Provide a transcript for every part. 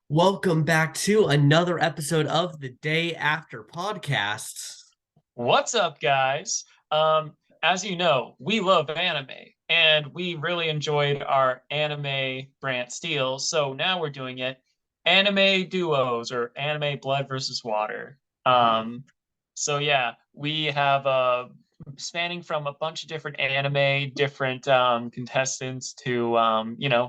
Welcome back to another episode of the Day After Podcast. What's up, guys? As you know, we love anime, and we really enjoyed our anime Brant Steel. So now we're doing it anime duos or anime Blood versus Water. Mhm. So yeah, we have spanning from a bunch of different anime, different contestants to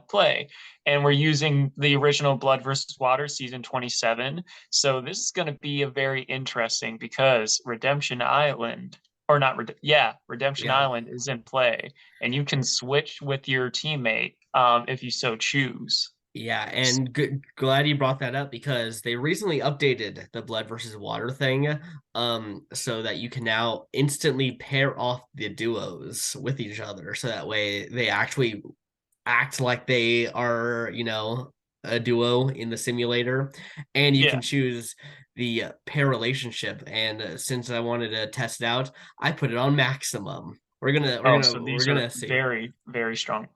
play, and we're using the original Blood versus Water season 27. So this is going to be a very interesting because Redemption Island, or not, Redemption Yeah, Island is in play, and you can switch with your teammate if you so choose. yeah, and glad you brought that up because they recently updated the Blood versus Water thing, so that you can now instantly pair off the duos with each other, so that way they actually act like they are, a duo in the simulator, and you Yeah. can choose the pair relationship. And since I wanted to test it out, I put it on maximum. Oh, so We're these are gonna see. very, very strong.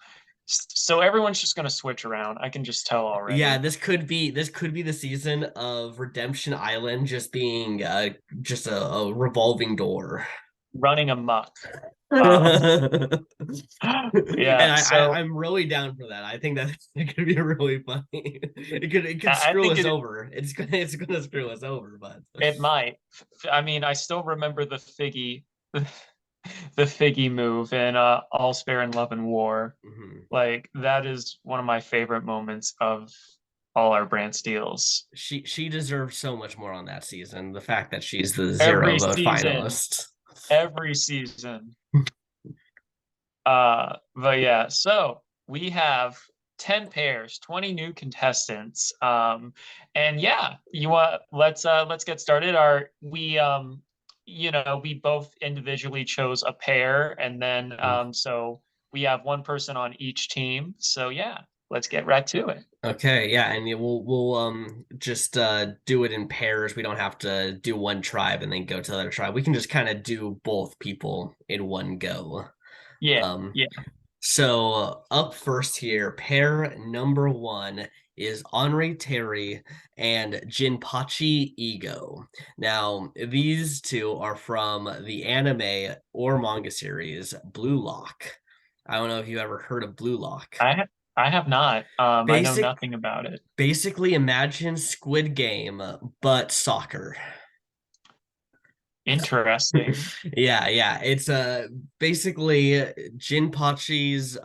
So everyone's just going to switch around. I can just tell Yeah, already. this could be the season of Redemption Island just being just a revolving door. Running amok. Um, And yeah. So I'm really down for that. I think that it could be really funny. It could I screw think us it over. It's gonna screw us over, but it might. I mean, I still remember the Figgy move in All Spare in Love and War. mhm. Like that is one of my favorite moments of all our brand steals. She deserves so much more on that season. The fact that she's the zero Every vote season, finalist. every season. But yeah, so we have 10 pairs, 20 new contestants. And yeah, you want let's get started. We both individually chose a pair, and then so we have one person on each team. So yeah, let's get right to it. Okay, yeah, and we'll just do it in pairs. We don't have to do one tribe and then go to the other tribe. We can just kind of do both people in one go. Yeah, Um, yeah. so up first here, pair number one is Henri Terry and Jinpachi Ego. Now, these two are from the anime or manga series Blue Lock. I don't know if you ever heard of Blue Lock. I have not. I know Basic, nothing about it. basically imagine Squid Game, but soccer. Interesting. Yeah. It's basically Jinpachi's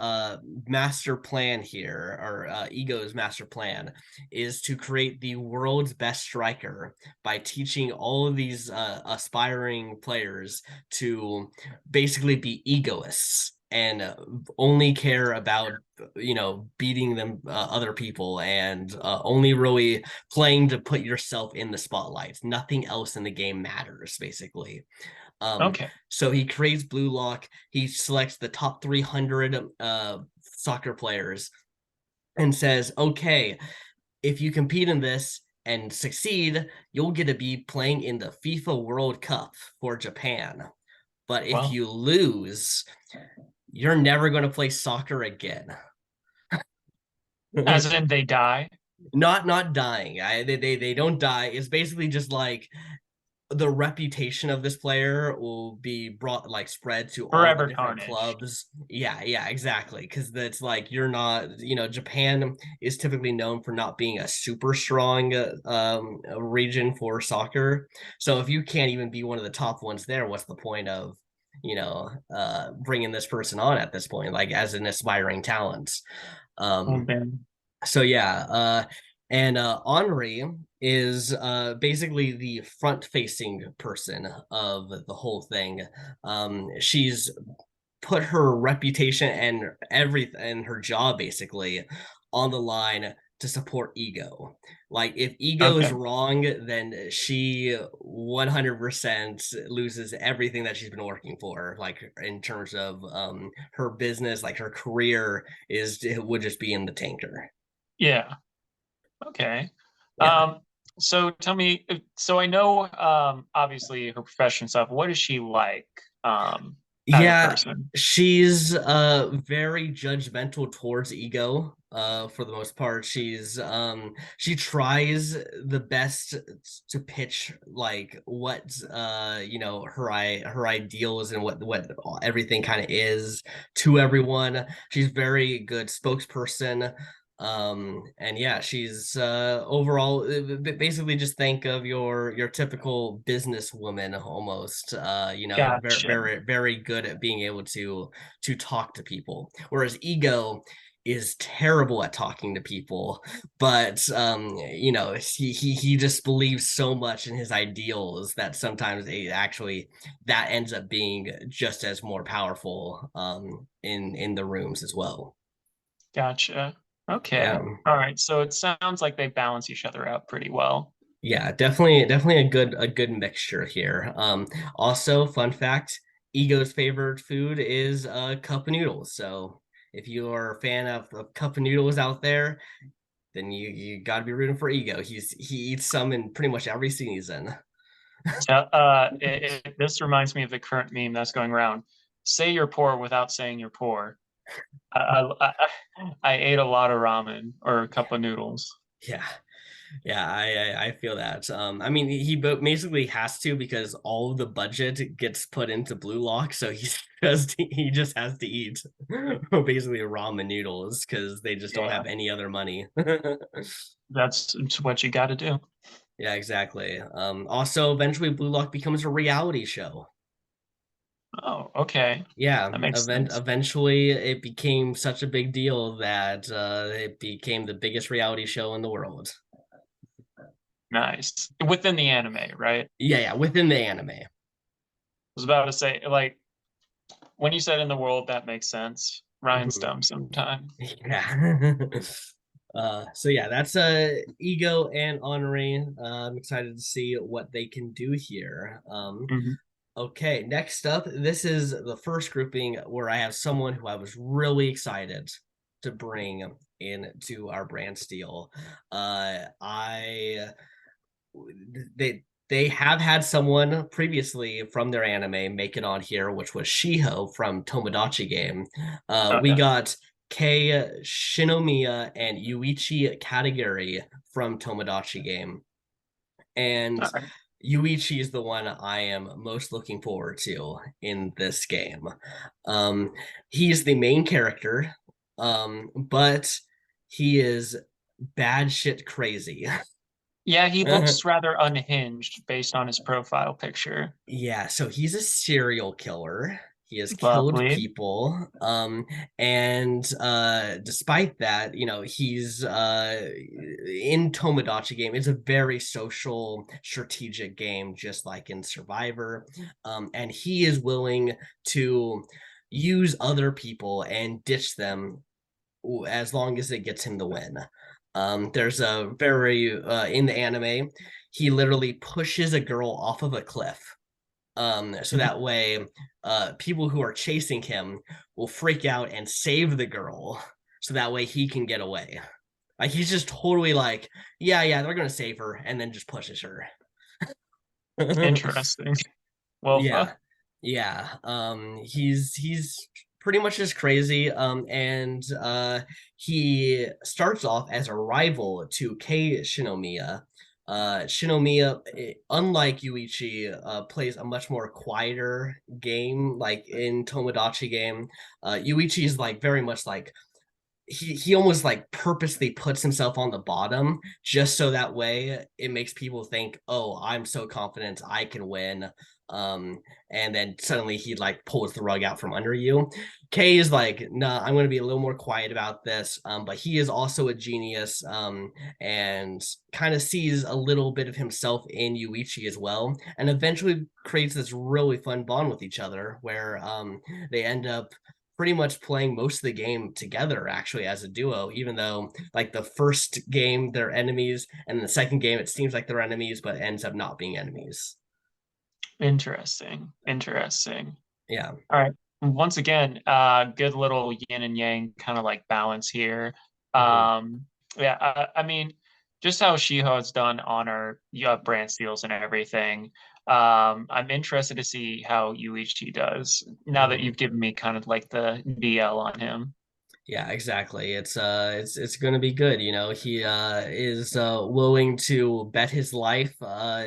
master plan here, or Ego's master plan, is to create the world's best striker by teaching all of these aspiring players to basically be egoists and only care about beating them other people, and only really playing to put yourself in the spotlight. Nothing else in the game matters, basically. Okay. So he creates Blue Lock. He selects the top 300 soccer players and says, okay, if you compete in this and succeed, you'll get to be playing in the FIFA World Cup for Japan. But if Well, you lose, you're never going to play soccer again. as in they die. Not dying. They don't die. It's basically just like the reputation of this player will be brought, like, spread to all the Forever different tarnished. clubs. Yeah, exactly, because that's like you're not, Japan is typically known for not being a super strong region for soccer. So if you can't even be one of the top ones there, what's the point of bringing this person on at this point, like as an aspiring talent? Oh um man. so yeah, and Henri is basically the front-facing person of the whole thing. She's put her reputation and everything, and her job basically, on the line to support Ego. Like if Ego is Okay. wrong, then she 100% loses everything that she's been working for. Like in terms of her business, like her career is it would just be in the tanker. Yeah. Okay. Yeah. Um, so tell me, so I know obviously her profession stuff. What is she like as a Yeah, person? she's very judgmental towards Ego. for the most part. She tries the best to pitch like what her ideals and what everything kind of is to everyone. She's very good spokesperson. And yeah, she's overall basically just think of your typical businesswoman almost, very Gotcha. very very good at being able to talk to people, whereas Ego is terrible at talking to people, but he just believes so much in his ideals that sometimes that ends up being just as more powerful in the rooms as well. Gotcha. Yeah. Okay. All right. So it sounds like they balance each other out pretty well. Yeah, definitely a good mixture here. Also, fun fact, Ego's favorite food is cup of noodles. So if you're a fan of cup of noodles out there, then you got to be rooting for Ego. He eats some in pretty much every season. So, this reminds me of the current meme that's going around. Say you're poor without saying you're poor. I ate a lot of ramen or a cup of noodles. Yeah, yeah, I feel that. I mean, he basically has to because all of the budget gets put into Blue Lock, so he just has to eat basically ramen noodles because they just don't Yeah, have any other money. that's what you got to do. Yeah, exactly. Also, eventually, Blue Lock becomes a reality show. Oh, okay. Yeah, That makes sense. eventually, it became such a big deal that it became the biggest reality show in the world. Nice. Within the anime, right? I Yeah, within the anime. was about to say, like, when you said in the world, that makes sense. Ryan's Mhm. dumb sometimes. Yeah. So yeah, that's Ego and Honoree. I'm excited to see what they can do here. Mhm. Okay, next up, this is the first grouping where I have someone who I was really excited to bring into our brand steel. I they have had someone previously from their anime make it on here, which was Shiho from Tomodachi Game. We Okay. got Kei Shinomiya and Yuichi Katagiri from Tomodachi Game. And All right. Yuichi is the one I am most looking forward to in this game. Um, he's the main character, but he is bad shit crazy. Yeah, he looks rather unhinged based on his profile picture. Yeah, so he's a serial killer. He has killed Lovely. people. And despite that, he's in Tomodachi Game. It's a very social, strategic game, just like in Survivor. And he is willing to use other people and ditch them as long as it gets him the win. There's a very in the anime, he literally pushes a girl off of a cliff, so that way people who are chasing him will freak out and save the girl so that way he can get away. Like he's just totally like, yeah, they're gonna save her, and then just pushes her. Interesting. Well, Yeah, yeah. He's pretty much just crazy. And he starts off as a rival to Kei Shinomiya. Shinomiya, unlike Yuichi, plays a much more quieter game, like in Tomodachi Game. Yuichi is like very much like he almost like purposely puts himself on the bottom just so that way it makes people think, oh, I'm so confident I can win. um and then suddenly he like pulls the rug out from under you. Kei is like, nah, I'm going to be a little more quiet about this, but he is also a genius, and kind of sees a little bit of himself in Yuichi as well, and eventually creates this really fun bond with each other where they end up pretty much playing most of the game together actually as a duo, even though like the first game they're enemies and the second game it seems like they're enemies but ends up not being enemies. interesting. Interesting. Yeah. All right. Once again, good little yin and yang kind of like balance here. Mhm. Yeah, I mean, just how Shiho has done on her brand steals and everything. I'm interested to see how Yuichi does now that Mhm. you've given me kind of like the DL on him. Yeah, exactly. It's gonna be good. You know, he is willing to bet his life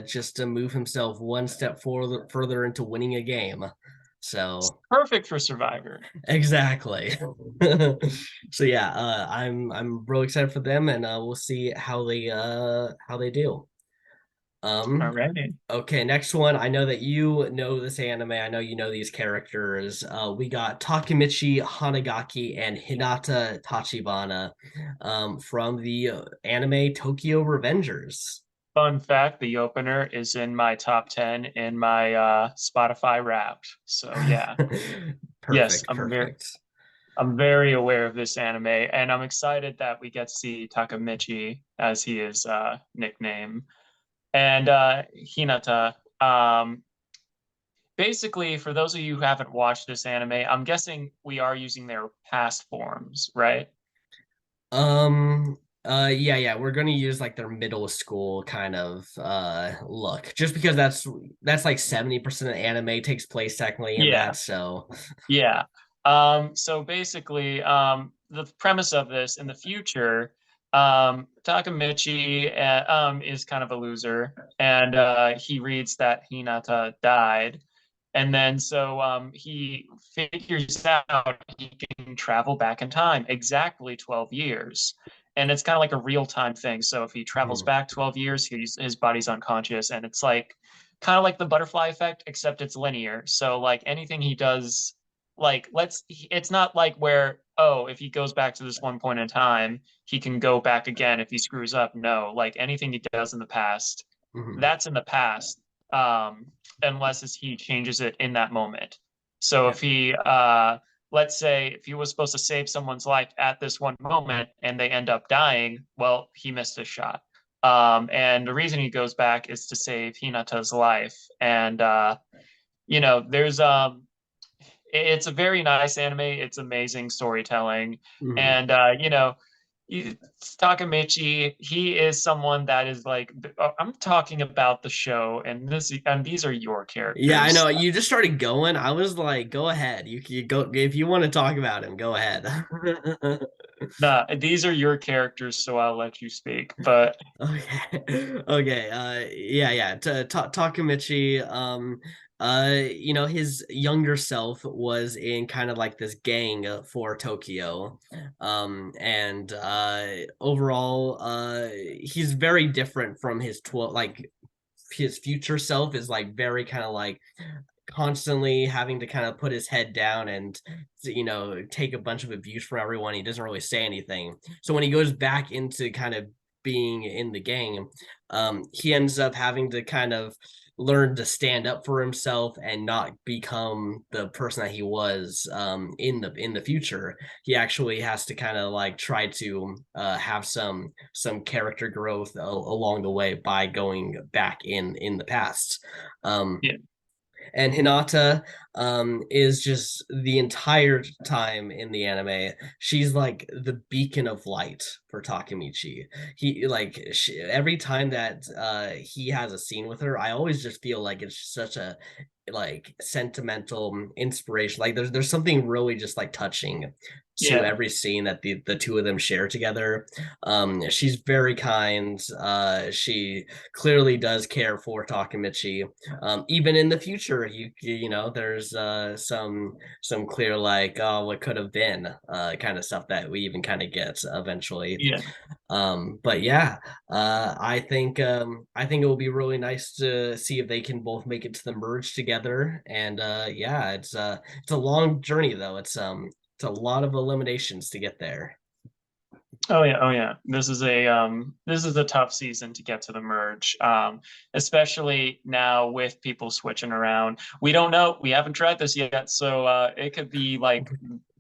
just to move himself one step further into winning a game. So Perfect for Survivor. exactly. So yeah, I'm really excited for them, and we'll see how they do. All Um, right. okay, next one. I know that you know this anime. I know you know these characters. We got Takemichi Hanagaki and Hinata Tachibana from the anime Tokyo Revengers. Fun fact, the opener is in my top 10 in my Spotify Wrapped. So yeah. Yes, Perfect, perfect. I'm very aware of this anime, and I'm excited that we get to see Takamichi as he is nicknamed. And Hinata. Basically, for those of you who haven't watched this anime, I'm guessing we are using their past forms, right? Um, yeah, we're gonna use like their middle school kind of look, just because that's like 70% of anime takes place technically in Yeah, that, so yeah. So basically, the premise of this in the future, Takamichi is kind of a loser, and he reads that Hinata died, and then so he figures out he can travel back in time exactly 12 years. And it's kind of like a real time thing. So if he travels mhm, back 12 years, his body's unconscious, and it's like kind of like the butterfly effect, except it's linear. So like anything he does, like it's not like where, oh, if he goes back to this one point in time, he can go back again if he screws up. No, like anything he does in the past, mhm. that's in the past, unless he changes it in that moment. So Yeah. if he let's say if he was supposed to save someone's life at this one moment and they end up dying, well, he missed a shot. And the reason he goes back is to save Hinata's life. And there's it's a very nice anime. It's amazing storytelling, Mhm. and Takamichi, he is someone that is like I'm talking about the show, and these are your Yeah, I characters. know. You just started going. I was like, go ahead. You go if you want to talk about him, go ahead. Nah, these are your characters, so I'll let you speak. But Okay. Okay. Yeah. Takamichi, you know, his younger self was in kind of like this gang for Tokyo. And overall, he's very different from his 12, like his future self is like very kind of like constantly having to kind of put his head down and you know take a bunch of abuse from everyone. He doesn't really say anything, so when he goes back into kind of being in the gang, he ends up having to kind of learn to stand up for himself and not become the person that he was in the future. He actually has to kind of like try to have some character growth along the way by going back in the past. um yeah, and Hinata is just the entire time in the anime. She's like the beacon of light for Takemichi. Every time that he has a scene with her, I always just feel like it's such a like sentimental inspiration. Like there's something really just like touching to yeah, every scene that the two of them share together. She's very kind. She clearly does care for Takemichi. Even in the future, you know there's some clear like oh what could have been kind of stuff that we even kind of get eventually. yeah. But yeah, I think it will be really nice to see if they can both make it to the merge together. And yeah, it's a long journey though. It's a lot of eliminations to get there. Oh yeah, oh yeah. This is a tough season to get to the merge. Especially now with people switching around. We don't know. We haven't tried this yet, so it could be like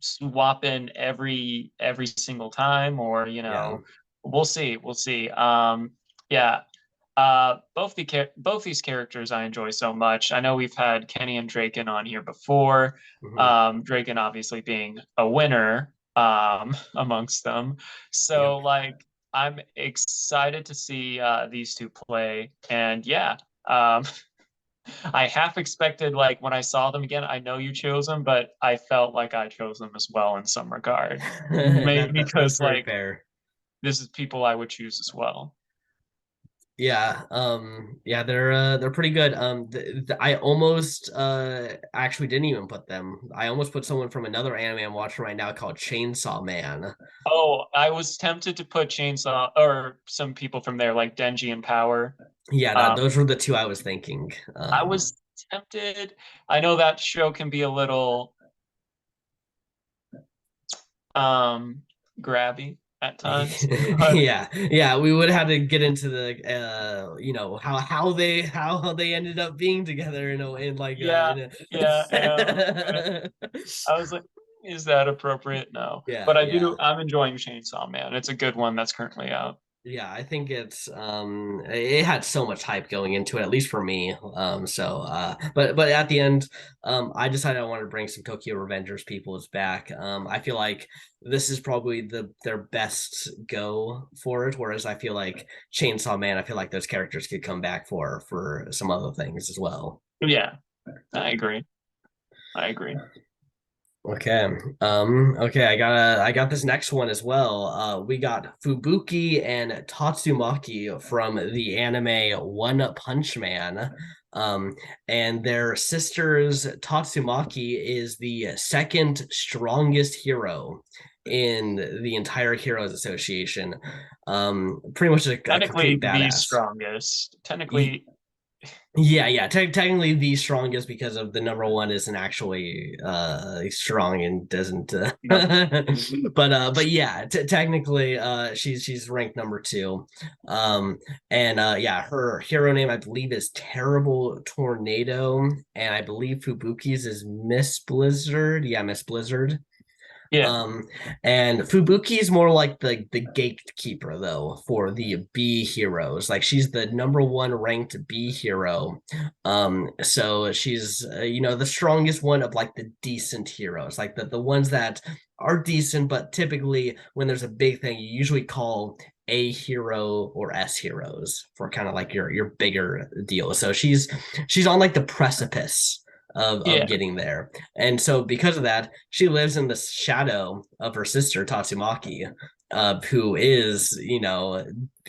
swapping every single time, or Yeah. we'll see. We'll see. Yeah. Both these characters I enjoy so much. I know we've had Kenny and Draken on here before. Hmm. Draken obviously being a winner amongst them. So Yep. like I'm excited to see these two play, and yeah, um, I half expected, like, when I saw them again, I know you chose them, but I felt like I chose them as well in some regard. Maybe That's because, very like, fair. this is people I would choose as well. Yeah, yeah, they're pretty good. I almost actually didn't even put them. I almost put someone from another anime I'm watching right now called Chainsaw Man. Oh, I was tempted to put Chainsaw or some people from there, like Denji and Power. Yeah, that Um, those were the two I was thinking. I was tempted. I know that show can be a little um grabby at times, but Yeah, we would have to get into the how they ended up being together in like yeah, in yeah, I know. a I was like, is that appropriate? No. But yeah, I do, yeah. I'm enjoying Chainsaw Man. It's a good one that's currently out. Yeah, I think it had so much hype going into it, at least for me. But at the end, I decided I wanted to bring some Tokyo Revengers peoples back. I feel like this is probably their best go for it, whereas I feel like Chainsaw Man, I feel like those characters could come back for some other things as well. Yeah, I agree. I agree. Okay. Okay, I got this next one as well. We got Fubuki and Tatsumaki from the anime One Punch Man. Um, and their sisters Tatsumaki is the second strongest hero in the entire Heroes Association. Pretty much a Technically complete the badass. strongest. Technically, Yeah, technically the strongest because of the number one isn't actually strong and doesn't no. but yeah, technically she's ranked number two. And yeah, her hero name I believe is Terrible Tornado, and I believe Fubuki's is Miss Blizzard. Yeah, Miss Blizzard. Yeah. Um, and Fubuki is more like the gatekeeper though for the B heroes. Like she's the number one ranked B hero. So she's the strongest one of like the decent heroes, like the ones that are decent, but typically when there's a big thing, you usually call A hero or S heroes for kind of like your bigger deal. So she's on like the precipice of Yeah. getting there. And so because of that, she lives in the shadow of her sister Tatsumaki, who is,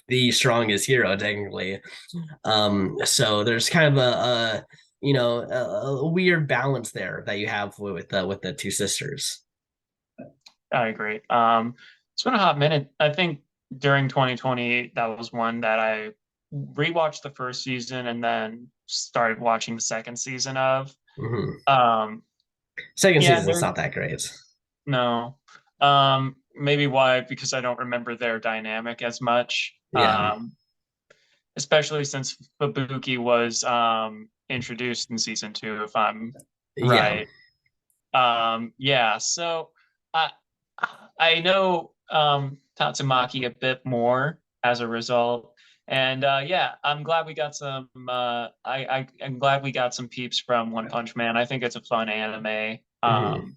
the strongest hero technically. So there's kind of a weird balance there that you have with the two sisters. I agree. It's been a hot minute. I think during 2020, that was one that I rewatched the first season and then started watching the second season of. Mhm. Um, Second yeah, season's there, not that great. no. Maybe why? Because I don't remember their dynamic as much. Yeah, Especially since Fubuki was introduced in season two, if I'm yeah. right. Yeah, so I I know Tatsumaki a bit more as a result. And yeah, I'm glad we got some I'm glad we got some peeps from One Punch Man. I think it's a fun anime. Mhm.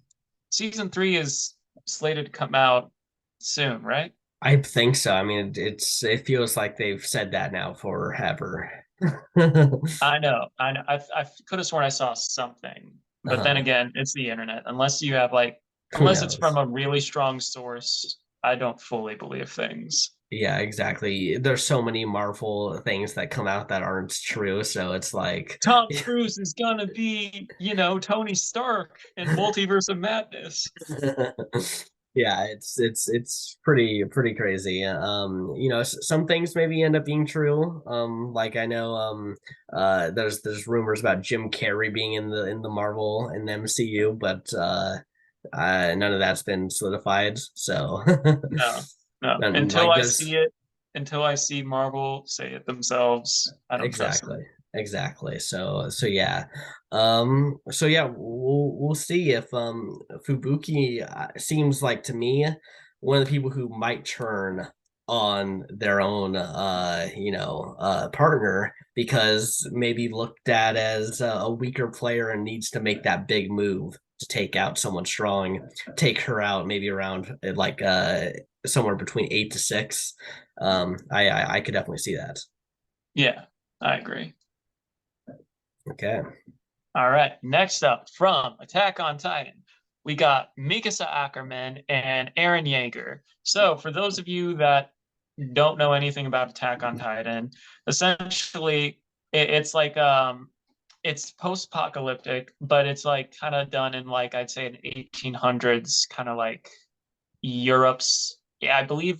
Season three is slated to come out soon, right? I think so. I mean, it feels like they've said that now forever. I know. I could have sworn I saw something, but then uh, again, it's the internet. who Unless it's from knows? a really strong source, I don't fully believe things. Yeah, exactly. There's so many Marvel things that come out that aren't true, so it's like, Tom Cruise is gonna be, Tony Stark in Multiverse of Madness. yeah, it's pretty crazy. Some things maybe end up being true. Like I know, there's rumors about Jim Carrey being in the Marvel and MCU, but none of that's been solidified. So, No, no. and like there's Until I see Marvel say it themselves, I don't trust them. exactly. So yeah, we'll see if Fubuki seems like to me one of the people who might turn on their own partner because maybe looked at as a weaker player and needs to make that big move to take out someone strong, take her out maybe around like somewhere between 8 to 6. I could definitely see that. Yeah, I agree. Okay. All right. Next up from Attack on Titan, we got Mikasa Ackerman and Eren Yeager. So, for those of you that don't know anything about Attack on Titan, essentially it's like it's post-apocalyptic, but it's like kind of done in like I'd say an 1800s kind of like Europe's. Yeah, I believe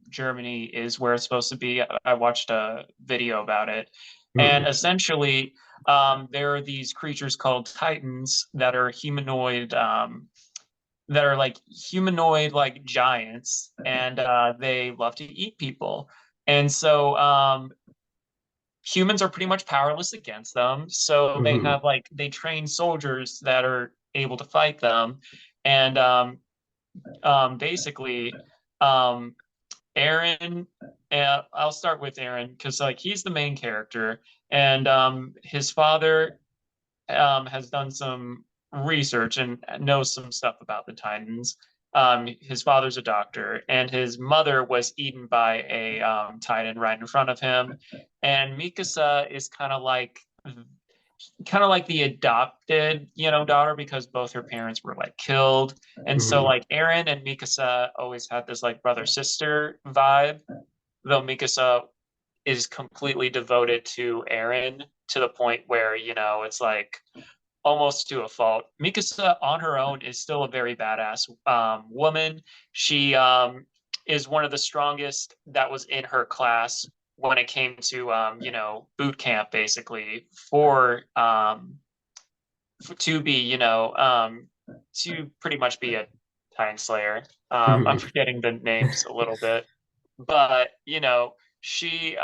Germany is where it's supposed to be. I watched a video about it, and Mhm. essentially, there are these creatures called Titans that are humanoid, that are like humanoid like giants, and they love to eat people. And so humans are pretty much powerless against them. So they Mhm. have like they train soldiers that are able to fight them, and basically, um, Eren. I'll start with Eren because like he's the main character, and his father has done some research and knows some stuff about the Titans. His father's a doctor, and his mother was eaten by a Titan right in front of him. And Mikasa is kind of like the adopted, daughter because both her parents were like killed. And so Mhm. like Eren and Mikasa always had this like brother sister vibe, though Mikasa is completely devoted to Eren to the point where, it's like almost to a fault. Mikasa on her own is still a very badass woman. She is one of the strongest that was in her class when it came to boot camp basically to be to pretty much be a Titan Slayer. I'm Mhm. forgetting the names a little bit, but she's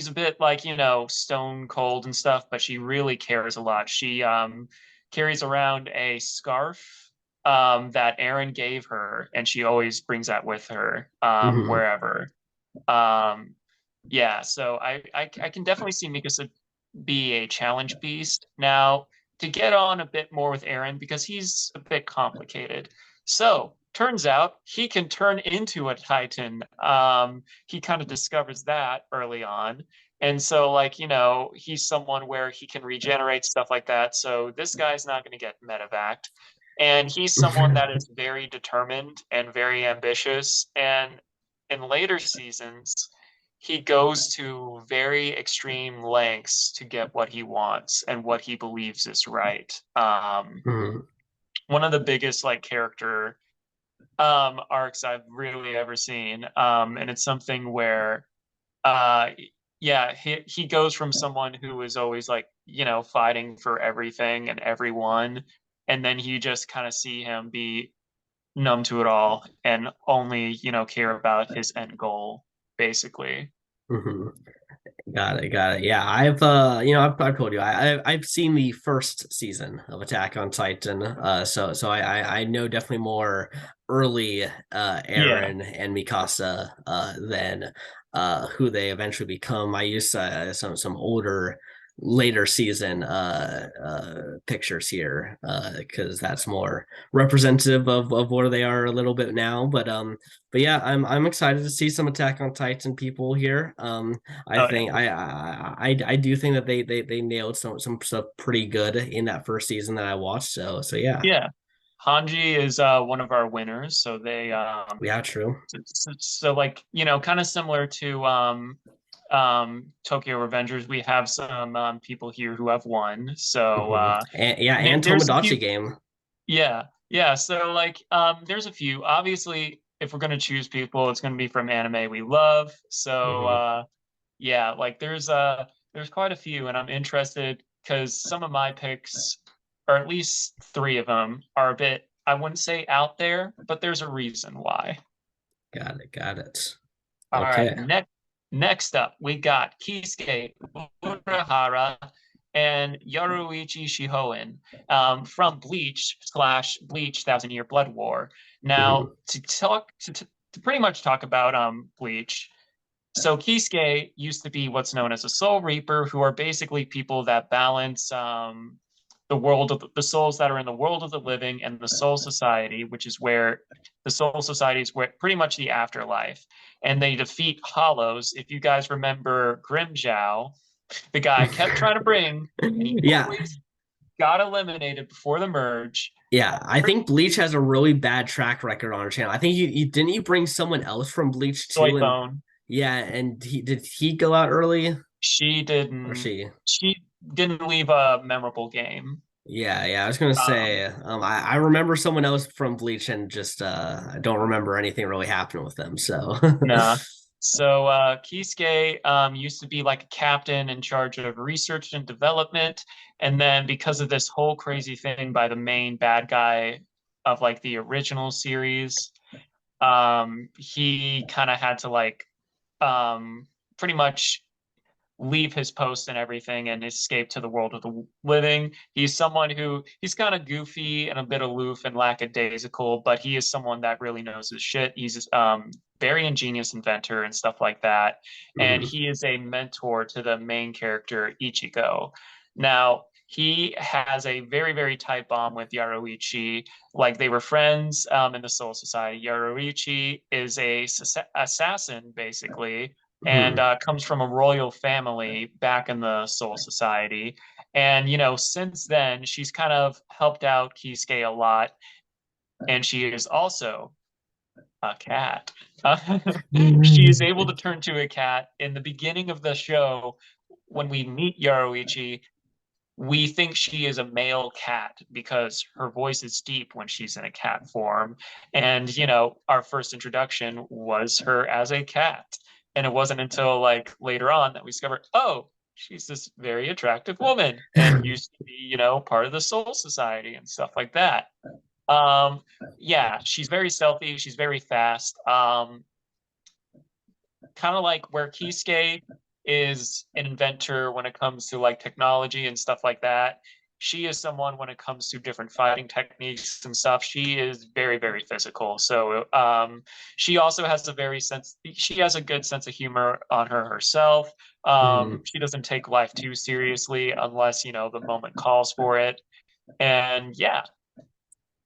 a bit like stone cold and stuff, but she really cares a lot. She carries around a scarf that Eren gave her, and she always brings that with her Mhm. wherever. um yeah, so I can definitely see Mikasa be a challenge beast. Now, to get on a bit more with Eren, because he's a bit complicated. So, turns out he can turn into a Titan. He kind of discovers that early on. And so, like, he's someone where he can regenerate stuff like that. So, this guy's not going to get medevaced. And he's someone that is very determined and very ambitious. And in later seasons, he goes to very extreme lengths to get what he wants and what he believes is right. Mhm. One of the biggest like character arcs I've really ever seen, and it's something where, uh, yeah, he goes from someone who is always like fighting for everything and everyone, and then you just kind of see him be numb to it all and only care about his end goal, basically. Mhm. Got it, got it. Yeah, I've told you, I've seen the first season of Attack on Titan. So I know definitely more early Yeah. Eren and Mikasa than who they eventually become. I used some older later season pictures here because that's more representative of where they are a little bit now. But yeah, I'm excited to see some Attack on Titan people here. I Oh yeah. think I do think that they nailed some stuff pretty good in that first season that I watched. So yeah. Yeah. Hanji is one of our winners, so Yeah, true. so like kind of similar to Tokyo Revengers, we have some people here who have won. So And yeah, and there's a few. Tomodachi game. Yeah, yeah. So like there's a few. Obviously, if we're gonna choose people, it's gonna be from anime we love. So Hmm. yeah, like there's quite a few, and I'm interested because some of my picks, or at least three of them, are a bit, I wouldn't say out there, but there's a reason why. Got it, got it. All right, Okay. next up, we got Kisuke Urahara and Yoruichi Shihoen, from Bleach Thousand Year Blood War. Now, Hmm. to pretty much talk about Bleach. So Kisuke used to be what's known as a Soul Reaper, who are basically people that balance the world of the souls that are in the world of the living and the Soul Society, which is where the Soul Society is where pretty much the afterlife, and they defeat Hollows. If you guys remember Grimjow, The guy kept trying to bring, and he Yeah, always got eliminated before the merge. yeah. I think Bleach has a really bad track record on her channel. I think you didn't you bring someone else from Bleach Soy too, and Bone. yeah, and he go out early She or didn't. she? She didn't leave a memorable game. Yeah, yeah. I was gonna Um, say, I remember someone else from Bleach and just I don't remember anything really happening with them. So, nah. So Kisuke used to be like a captain in charge of research and development, and then because of this whole crazy thing by the main bad guy of like the original series, he kind of had to like pretty much leave his post and everything and escape to the world of the living. He's someone who he's kind of goofy and a bit aloof and lackadaisical, but he is someone that really knows his shit. He's very ingenious inventor and stuff like that. And mhm. he is a mentor to the main character, Ichigo. Now, he has a very, very tight bond with Yaroichi. Like they were friends in the Soul Society. Yaroichi is a assassin, basically, and Mhm. comes from a royal family back in the Soul Society. And, since then, she's kind of helped out Kisuke a lot. And she is also a cat. She is able to turn to a cat. In the beginning of the show, when we meet Yaroichi, we think she is a male cat because her voice is deep when she's in a cat form. And, our first introduction was her as a cat. And it wasn't until like later on that we discovered, oh, she's this very attractive woman and used to be, part of the Soul Society and stuff like that. Um, yeah, she's very stealthy, she's very fast. Kind of like where Kisuke is an inventor when it comes to like technology and stuff like that. She is someone when it comes to different fighting techniques and stuff. She is very, very physical. So she also has she has a good sense of humor on her herself. Mhm. She doesn't take life too seriously unless, the moment calls for it. And yeah,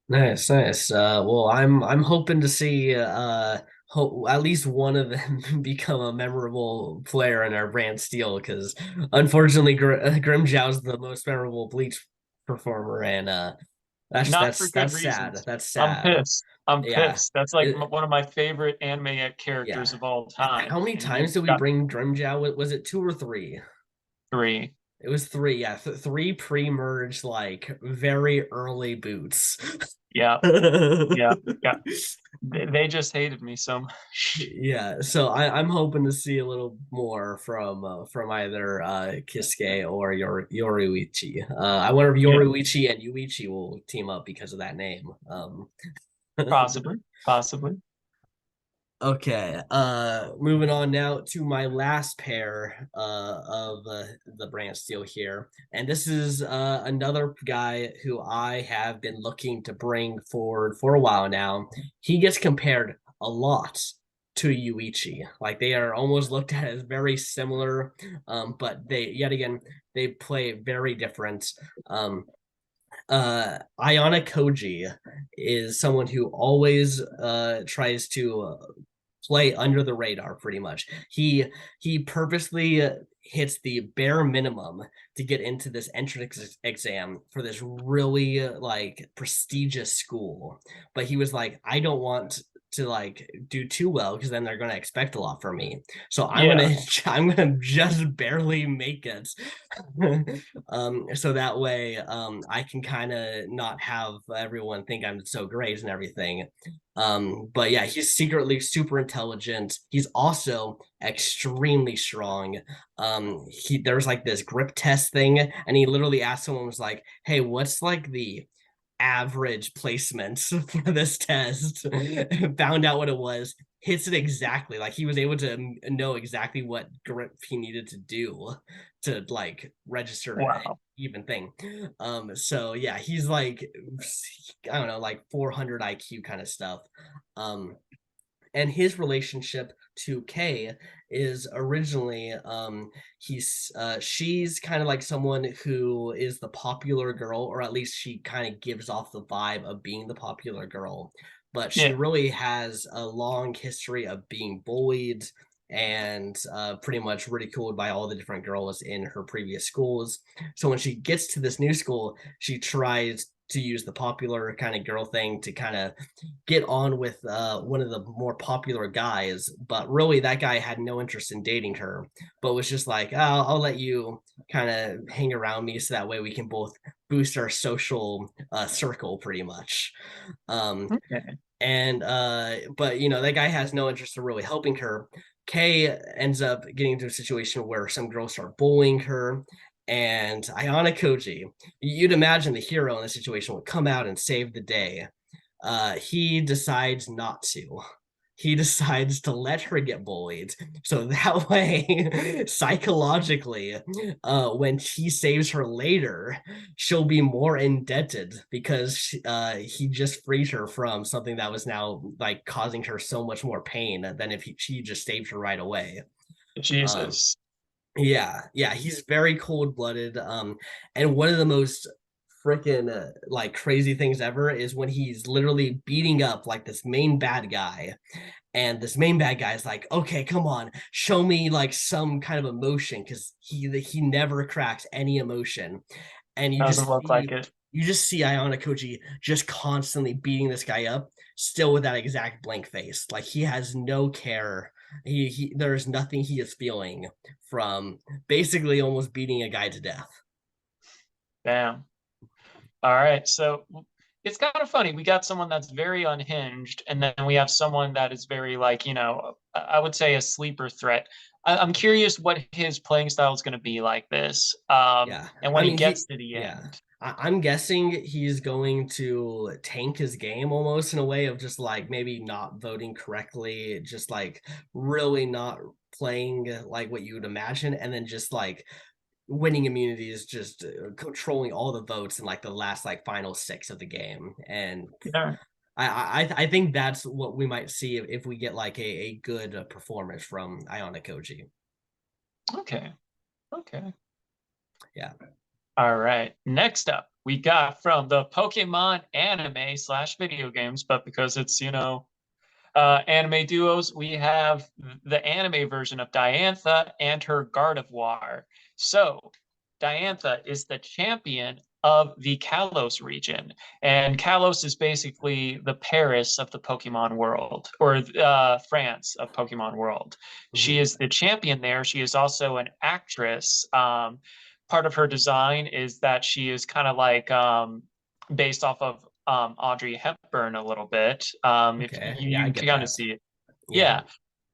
Nice, nice. Well, I'm hoping to see at least one of them become a memorable player in our brand steel because unfortunately Grimjow's the most memorable Bleach performer and not for good that's sad. reasons. That's I'm sad. pissed. I'm Yeah. pissed. That's like It, one of my favorite anime yeah. characters of all How time, many and he times did we got bring Grimjow? Was it two or three? three. It was three, yeah, three pre-merge, like very early boots. Yeah, yeah, yeah. They just hated me so much. Yeah, so I'm hoping to see a little more from either Kisuke or Yoruichi. I wonder if Yeah, Yoruichi and Yuichi will team up because of that name. possibly, possibly. Okay, moving on now to my last pair of the brand steel here. And this is another guy who I have been looking to bring forward for a while now. He gets compared a lot to Yuichi. Like they are almost looked at as very similar, but they yet again they play very different. Um, Ayana Koji is someone who always tries to play under the radar pretty much. He purposely hits the bare minimum to get into this entrance exam for this really like prestigious school. But he was like, I don't want to like do too well because then they're going to expect a lot from me. So I'm Yeah, going to I'm going to just barely make it. So that way I can kind of not have everyone think I'm so great and everything. But yeah, he's secretly super intelligent. He's also extremely strong. There's like this grip test thing, and he literally asked someone was like, "Hey, what's like the average placement for this test?" Found out what it was. Hits it exactly. Like he was able to know exactly what grip he needed to do to like register an wow. even thing. So yeah, he's like I don't know, like 400 IQ kind of stuff. Um, and his relationship to Kay is originally she's kind of like someone who is the popular girl, or at least she kind of gives off the vibe of being the popular girl, but she Yeah, really has a long history of being bullied and pretty much ridiculed by all the different girls in her previous schools. So when she gets to this new school, she tries to use the popular kind of girl thing to kind of get on with one of the more popular guys. But really, that guy had no interest in dating her, but was just like, I'll let you kind of hang around me so that way we can both boost our social circle pretty much. Okay. And but that guy has no interest in really helping her. Kay ends up getting into a situation where some girls start bullying her, and Ayana Koji, you'd imagine the hero in this situation would come out and save the day. He decides not to. He decides to let her get bullied. So that way, psychologically, when he saves her later, she'll be more indebted because he just freed her from something that was now like causing her so much more pain than if she just saved her right away. Um, Jesus. yeah, he's very cold-blooded. And one of the most freaking like crazy things ever is when he's literally beating up like this main bad guy, and this main bad guy is like, okay, come on, show me like some kind of emotion, because he never cracks any emotion. And Doesn't look like it. you just see Ayana Koji just constantly beating this guy up, still with that exact blank face. Like he has no care. He there's nothing he is feeling from basically almost beating a guy to death. Damn. All right. So it's kind of funny. We got someone that's very unhinged, and then we have someone that is very, like, I would say a sleeper threat. I'm curious what his playing style is going to be like this. Yeah. And I when he mean, gets to the yeah. end. I'm guessing he's going to tank his game almost in a way of just like maybe not voting correctly, just like really not playing like what you would imagine, and then just like winning immunities, just controlling all the votes in like the last like final six of the game. And Yeah. I think that's what we might see if we get like a good performance from Ayana Koji. Okay. Okay. Yeah. All right. Next up, we got from the Pokemon anime slash video games, but because it's, anime duos, we have the anime version of Diantha and her Gardevoir. So, Diantha is the champion of the Kalos region, and Kalos is basically the Paris of the Pokemon world, or France of Pokemon world. She Mhm. is the champion there. She is also an actress. Part of her design is that she is kind of like based off of Audrey Hepburn a little bit. If Okay. Yeah, I you get can kind of that. see it. Yeah.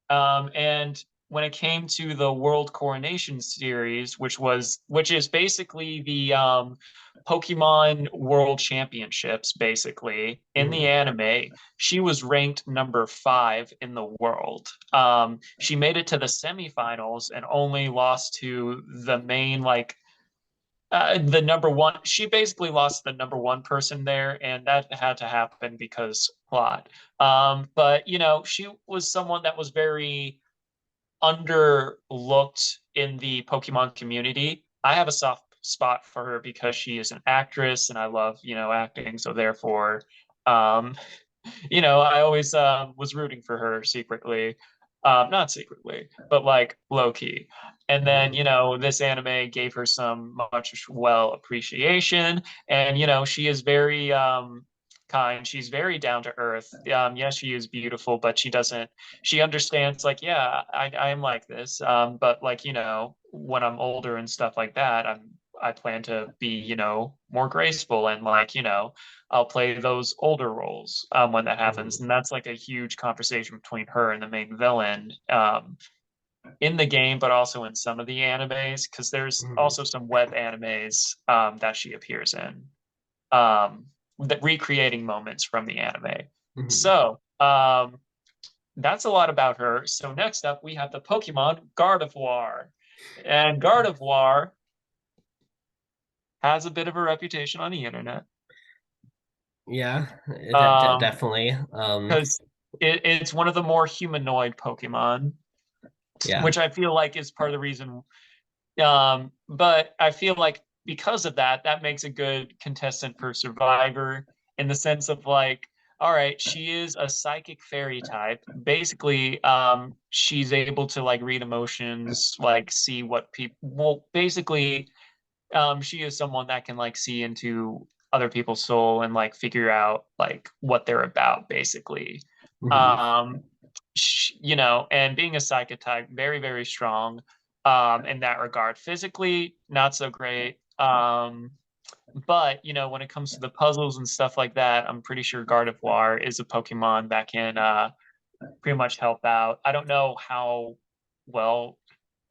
Yeah. And when it came to the World Coronation series, which is basically the Pokemon World Championships, basically in the Mhm. anime, she was ranked number 5 in the world. She made it to the semifinals and only lost to the main, like, the number one. She basically lost the number one person there, and that had to happen because plot. But she was someone that was very underlooked in the Pokemon community. I have a soft spot for her because she is an actress, and I love acting. So therefore, um, I always was rooting for her secretly. Not secretly, but like low key. And then, Mhm. this anime gave her some much well appreciation. And, she is very kind. She's very down to earth. Yes, she is beautiful, but she understands, like, yeah, I'm like this. But like, when I'm older and stuff like that, I plan to be, more graceful and, like, I'll play those older roles when that happens. Mhm. And that's like a huge conversation between her and the main villain in the game, but also in some of the animes, because there's Mhm. also some web animes that she appears in, that recreating moments from the anime. Mhm. So that's a lot about her. So next up, we have the Pokemon Gardevoir. And Gardevoir has a bit of a reputation on the internet. Yeah, Um, definitely. because it's one of the more humanoid Pokemon, Yeah. which I feel like is part of the reason. But I feel like because of that, that makes a good contestant for Survivor, in the sense of, like, all right, she is a psychic fairy type. Basically, she's able to like read emotions, like see what people, well, basically, she is someone that can like see into other people's soul and like figure out like what they're about, basically. Mhm. Um, and being a psychic type, very, very strong, in that regard. Physically, not so great. But when it comes to the puzzles and stuff like that, I'm pretty sure Gardevoir is a Pokemon that can pretty much help out. I don't know how well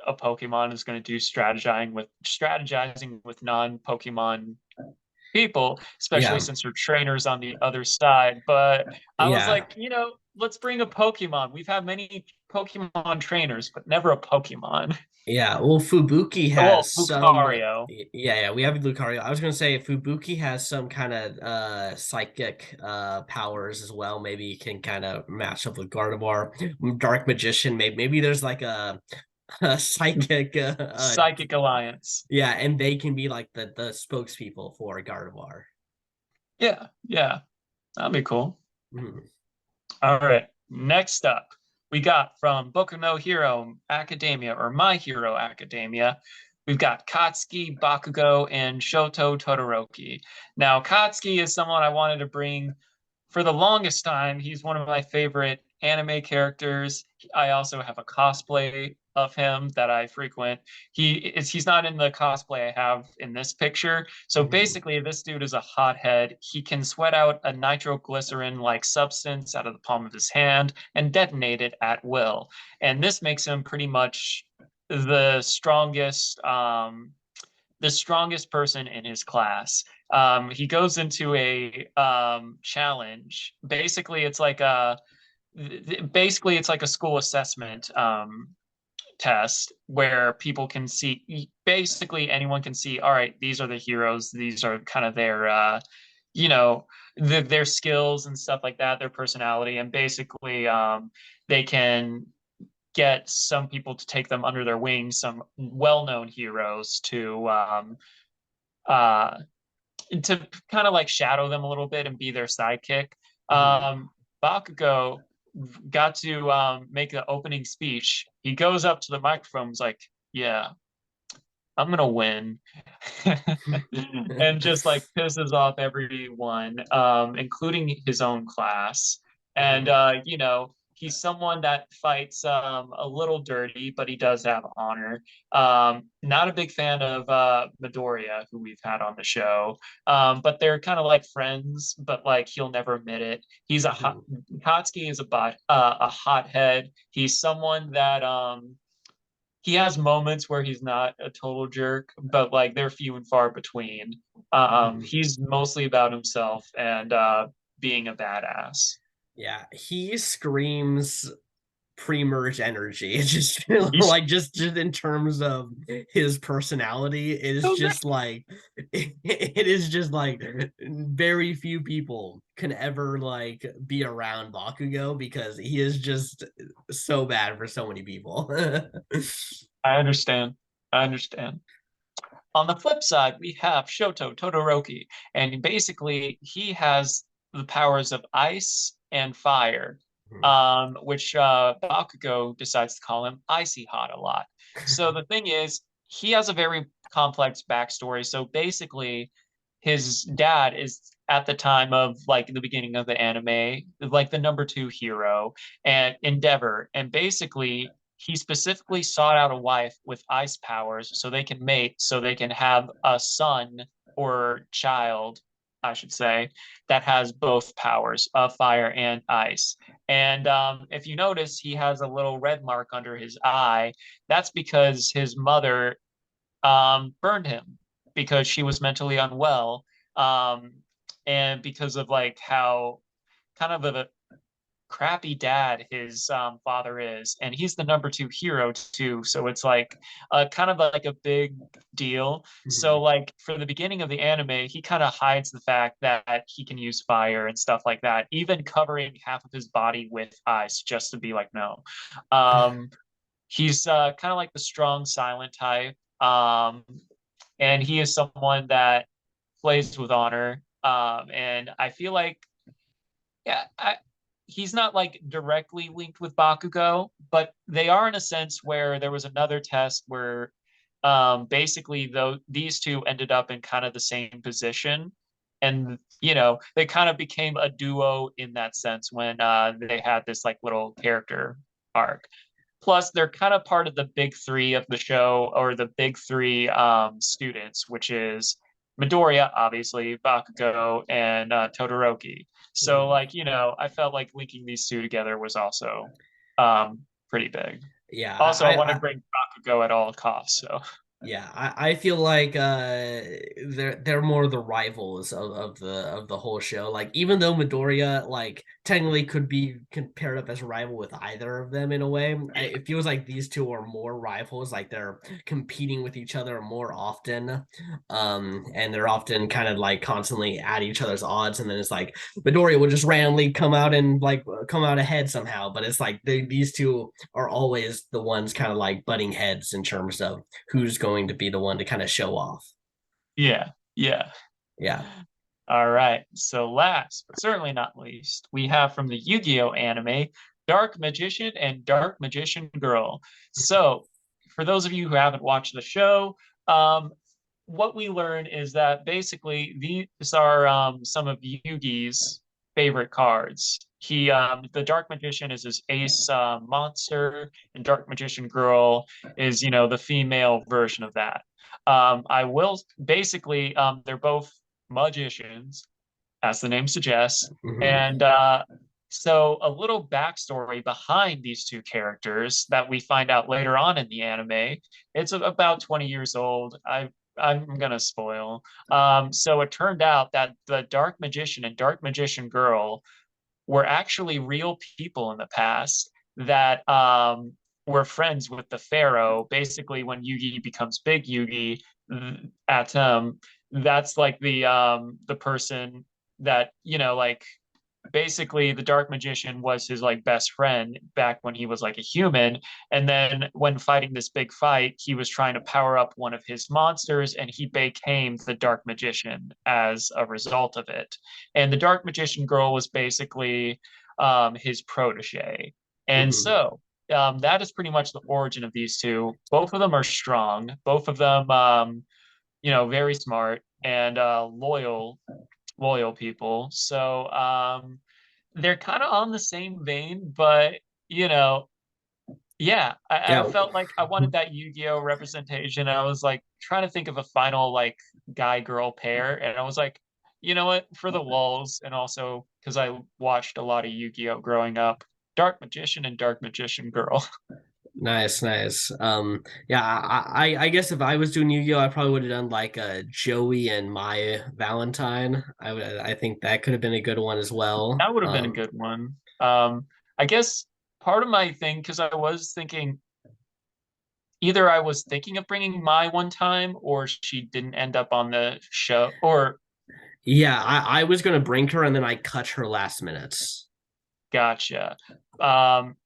a Pokemon is going to do strategizing with non-Pokemon people, especially Yeah, since they're trainers on the other side. But I was yeah, like, let's bring a Pokemon. We've had many Pokemon trainers, but never a Pokemon. yeah. Well, Fubuki Well, has some. Lucario. Yeah. We have Lucario. I was gonna say Fubuki has some kind of psychic powers as well. Maybe he can kind of match up with Gardevoir. Dark Magician. Maybe there's like a psychic. Psychic Alliance. Yeah, and they can be like the spokespeople for Gardevoir. Yeah, yeah, that'd be cool. Mhm. All right. Next up, we got from Boku no Hero Academia or My Hero Academia. We've got Katsuki, Bakugo, and Shoto Todoroki. Now, Katsuki is someone I wanted to bring for the longest time. He's one of my favorite anime characters. I also have a cosplay of him that I frequent. He's not in the cosplay I have in this picture. So Mhm. basically, this dude is a hothead. He can sweat out a nitroglycerin like substance out of the palm of his hand and detonate it at will. And this makes him pretty much the strongest the strongest person in his class. He goes into a challenge. Basically it's like a school assessment test where people can see. Basically, anyone can see. All right, these are the heroes. These are kind of their you know their skills and stuff like that, their personality, and basically they can get some people to take them under their wings, some well-known heroes uh, to kind of like shadow them a little bit and be their sidekick. Mhm. Bakugo got to make the opening speech. He goes up to the microphone, and is like, "Yeah, I'm gonna win," and just like pisses off everyone, including his own class. And Mhm. he's someone that fights a little dirty, but he does have honor. Not a big fan of Midoriya, who we've had on the show, but they're kind of like friends. But like he'll never admit it. Mhm. Katsuki is a hothead. He's someone that he has moments where he's not a total jerk, but like they're few and far between. Mhm. He's mostly about himself and being a badass. Yeah, he screams pre-merge energy. It's just He's like just in terms of his personality, it is so just like it is just like very few people can ever like be around Bakugo because he is just so bad for so many people. I understand. I understand. On the flip side, we have Shoto Todoroki, and basically he has the powers of ice and fire, which Bakugo decides to call him Icy Hot a lot. So the thing is, he has a very complex backstory. So basically, his dad is at the time of like the beginning of the anime, like the number two hero and Endeavor, and basically he specifically sought out a wife with ice powers so they can mate, so they can have a son or child, I should say, that has both powers of fire and ice. And if you notice, he has a little red mark under his eye. That's because his mother burned him because she was mentally unwell. Um, and because of like how kind of a crappy dad his father is, and he's the number two hero too. So it's like kind of like a big deal. So like for the beginning of the anime, he kind of hides the fact that he can use fire and stuff like that, even covering half of his body with ice just to be like no. Um, he's kind of like the strong silent type, and he is someone that plays with honor. And I feel like Yeah, he's not like directly linked with Bakugo, but they are in a sense where there was another test where basically though these two ended up in kind of the same position. And they kind of became a duo in that sense when they had this like little character arc. Plus, they're kind of part of the big three of the show, or the big three students, which is Midoriya, obviously, Bakugo, and Todoroki. So, Mhm. like, I felt like linking these two together was also pretty big. Yeah, Also, I want to bring Bakugo at all costs. So, yeah, I feel like they're more the rivals of the whole show. Like even though Midoriya like technically could be compared up as a rival with either of them in a way, it feels like these two are more rivals. Like they're competing with each other more often, and they're often kind of like constantly at each other's odds. And then it's like Midoriya will just randomly come out and like come out ahead somehow. But it's like these two are always the ones kind of like butting heads in terms of who's going to be the one to kind of show off. yeah, yeah. Yeah. All right. So, last but certainly not least, we have from the Yu Gi Oh anime Dark Magician and Dark Magician Girl. So, for those of you who haven't watched the show, what we learn is that basically these are some of Yugi's favorite cards. The Dark Magician is his ace monster, and Dark Magician Girl is, the female version of that. I will basically, they're both magicians, as the name suggests, Mm-hmm. and so a little backstory behind these two characters that we find out later on in the anime. It's about 20 years old. I'm gonna spoil. So it turned out that the Dark Magician and Dark Magician Girl were actually real people in the past that were friends with the Pharaoh. Basically, when Yugi becomes Big Yugi, at that's like the person that like basically the Dark Magician was his like best friend back when he was like a human. And then when fighting this big fight, he was trying to power up one of his monsters, and he became the Dark Magician as a result of it. And the Dark Magician Girl was basically his protege. And Mm-hmm. so that is pretty much the origin of these two. Both of them are strong. Both of them, very smart and loyal people. So they're kind of on the same vein, but you know, yeah, I Yeah. felt like I wanted that Yu-Gi-Oh representation. I was like trying to think of a final like guy girl pair, and I was like, you know what, for the lulz, and also because I watched a lot of Yu-Gi-Oh growing up, Dark Magician and Dark Magician Girl. Nice, nice. Yeah, I guess if I was doing Yu-Gi-Oh, I probably would have done like Joey and Mai Valentine. I think that could have been a good one as well. That would have been a good one. I guess part of my thing, because I was thinking either I was thinking of bringing Mai one time, or she didn't end up on the show, or Yeah, I was gonna bring her and then I cut her last minutes. gotcha. Um,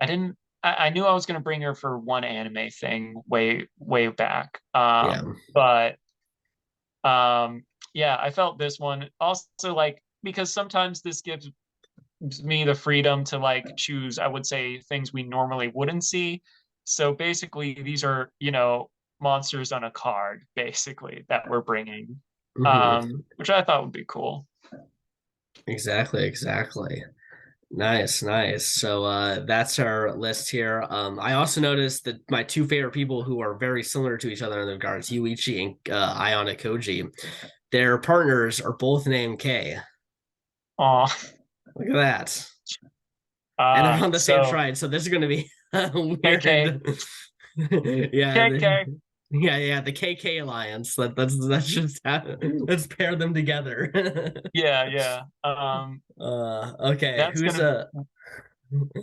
I didn't. I knew I was going to bring her for one anime thing way back. Yeah. But yeah, I felt this one also like because sometimes this gives me the freedom to like choose. I would say things we normally wouldn't see. So basically, these are monsters on a card, basically that we're bringing, Hmm. which I thought would be cool. Exactly, exactly. Nice, nice. So that's our list here. I also noticed that my two favorite people who are very similar to each other in regards, Yuichi and Iona Koji, their partners are both named K. Oh, Look at that. And they're on the same so shrine, so this is gonna be KK, weird. Yeah, KK. yeah, the KK Alliance. That's just let's pair them together. Yeah, yeah. Okay, That's gonna.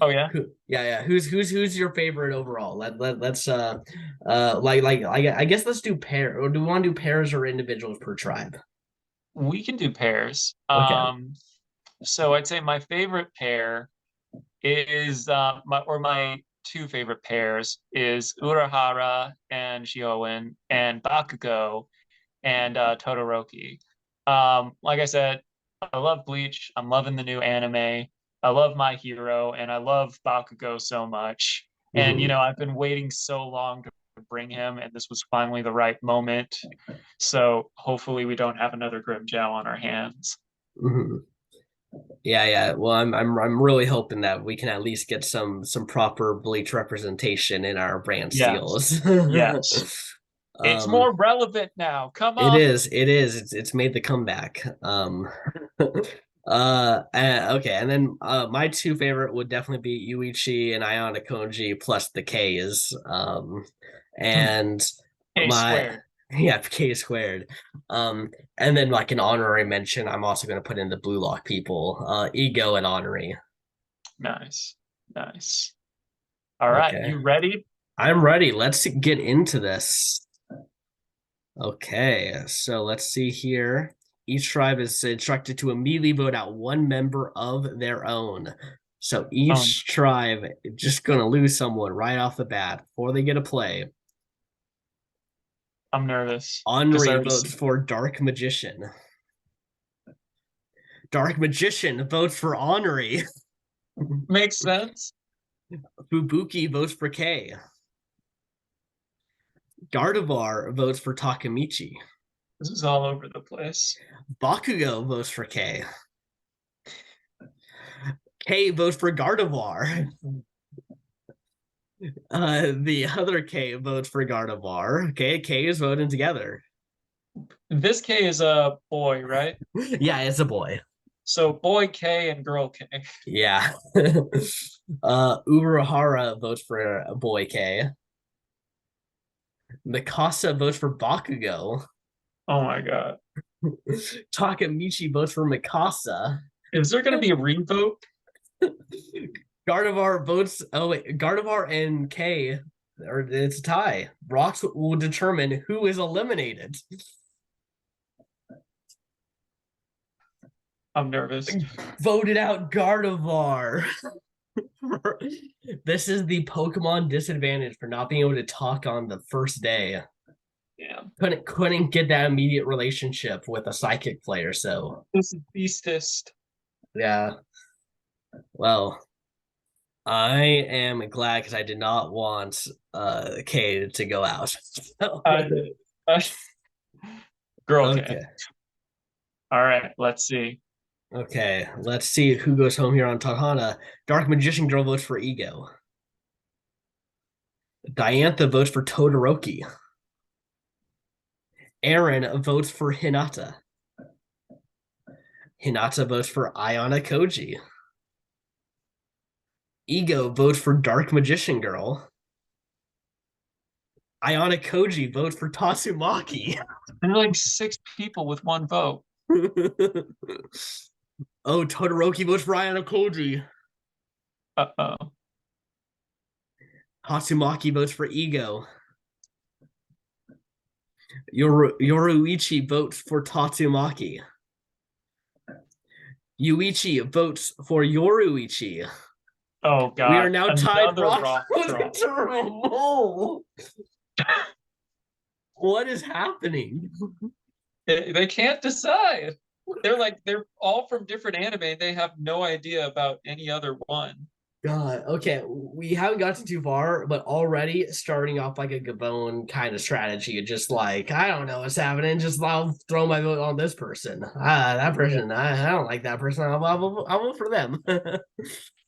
Oh yeah. yeah, who's your favorite overall? Let's I guess let's do pair, or do we want to do pairs or individuals per tribe? We can do pairs. Okay. So I'd say my favorite pair is my two favorite pairs is Urahara and Shioen and Bakugo and Todoroki. Like I said, I love Bleach. I'm loving the new anime. I love My Hero, and I love Bakugo so much. And Mhm, I've been waiting so long to bring him, and this was finally the right moment. So hopefully we don't have another Grimmjow on our hands. mhm. Yeah, yeah. Well, I'm really hoping that we can at least get some proper Bleach representation in our brand Yes, steels. yes. It's um, more relevant now. Come it on. is, it's made the comeback. Okay, and then my two favorite would definitely be Yuichi and Ayana Koji plus the K's. And A my squared. yeah, K squared. And then like an honorary mention, I'm also gonna put in the Blue Lock people, Ego and Honorary. Nice. Nice. All right. Okay. You ready? I'm ready. Let's get into this. Okay, so let's see here. Each tribe is instructed to immediately vote out one member of their own. So Um, each tribe is just gonna lose someone right off the bat before they get a play. I'm nervous because I Henri already votes for Dark Magician. Dark Magician votes for Henri. makes sense. Fubuki votes for K. Gardevoir votes for Takamichi. This is all over the place. Bakugo votes for K. K votes for Gardevoir. The other K votes for Gardevoir. Okay, K is voting together. This K is a boy, right? Yeah, it's a boy. So boy K and girl K. Yeah. Urahara votes for a boy K. Mikasa votes for Bakugo. Oh my God. Takamichi votes for Mikasa. Is there going to be a revote? Gardevoir votes. Oh wait, Gardevoir and K, or it's a tie. Rocks will determine who is eliminated. I'm nervous. Voted out Gardevoir. This is the Pokemon disadvantage for not being able to talk on the first day. Yeah. Couldn't get that immediate relationship with a psychic player. So This is Beastist. yeah. Well, I am glad because I did not want K to go out. I did. Girl K. Okay. All right. Let's see. Okay. Let's see who goes home here on Tadhana. Dark Magician Girl votes for Ego. Diantha votes for Todoroki. Aaron votes for Hinata. Hinata votes for Ayana Koji. Ego votes for Dark Magician Girl. Ayana Koji votes for Tatsumaki. There are like 6 people with one vote. Oh, Todoroki votes for Ayana Koji. Uh-oh. Tatsumaki votes for Ego. Yoruichi votes for Tatsumaki. Yuichi votes for Yoruichi. Oh We are God. now tied. Another rock draw. What is happening? They can't decide. They're all from different anime. They have no idea about any other one. God, okay, we haven't gotten too far, but already starting off like a Gabon kind of strategy. Just like, I don't know what's happening. Just I'll throw my vote on this person. That person, I don't like that person. I'll vote for them.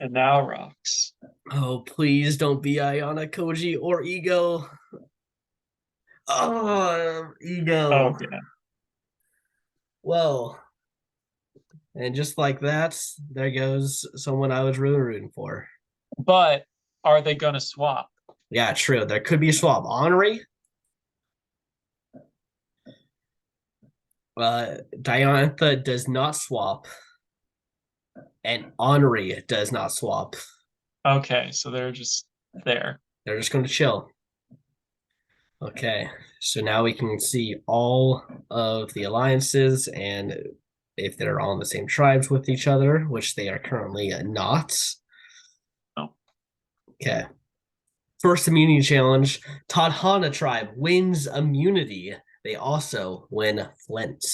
And now rocks. Oh, please don't be Ayana Koji or Ego. Oh, Ego. Okay. Well, and just like that, there goes someone I was really rooting for. But are they gonna swap? Yeah, true. There could be a swap. Henri, Diantha does not swap, and Henri does not swap. Okay, so they're just there. They're just going to chill. Okay, so now we can see all of the alliances and if they're all in the same tribes with each other, which they are currently not. Oh. Okay. First immunity challenge. Tadhana tribe wins immunity. They also win Flint.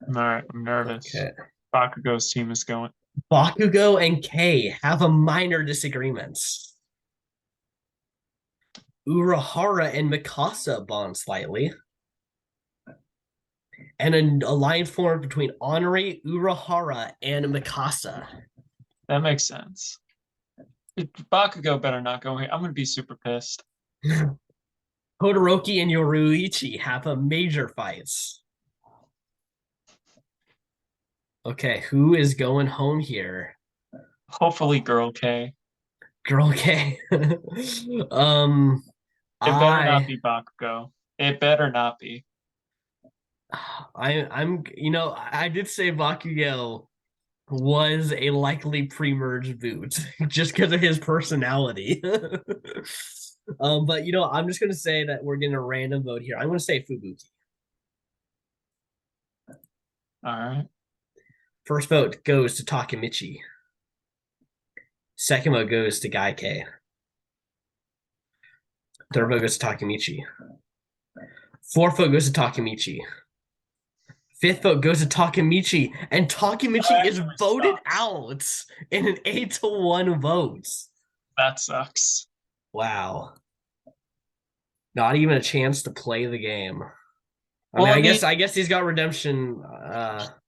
All right, I'm nervous. Okay. Bakugo's team is going. Bakugo and K have a minor disagreements. Urahara and Mikasa bond slightly. And an alliance formed between Honore, Urahara, and Mikasa. That makes sense. Bakugo better not go here. I'm gonna be super pissed. Todoroki and Yoruichi have a major fights. Okay, who is going home here? Hopefully, Girl K. Girl K. It better not be Bakugo. It better not be. I'm I did say Bakugo was a likely pre-merge boot just because of his personality. But I'm just gonna say that we're getting a random vote here. I'm gonna say Fubuki. All right. First vote goes to Takemichi. Second vote goes to Gaike. Third vote goes to Takemichi. Fourth vote goes to Takemichi. Fifth vote goes to Takemichi, and Takemichi is voted out in an 8-1 vote. That sucks. Wow. Not even a chance to play the game. Well, I guess he's got redemption,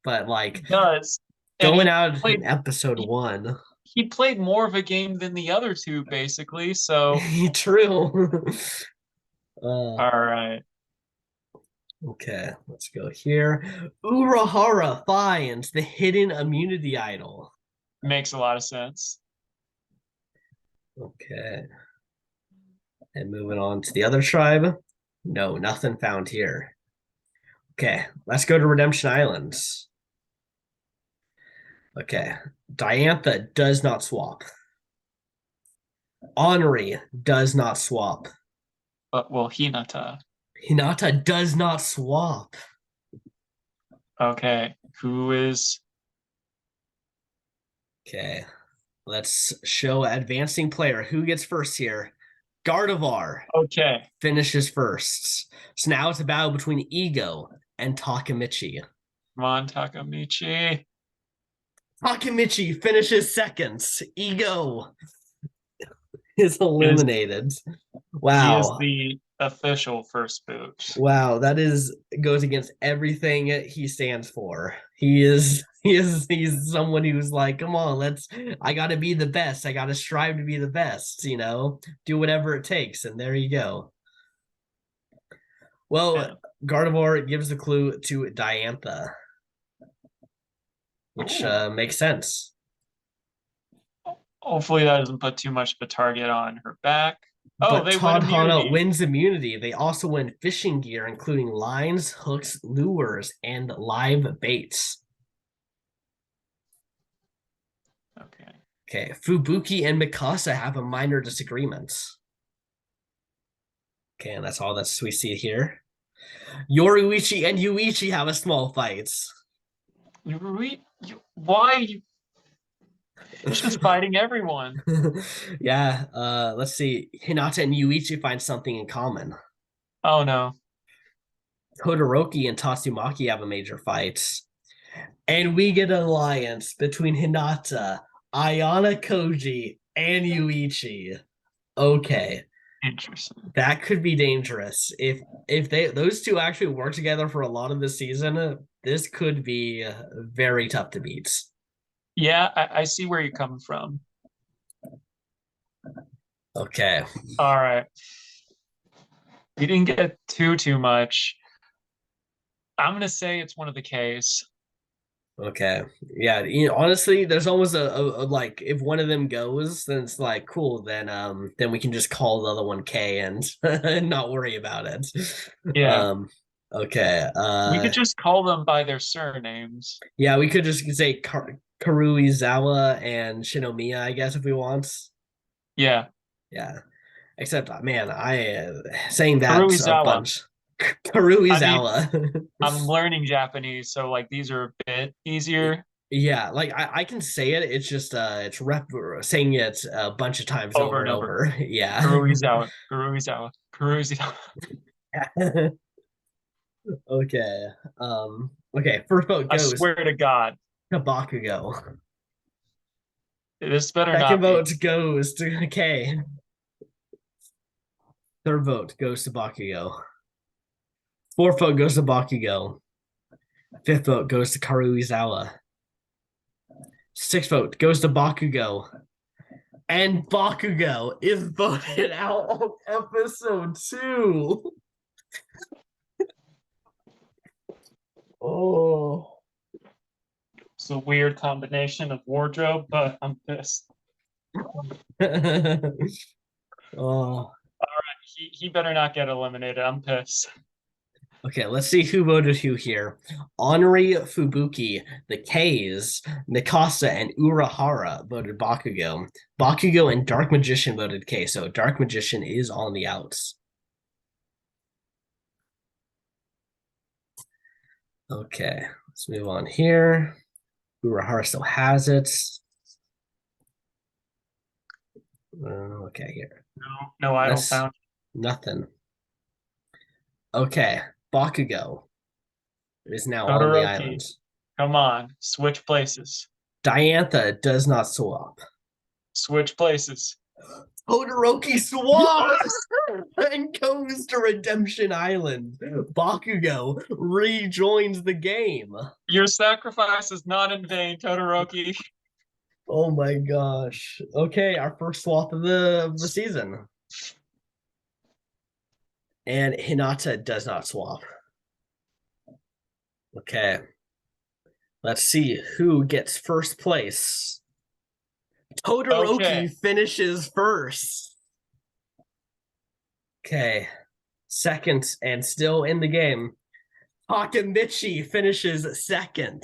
but like does going out in episode 1. He played more of a game than the other two, basically. So true. All right. Okay, let's go here. Urahara finds the hidden immunity idol. Makes a lot of sense. Okay. And moving on to the other tribe. No, nothing found here. Okay, let's go to Redemption Islands. Okay, Diantha does not swap. Honore does not swap. Well, Hinata. Hinata does not swap. Okay, who is? Okay, let's show advancing player. Who gets first here? Gardevoir. Okay. Finishes first. So now it's a battle between Ego and Takemichi. Come on, Takemichi. Takemichi finishes second. Ego is eliminated. Wow. He is the official first boot. Wow, that goes against everything he stands for. He's someone who's like, come on, I gotta be the best. I gotta strive to be the best, do whatever it takes. And there you go. Well, yeah. Gardevoir gives the clue to Diantha, which makes sense. Hopefully that doesn't put too much of a target on her back. But Tadhana wins immunity. They also win fishing gear, including lines, hooks, lures, and live baits. Okay. Fubuki and Mikasa have a minor disagreement. Okay, and that's all we see here. Yoruichi and Yuichi have a small fight. Why? It's just fighting everyone. Yeah. Let's see. Hinata and Yuichi find something in common. Oh no. Todoroki and Tatsumaki have a major fight. And we get an alliance between Hinata, Ayana Koji, and Yuichi. Okay. Interesting. That could be dangerous. If those two actually work together for a lot of the season, this could be very tough to beat. Yeah, I see where you're coming from. Okay. All right. We didn't get too much. I'm gonna say it's one of the Ks. Okay. Yeah. Honestly, there's almost a like if one of them goes, then it's like cool. Then we can just call the other one K and not worry about it. Yeah. Okay. We could just call them by their surnames. Yeah, we could just say Karuizawa and Shinomiya, I guess, if we want. Yeah. Yeah. Except, man, saying that a bunch. Karuizawa. I'm learning Japanese, so like these are a bit easier. Yeah, like I can say it. It's just it's saying it a bunch of times over and over. Yeah. Karuizawa. Okay. Okay, first vote I goes swear to God, to Bakugo. this better Second not be. vote goes to K. Third vote goes to Bakugo. Fourth vote goes to Bakugo. Fifth vote goes to Karuizawa. Sixth vote goes to Bakugo. And Bakugo is voted out of episode 2. Oh. It's a weird combination of wardrobe, but I'm pissed. Oh. He better not get eliminated. I'm pissed. Okay, let's see who voted who here. Honori Fubuki, the K's, Mikasa, and Urahara voted Bakugo. Bakugo and Dark Magician voted K, so Dark Magician is on the outs. Okay, let's move on here. Urahara still has it. Okay, here. No idol That's found. nothing. Okay, Bakugo is now on the Todoroki, island. come on, switch places. Diantha does not swap. Switch places. Todoroki swaps and goes to Redemption Island. Bakugo rejoins the game. Your sacrifice is not in vain, Todoroki. Oh my gosh. Okay, our first swap of the season. And Hinata does not swap. Okay. Let's see who gets first place. Todoroki Okay. finishes first. Okay. Second and still in the game. Takemichi finishes second.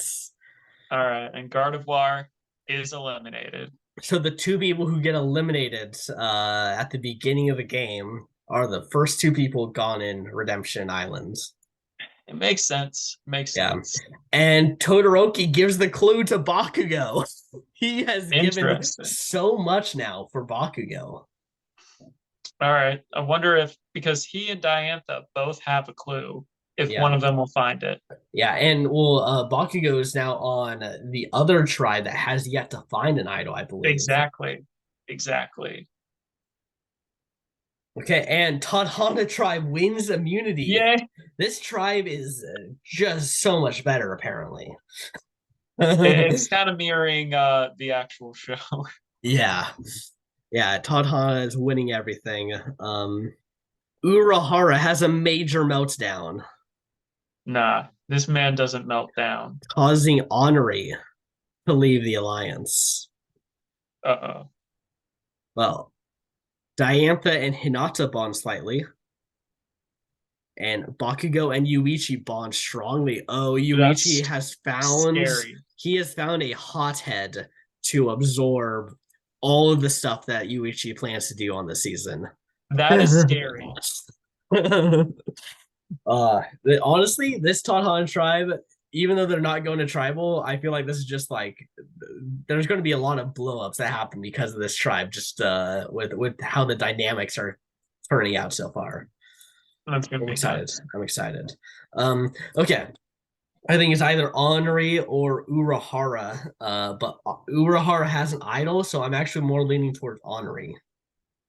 All right, and Gardevoir is eliminated. So the two people who get eliminated at the beginning of the game are the first two people gone in Redemption Islands. It makes sense. Makes sense. And Todoroki gives the clue to Bakugo. He has given so much now for Bakugo. All right. I wonder if, because he and Diantha both have a clue, if one of them will find it. Yeah, and well, Bakugo is now on the other tribe that has yet to find an idol, I believe. Exactly. Exactly. Okay, and Tadhana tribe wins immunity. Yeah. This tribe is just so much better, apparently. It's kind of mirroring the actual show. Yeah. Yeah, Tadhana is winning everything. Urahara has a major meltdown. Nah, this man doesn't melt down. Causing Honori to leave the alliance. Uh-oh. Well, Diantha and Hinata bond slightly. And Bakugo and Yuichi bond strongly. Oh, Yuichi has found a hothead to absorb all of the stuff that Yuichi plans to do on the season. That is scary. Honestly, this Tadhan tribe, even though they're not going to tribal, I feel like this is just like there's going to be a lot of blowups that happen because of this tribe, just with how the dynamics are turning out so far. That's gonna I'm be excited. nice. I'm excited. Okay. I think it's either Honori or Urahara. But Urahara has an idol, so I'm actually more leaning towards Honori.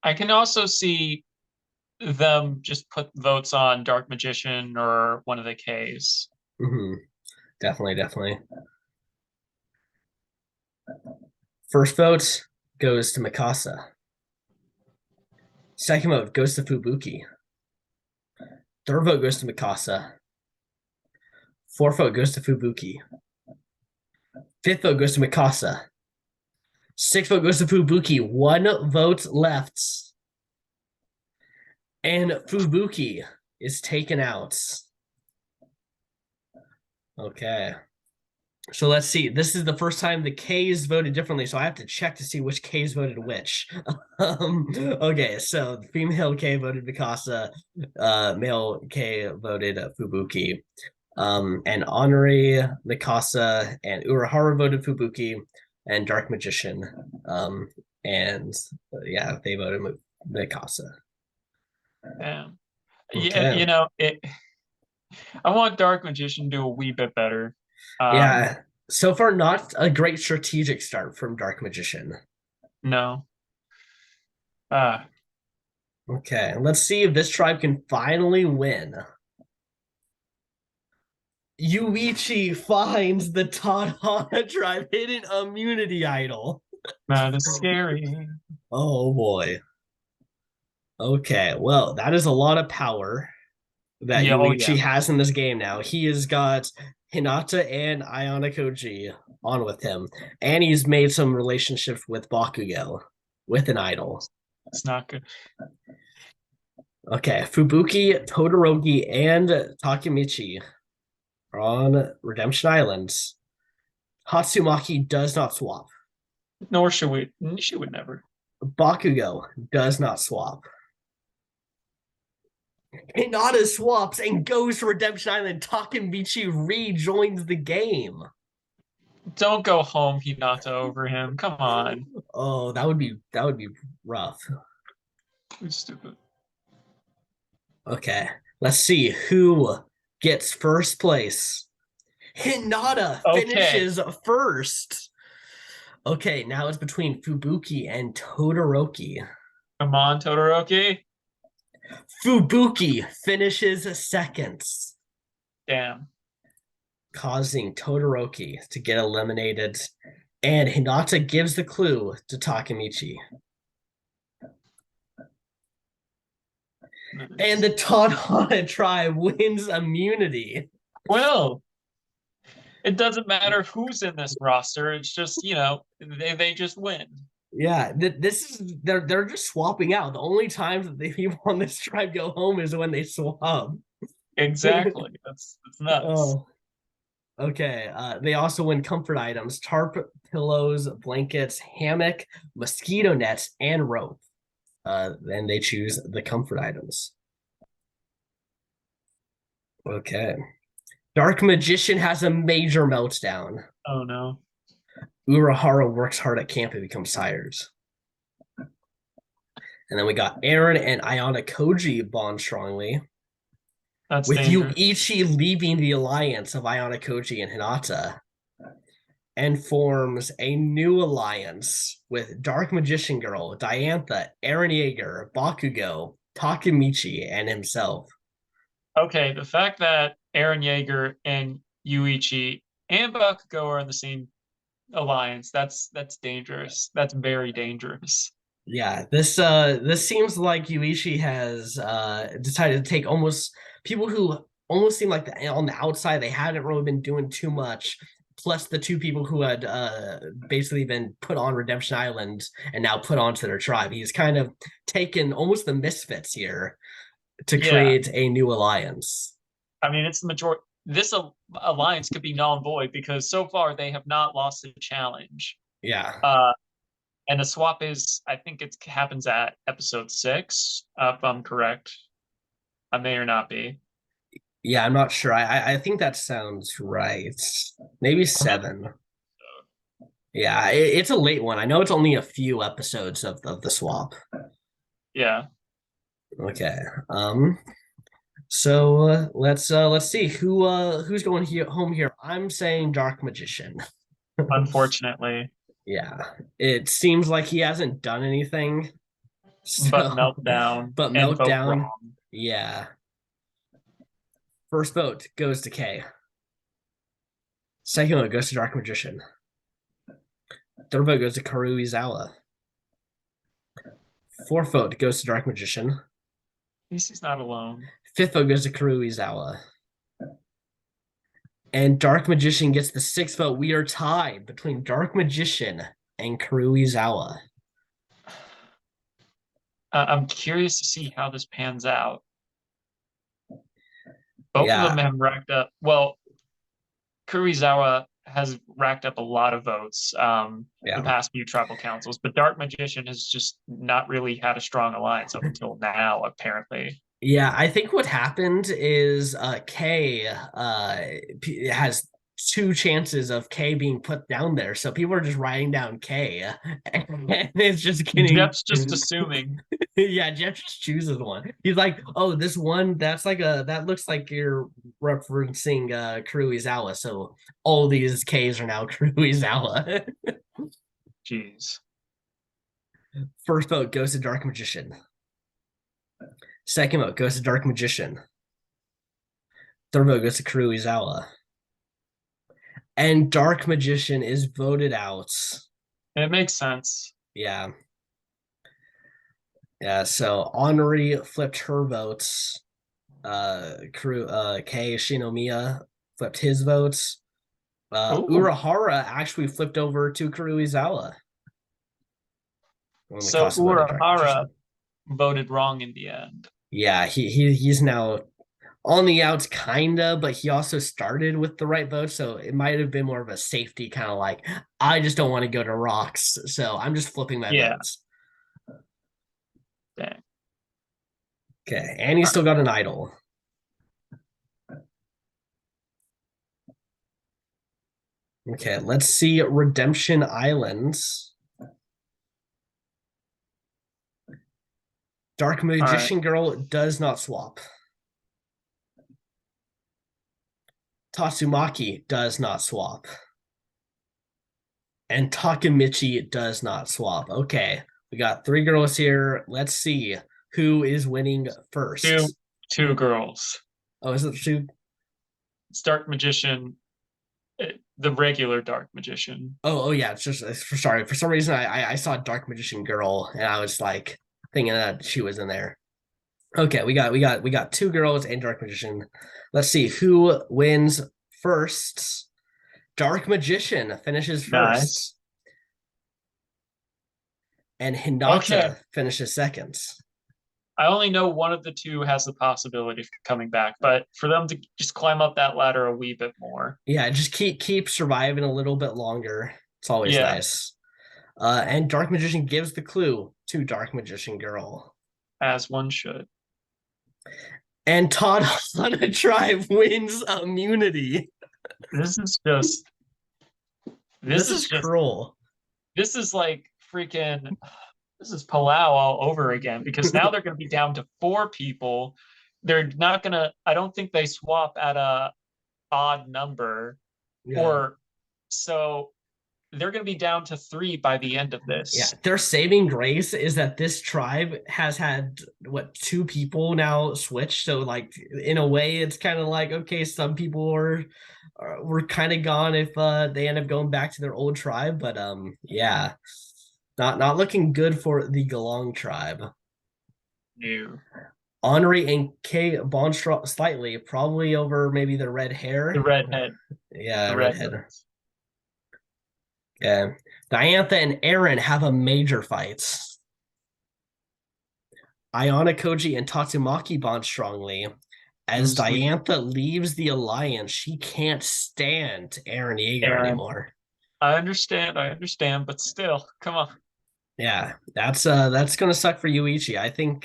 I can also see them just put votes on Dark Magician or one of the Ks. Mm-hmm. Definitely. First vote goes to Mikasa. Second vote goes to Fubuki. Third vote goes to Mikasa. Fourth vote goes to Fubuki. Fifth vote goes to Mikasa. Sixth vote goes to Fubuki. One vote left. And Fubuki is taken out. Okay. So let's see. This is the first time the K's voted differently, so I have to check to see which K's voted which. Okay, so the female K voted Mikasa, male K voted Fubuki. And Honori, Mikasa, and Urahara voted Fubuki, and Dark Magician. And yeah, they voted Mikasa. Yeah. Okay. You know, it I want Dark Magician to do a wee bit better. Yeah, so far not a great strategic start from Dark Magician. No. Uh, Okay, let's see if this tribe can finally win. Yuichi finds the Tadhana tribe hidden immunity idol. that is scary. Oh boy. Okay, well, that is a lot of power that Yeah, oh yeah. Yuichi has in this game now. He has got Hinata and Ayana Koji on with him, and he's made some relationships with Bakugo with an idol. It's not good. Okay, Fubuki, Todoroki, and Takemichi are on Redemption Islands. Hatsumaki does not swap. Nor should we. She would never. Bakugo does not swap. Hinata swaps and goes to Redemption Island. Takemichi rejoins the game. Don't go home, Hinata, over him. Come on. Oh, that would be rough. It's stupid. Okay, let's see who gets first place. Hinata Okay. finishes first. Okay, now it's between Fubuki and Todoroki. Come on, Todoroki. Fubuki finishes second, Damn. causing Todoroki to get eliminated. And Hinata gives the clue to Takemichi. And the Tadhana tribe wins immunity. Well, it doesn't matter who's in this roster. It's just, they just win. Yeah, this is they're just swapping out. The only times that the people on this tribe go home is when they swap. Exactly. That's nuts. Oh, okay. They also win comfort items: tarp, pillows, blankets, hammock, mosquito nets, and rope. Then they choose the comfort items. Okay. Dark Magician has a major meltdown. Oh no. Urahara works hard at camp and becomes tired. And then we got Eren and Ayana Koji bond strongly. That's with dangerous. Yuichi leaving the alliance of Ayana Koji and Hinata and forms a new alliance with Dark Magician Girl, Diantha, Eren Yeager, Bakugo, Takemichi, and himself. Okay, the fact that Eren Yeager and Yuichi and Bakugo are in the same alliance, that's dangerous. That's very dangerous. Yeah, this seems like Yuichi has decided to take almost people who almost seem like on the outside they hadn't really been doing too much, plus the two people who had basically been put on Redemption Island and now put onto their tribe. He's kind of taken almost the misfits here to create a new alliance. I mean, it's the majority. This alliance could be null and void because so far they have not lost a challenge. Yeah. And the swap is, I think it happens at episode 6, if I'm correct. I may or not be. Yeah, I'm not sure. I think that sounds right. Maybe 7. Yeah, it's a late one. I know it's only a few episodes of the swap. Yeah. Okay. So let's see who's going home here. I'm saying Dark Magician. Unfortunately. Yeah, it seems like he hasn't done anything. So, but Meltdown. But Meltdown. Yeah. First vote goes to K. Second vote goes to Dark Magician. Third vote goes to Karu Izawa. Fourth vote goes to Dark Magician. At least he's not alone. Fifth vote goes to Karu Izawa. And Dark Magician gets the 6th vote. We are tied between Dark Magician and Karu Izawa. I'm curious to see how this pans out. Both of them have racked up. Well, Kurizawa has racked up a lot of votes the past few tribal councils, but Dark Magician has just not really had a strong alliance up until now, apparently. Yeah, I think what happened is Kay has two chances of K being put down there. So people are just writing down K. And it's just getting Jeff's just assuming. yeah, Jeff just chooses one. He's like, oh, this one, that looks like you're referencing Kuruizawa. So all these Ks are now Kuruizawa. Jeez. First vote goes to Dark Magician. Second vote goes to Dark Magician. Third vote goes to Kuruizawa. And Dark Magician is voted out. It makes sense. Yeah. Yeah, so Henri flipped her votes. Kei Shinomiya flipped his votes. Urahara actually flipped over to Kuruizawa. So Urahara voted wrong in the end. Yeah, he's now on the outs, kinda, but he also started with the right vote, so it might have been more of a safety kind of like, I just don't want to go to rocks, so I'm just flipping my votes. Dang. Okay, and he's still got an idol. Okay, let's see Redemption Islands. Dark Magician Girl does not swap. Tatsumaki does not swap. And Takemichi does not swap. Okay, we got 3 girls here. Let's see who is winning first. Two girls. Oh, is it 2? It's Dark Magician, the regular Dark Magician. Oh yeah. It's just sorry. For some reason, I saw Dark Magician Girl, and I was like thinking that she was in there. Okay, we got 2 girls and Dark Magician. Let's see who wins first. Dark Magician finishes first. Nice. And Hinata finishes second. I only know one of the two has the possibility of coming back, but for them to just climb up that ladder a wee bit more. Yeah, just keep surviving a little bit longer. It's always nice. And Dark Magician gives the clue to Dark Magician Girl. As one should. And Todd on a Tribe wins immunity. This is just... This is cruel. This is like freaking... This is Palau all over again, because now they're going to be down to 4 people. They're not going to... I don't think they swap at a odd number. Yeah. Or... So... They're going to be down to 3 by the end of this. Yeah, their saving grace is that this tribe has had, 2 people now switch. So, like, in a way, it's kind of like, okay, some people were kind of gone if they end up going back to their old tribe. But, yeah, not looking good for the Galang tribe. No. Henri and Kay bond slightly, probably over maybe the red hair. The redhead. Yeah, the redhead. Yeah, Diantha and Aaron have a major fight. Ayana Koji and Tatsumaki bond strongly. As Diantha leaves the alliance, she can't stand Aaron Yeager anymore. I understand, but still, come on. Yeah, that's gonna suck for Yuichi. I think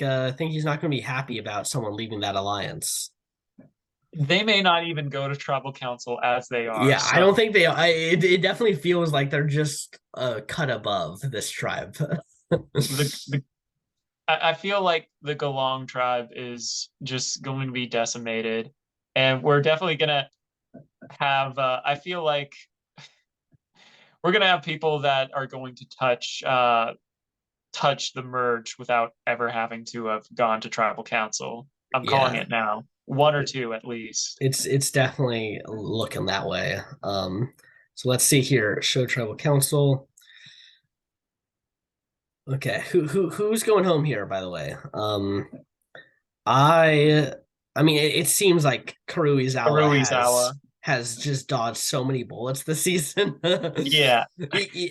he's not gonna be happy about someone leaving that alliance. They may not even go to tribal council as they are. Yeah, so. I don't think they. It definitely feels like they're just cut above this tribe. I feel like the Galang tribe is just going to be decimated, and we're definitely gonna have. I feel like we're gonna have people that are going to touch the merge without ever having to have gone to tribal council. I'm calling it now. 1 or 2 at least. It's definitely looking that way. So let's see here. Show tribal council. Okay, who's going home here, by the way? I mean, it seems like Kuruizawa has just dodged so many bullets this season. Yeah.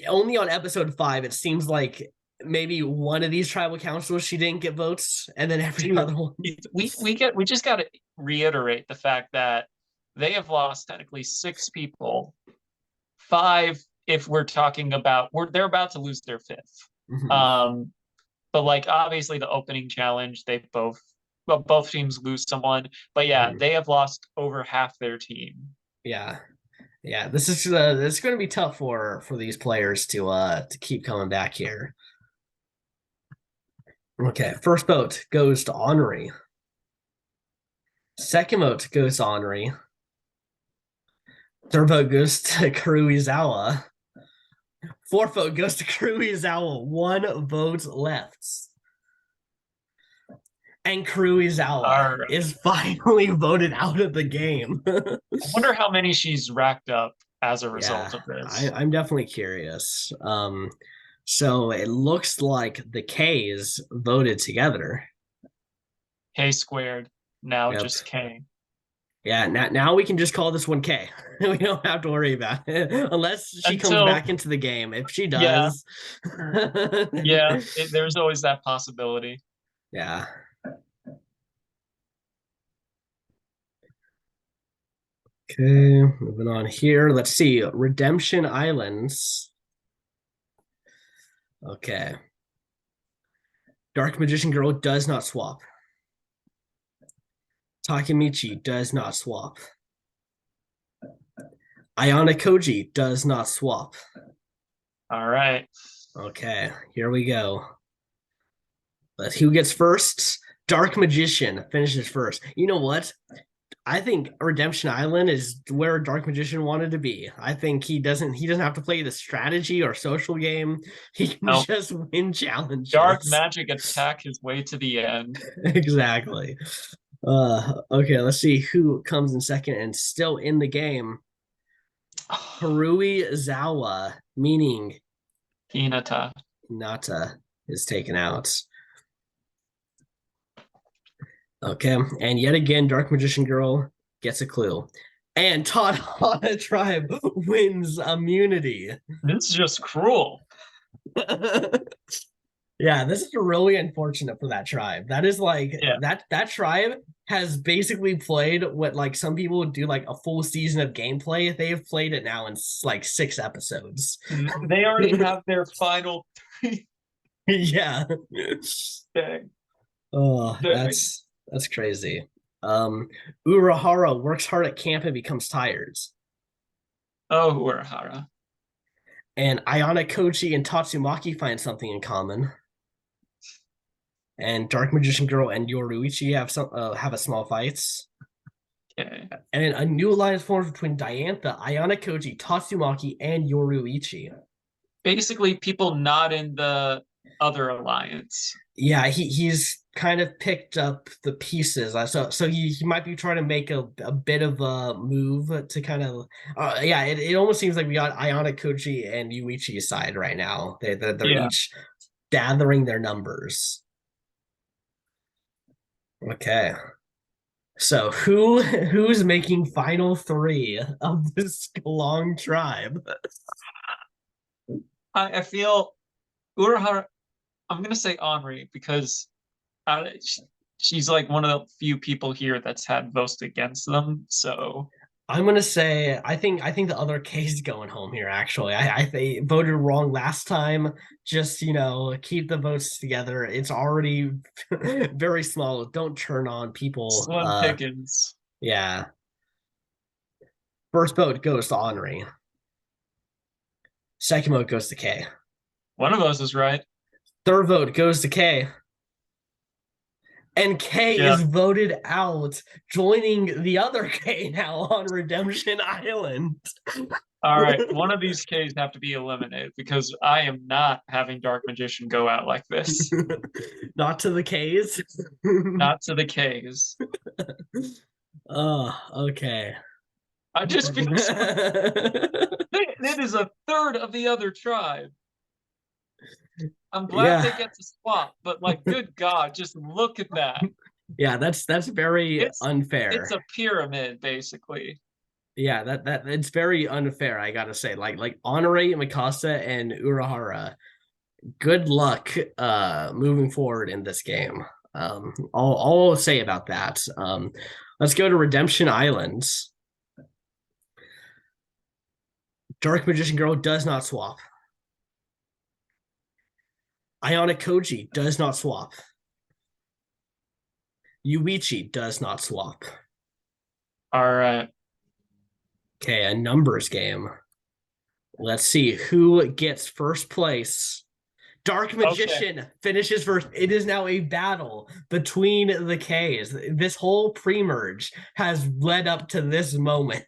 Only on episode 5, it seems like maybe one of these tribal councils she didn't get votes, and then every other one. We just got to reiterate the fact that they have lost technically 6 people, 5 if we're talking about they're about to lose their 5th. Mm-hmm. But like obviously the opening challenge, they both teams lose someone, but yeah, they have lost over half their team. Yeah. Yeah, this is it's going to be tough for these players to keep coming back here. Okay, first vote goes to Henri. Second vote goes to Henri. Third vote goes to Kuruizawa. Fourth vote goes to Kuruizawa. One vote left. And Kuruizawa Right. is finally voted out of the game. I wonder how many she's racked up as a Yeah, result of this. I'm definitely curious. So it looks like the K's voted together. K squared, now Yep. just K. Yeah, now we can just call this one K. We don't have to worry about it unless she comes Until, back into the game. If she yeah, does, yeah, there's always that possibility. yeah. Okay, moving on here. Let's see. Redemption Islands. Okay. Dark Magician Girl does not swap. Takemichi does not swap. Ayana Koji does not swap. All right. Okay, here we go. But who gets first? Dark Magician finishes first. You know what? I think Redemption Island is where Dark Magician wanted to be. I think he doesn't have to play the strategy or social game. He can No. just win challenges. Dark magic attack his way to the end. Exactly. Okay, let's see who comes in second and still in the game. Kuruizawa, meaning Hinata. Nata, is taken out. Okay, and yet again, Dark Magician Girl gets a clue. And Tadhana Tribe wins immunity. This is just cruel. Yeah, this is really unfortunate for that tribe. That is like Yeah. that tribe has basically played what like some people would do like a full season of gameplay. They have played it now in like 6 episodes. They already have their final 3. Yeah. Dang. Oh, that's crazy. Urahara works hard at camp and becomes tired. Oh, Urahara. And Ayana Kochi and Tatsumaki find something in common. And Dark Magician Girl and Yoruichi have a small fights. Okay. And a new alliance forms between Diantha, Ayana Koji, Tatsumaki, and Yoruichi. Basically, people not in the other alliance. Yeah, he's kind of picked up the pieces. So he might be trying to make a bit of a move to kind of yeah. It almost seems like we got Ayana Koji and Yuichi's side right now. They're Yeah. each gathering their numbers. Okay. So who's making final 3 of this long tribe? I feel Urahara. I'm gonna say Henri because she's like one of the few people here that's had votes against them. So I'm gonna say I think the other K's going home here. Actually, they voted wrong last time. Just keep the votes together. It's already very small. Don't turn on people. Slim Pickens. Yeah. First vote goes to Henri. Second vote goes to K. One of us is right. Third vote goes to K. And K is voted out, joining the other K now on Redemption Island. All right, one of these Ks have to be eliminated because I am not having Dark Magician go out like this. Not to the Ks? Not to the Ks. Oh, okay. I just feel so... It is a third of the other tribe. I'm glad they get to swap, but like, good God, just look at that. Yeah, that's very unfair. It's a pyramid, basically. Yeah, that it's very unfair, I gotta say. Like Honore, Mikasa, and Urahara, good luck moving forward in this game. All I'll say about that. Let's go to Redemption Islands. Dark Magician Girl does not swap. Ayana Koji does not swap. Yuichi does not swap. All right. Okay, a numbers game. Let's see who gets first place. Dark Okay. Magician finishes first. It is now a battle between the Ks. This whole pre-merge has led up to this moment.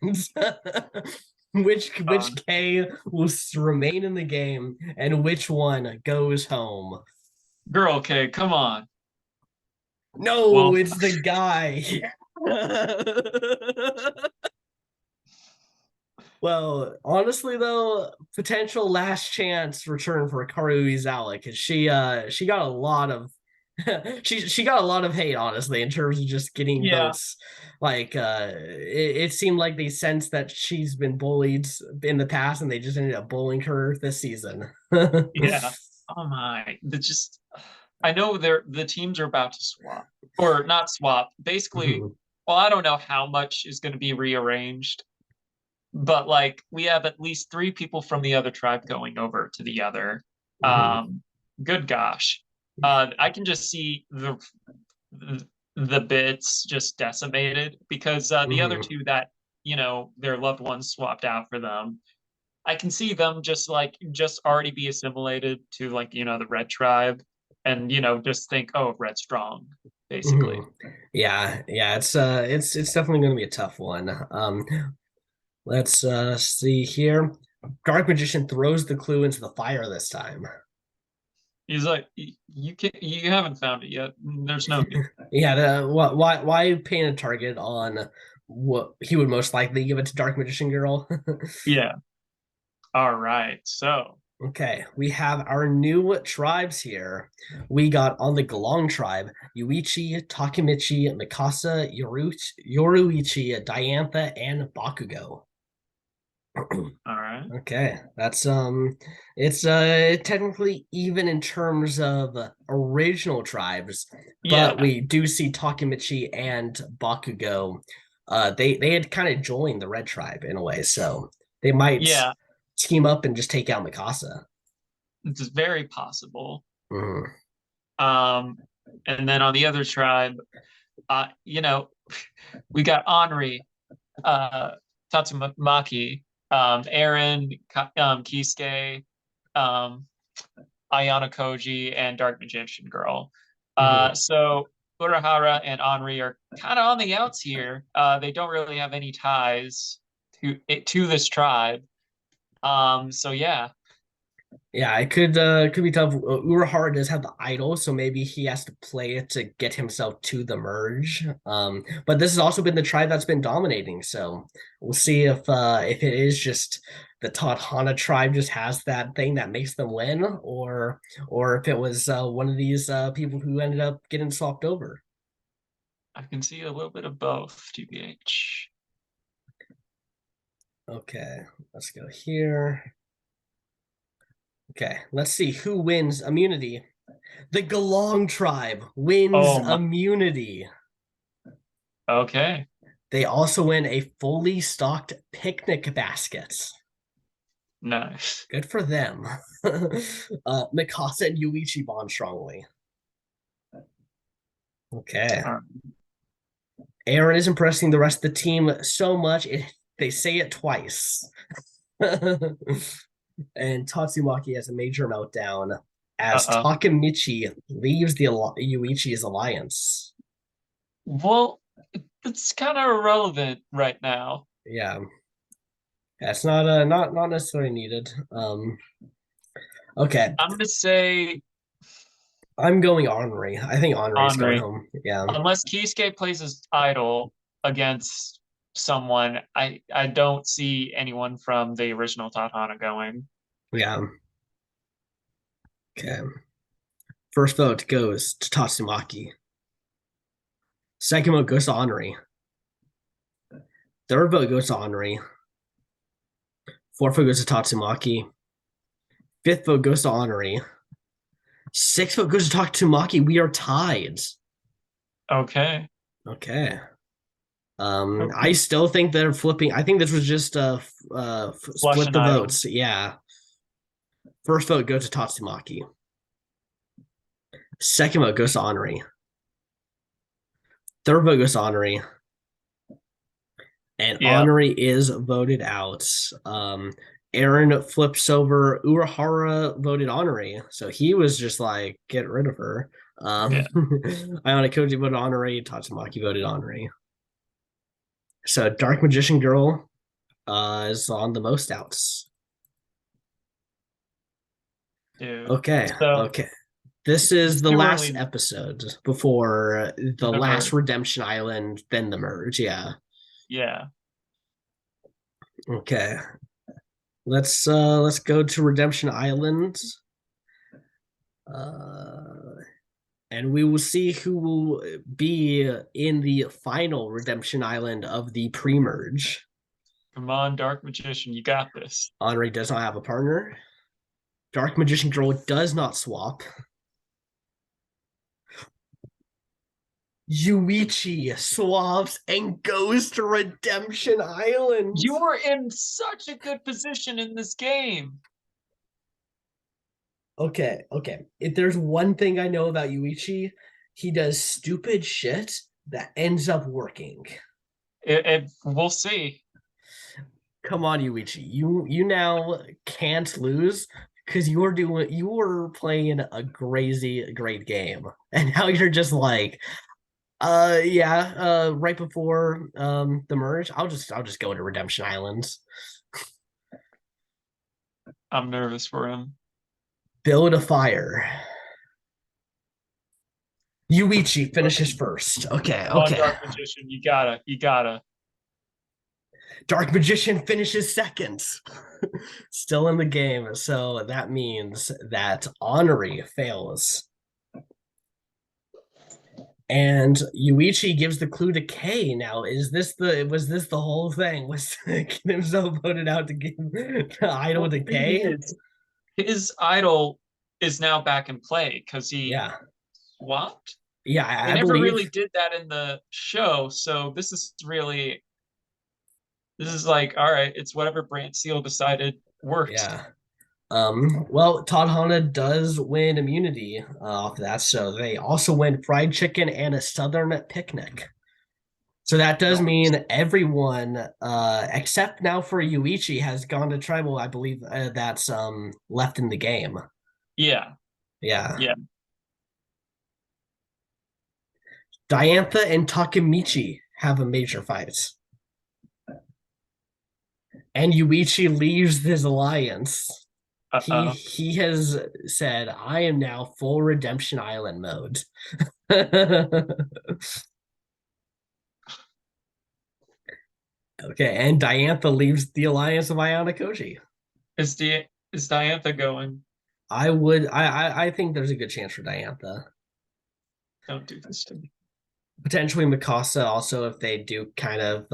which K will remain in the game and which one goes home? Girl K, come on. No, Well, it's the guy. Well, honestly though, potential last chance return for Karu Izawa because she got a lot of she got a lot of hate honestly in terms of just getting yeah, votes. Like it seemed like they sensed that she's been bullied in the past and they just ended up bullying her this season. yeah. Oh my. I know the teams are about to swap. Or not swap. Basically, well, I don't know how much is going to be rearranged, but like we have at least three people from the other tribe going over to the other. Um, good gosh. I can just see the bits just decimated because the other two that their loved ones swapped out for them, I can see them just already be assimilated to the red tribe, and just think, oh, red strong, basically. Yeah, it's definitely going to be a tough one. Let's see here. Dark Magician throws the clue into the fire this time. He's like, you haven't found it yet. There's no need. Yeah, why paint a target on what he would most likely give it to Dark Magician Girl? Yeah. All right. So, Okay, we have our new tribes here. We got on the Galang tribe, Yuichi, Takemichi, Mikasa, Yoruichi, Diantha, and Bakugo. all right. Okay, that's it's technically even in terms of original tribes, but Yeah. we do see Takemichi and Bakugo. They had kind of joined the Red Tribe in a way, so they might Yeah. team up and just take out Mikasa. It's very possible. Mhm. Um, and then on the other tribe, uh, you know, we got Henri, uh, Tatsumaki, Aaron, Kisuke, um, Ayana Koji, and Dark Magician Girl. Mhm. So Urahara and Henri are kind of on the outs here. They don't really have any ties to this tribe. So yeah, Yeah, it could be tough. Urahara does have the idol, so maybe he has to play it to get himself to the merge. But this has also been the tribe that's been dominating, so we'll see if it is just the Tadhana tribe just has that thing that makes them win, or if it was one of these people who ended up getting swapped over. I can see a little bit of both, TBH. Okay, let's go here. Okay, let's see who wins immunity. The Galong tribe wins Oh my, immunity. okay. They also win a fully stocked picnic basket. Nice. Good for them. Mikasa and Yuichi bond strongly. Okay. All right. Aaron is impressing the rest of the team so much, they say it twice. And Tatsumaki has a major meltdown as Uh-oh. Takemichi leaves the Yuichi's alliance. Well, it's kind of irrelevant right now. Yeah. That's not necessarily needed. Okay. I'm gonna say I'm going Henri. I think Henri's going Henri. home. Yeah. Unless Kisuke plays his idol against someone, I don't see anyone from the original Tadhana going. Yeah. Okay. First vote goes to Tatsumaki. Second vote goes to Henri. Third vote goes to Henri. Fourth vote goes to Tatsumaki. Fifth vote goes to Henri. Sixth vote goes to Tatsumaki. We are tied. Okay. Okay. Okay. I still think they're flipping. I think this was just Flush split an the idol. votes. Yeah. First vote goes to Tatsumaki. Second vote goes to Henri. Third vote goes to Henri. And Yeah. Honori is voted out. Aaron flips over. Urahara voted Honori, so he was just like, get rid of her. Yeah. Ayana Koji voted Honori. Tatsumaki voted Honori. So Dark Magician Girl is on the most outs. Dude. Okay, So okay. This is it's the too last early episode before the to last merge. Redemption Island, then the merge. Yeah. Yeah. Okay. Let's go to Redemption Island. Uh and we will see who will be in the final Redemption Island of the pre-merge. Come on, Dark Magician, you got this. Henri does not have a partner. Dark Magician Girl does not swap. Yuichi swaps and goes to Redemption Island. You are in such a good position in this game. Okay. If there's one thing I know about Yuichi, he does stupid shit that ends up working. We'll see. Come on, Yuichi. You now can't lose because you were playing a crazy great game. And now you're just like, right before the merge, I'll just go to Redemption Islands. I'm nervous for him. Build a fire. Yuichi finishes first. Okay. Come on, Dark Magician, you gotta. Dark Magician finishes second. Still in the game. So that means that Honori fails. And Yuichi gives the clue to K. Now, was this the whole thing? Was himself voted out to give the idol to K? His idol is now back in play because he swapped. Yeah, They I never believe. really did that in the show, so this is like, all right, it's whatever Brant Seal decided works. Yeah. Well, Todd Honda does win immunity off of that, so they also win fried chicken and a southern picnic. So that does mean everyone, except now for Yuichi, has gone to tribal. I believe that's left in the game. Yeah. Diantha and Takemichi have a major fight. And Yuichi leaves his alliance. He has said, I am now full Redemption Island mode. Okay, and Diantha leaves the alliance of Ayana Koji. Is Diantha going? I think there's a good chance for Diantha. Don't do this to me. Potentially Mikasa also, if they do kind of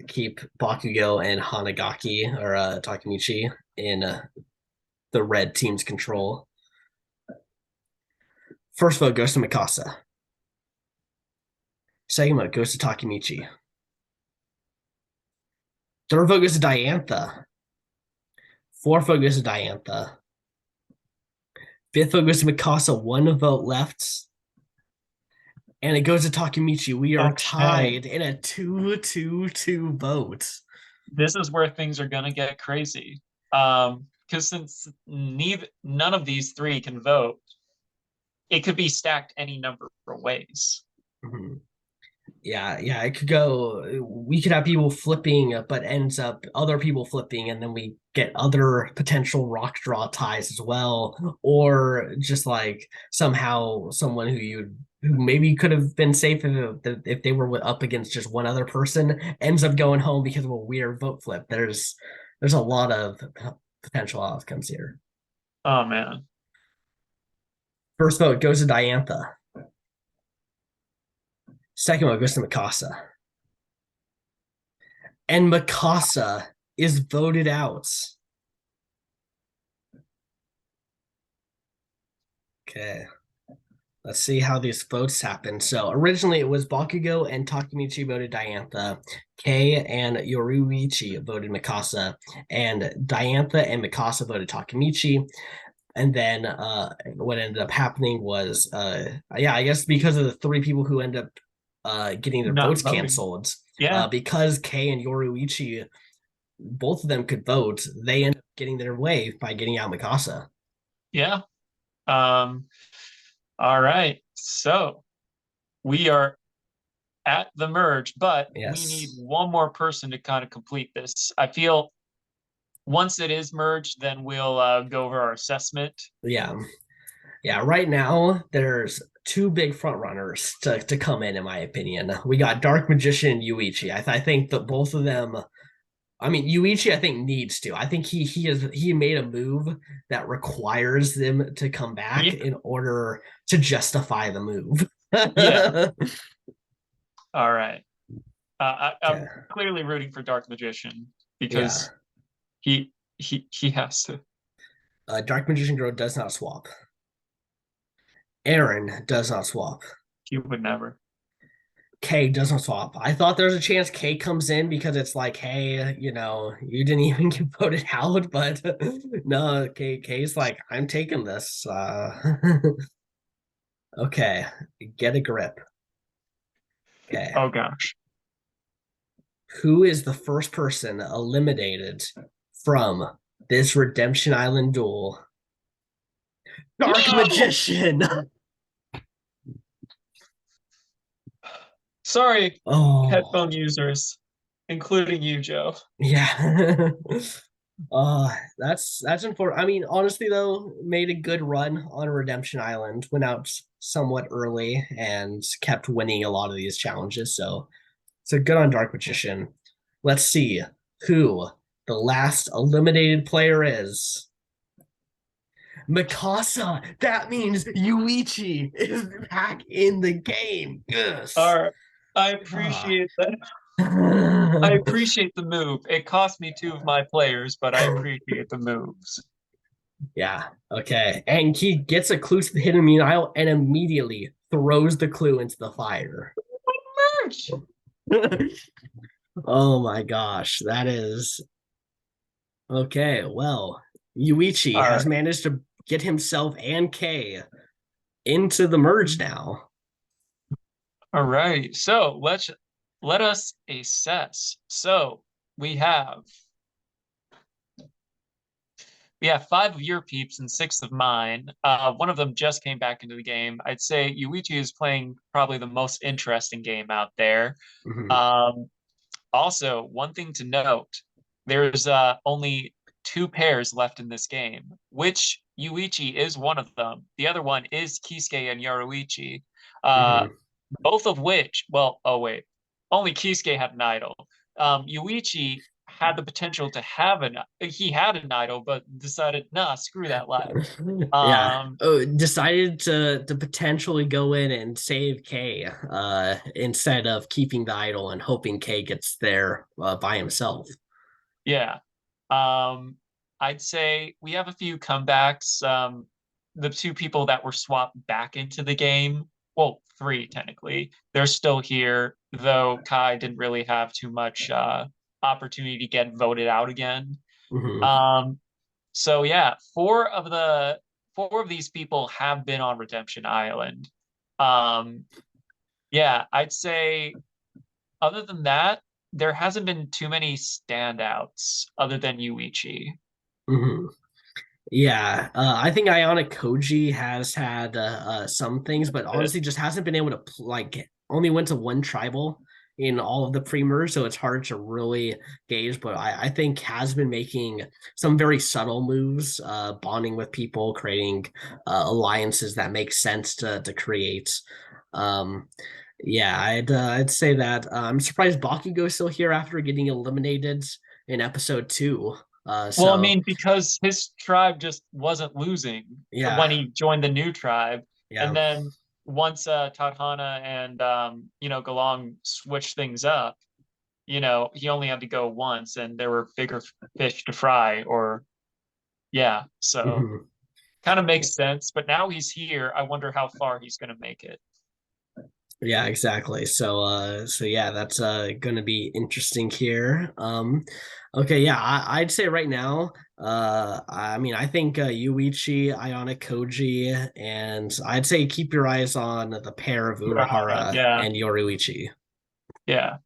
keep Bakugo and Hanagaki or Takemichi in the red team's control. First vote goes to Mikasa. Second vote goes to Takemichi. Third vote goes to Diantha. Fourth vote goes to Diantha. Fifth vote goes to Mikasa. One vote left. And it goes to Takemichi. We are tied in a 2-2-2 vote. This is where things are going to get crazy. Because since none of these three can vote, it could be stacked any number of ways. Mm-hmm. Yeah, it could go. We could have people flipping, but ends up other people flipping, and then we get other potential rock draw ties as well, or just like somehow someone who maybe could have been safe if they were up against just one other person ends up going home because of a weird vote flip. There's a lot of potential outcomes here. Oh man. First vote goes to Diantha. Second vote goes to Mikasa. And Mikasa is voted out. Okay. Let's see how these votes happen. So originally it was Bakugo and Takemichi voted Diantha. Kei and Yoruichi voted Mikasa. And Diantha and Mikasa voted Takemichi. And then what ended up happening was, I guess because of the three people who end up getting their Not votes voting. canceled. Yeah, Because Kei and Yoruichi, both of them could vote, they end up getting their way by getting out Mikasa. yeah. Um, all right. So we are at the merge, but we need Yes. one more person to kind of complete this. I feel once it is merged, then we'll go over our assessment. Yeah. Yeah. Right now, there's two big front runners to come in my opinion. We got Dark Magician and Yuichi. I think that both of them. I mean, Yuichi, I think needs to. I think he made a move that requires them to come back Yeah, in order to justify the move. yeah. All right. Okay. I'm clearly rooting for Dark Magician Yeah. because he has to. Dark Magician Girl does not swap. Aaron does not swap. He would never. K doesn't swap. I thought there's a chance K comes in because it's like, hey, you didn't even get voted out, but no, K's like, I'm taking this. Okay, get a grip. Okay, Oh gosh. who is the first person eliminated from this Redemption Island duel? Dark No! Magician. Sorry, Oh, headphone users, including you, Joe. yeah. That's unfortunate. I mean, honestly though, made a good run on Redemption Island. Went out somewhat early and kept winning a lot of these challenges. So good on Dark Magician. Let's see who the last eliminated player is. Mikasa. That means Yuichi is back in the game. Yes. All right. I Ah. appreciate that. I appreciate the move. It cost me two of my players, but I appreciate the moves. Yeah. Okay. And he gets a clue to the hidden immune aisle and immediately throws the clue into the fire. Merch. Oh my gosh. That is okay. Well, Yuichi All has right. managed to get himself and Kei into the merge now. All right. So let us assess. So we have we have five of your peeps and six of mine. One of them just came back into the game. I'd say Yuichi is playing probably the most interesting game out there. Mhm. Um, Also, one thing to note, there's only two pairs left in this game, which Yuichi is one of them. The other one is Kisuke and Yoruichi, uh, Mhm. both of which, well, oh wait, only Kisuke had an idol. Yuichi had the potential to have he had an idol, but decided, nah, screw that life. Yeah. Um, Oh, decided to potentially go in and save Kei instead of keeping the idol and hoping Kei gets there by himself. Yeah. Um, I'd say we have a few comebacks. The two people that were swapped back into the game, well, three technically, they're still here, though Kai didn't really have too much opportunity to get voted out again. Mhm. Um, so yeah, four of these people have been on Redemption Island. Um, yeah, I'd say other than that, there hasn't been too many standouts other than Yuichi. Mhm. Yeah, I think Ionic Koji has had some things, but honestly, just hasn't been able to like only went to one tribal in all of the pre-merge, so it's hard to really gauge. But I think has been making some very subtle moves, bonding with people, creating alliances that make sense to create. Um, yeah, I'd say that I'm surprised Bakugo's still here after getting eliminated in episode 2. Well, I So mean, because his tribe just wasn't losing when yeah, he joined the new tribe, and yeah. then once Tadhana and Galong switched things up, he only had to go once, and there were bigger fish to fry. Or yeah, so Mhm. kind of makes sense. But now he's here. I wonder how far he's going to make it. Yeah, exactly. So yeah, that's gonna be interesting here. Okay, yeah, I'd say right now I mean, I think Yuichi, Ayana Koji, and I'd say keep your eyes on the pair of Urahara Yeah, and Yoruichi. yeah.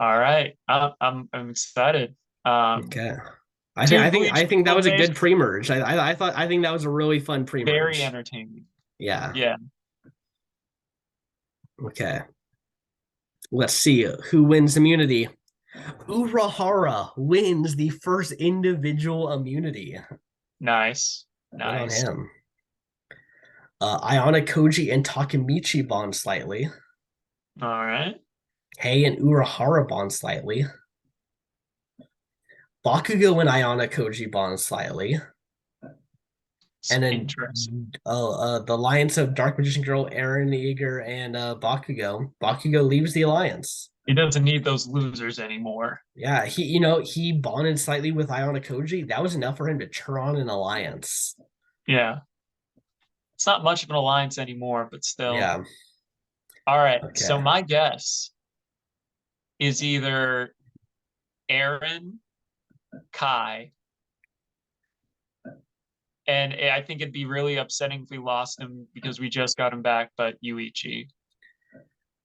All right. I'm excited. Okay. Two I Bleach think that was a visualizations, good pre-merge. I think that was a really fun very pre-merge. entertaining. Yeah. Yeah. Okay. Let's see who wins immunity. Urahara wins the first individual immunity. Nice. Good on Nice. him. Ayana Koji and Takemichi bond slightly. All right. Kei and Urahara bond slightly. Bakugo and Ayana Koji bond slightly. It's And then interesting. the alliance of Dark Magician Girl, Eren Yeager, and Bakugo. Bakugo leaves the alliance. He doesn't need those losers anymore. Yeah, he bonded slightly with Ayana Koji. That was enough for him to turn on an alliance. Yeah. It's not much of an alliance anymore, but still. Yeah. All right. Okay. So my guess is either Eren, Kai, and I think it'd be really upsetting if we lost him because we just got him back, but Yuichi.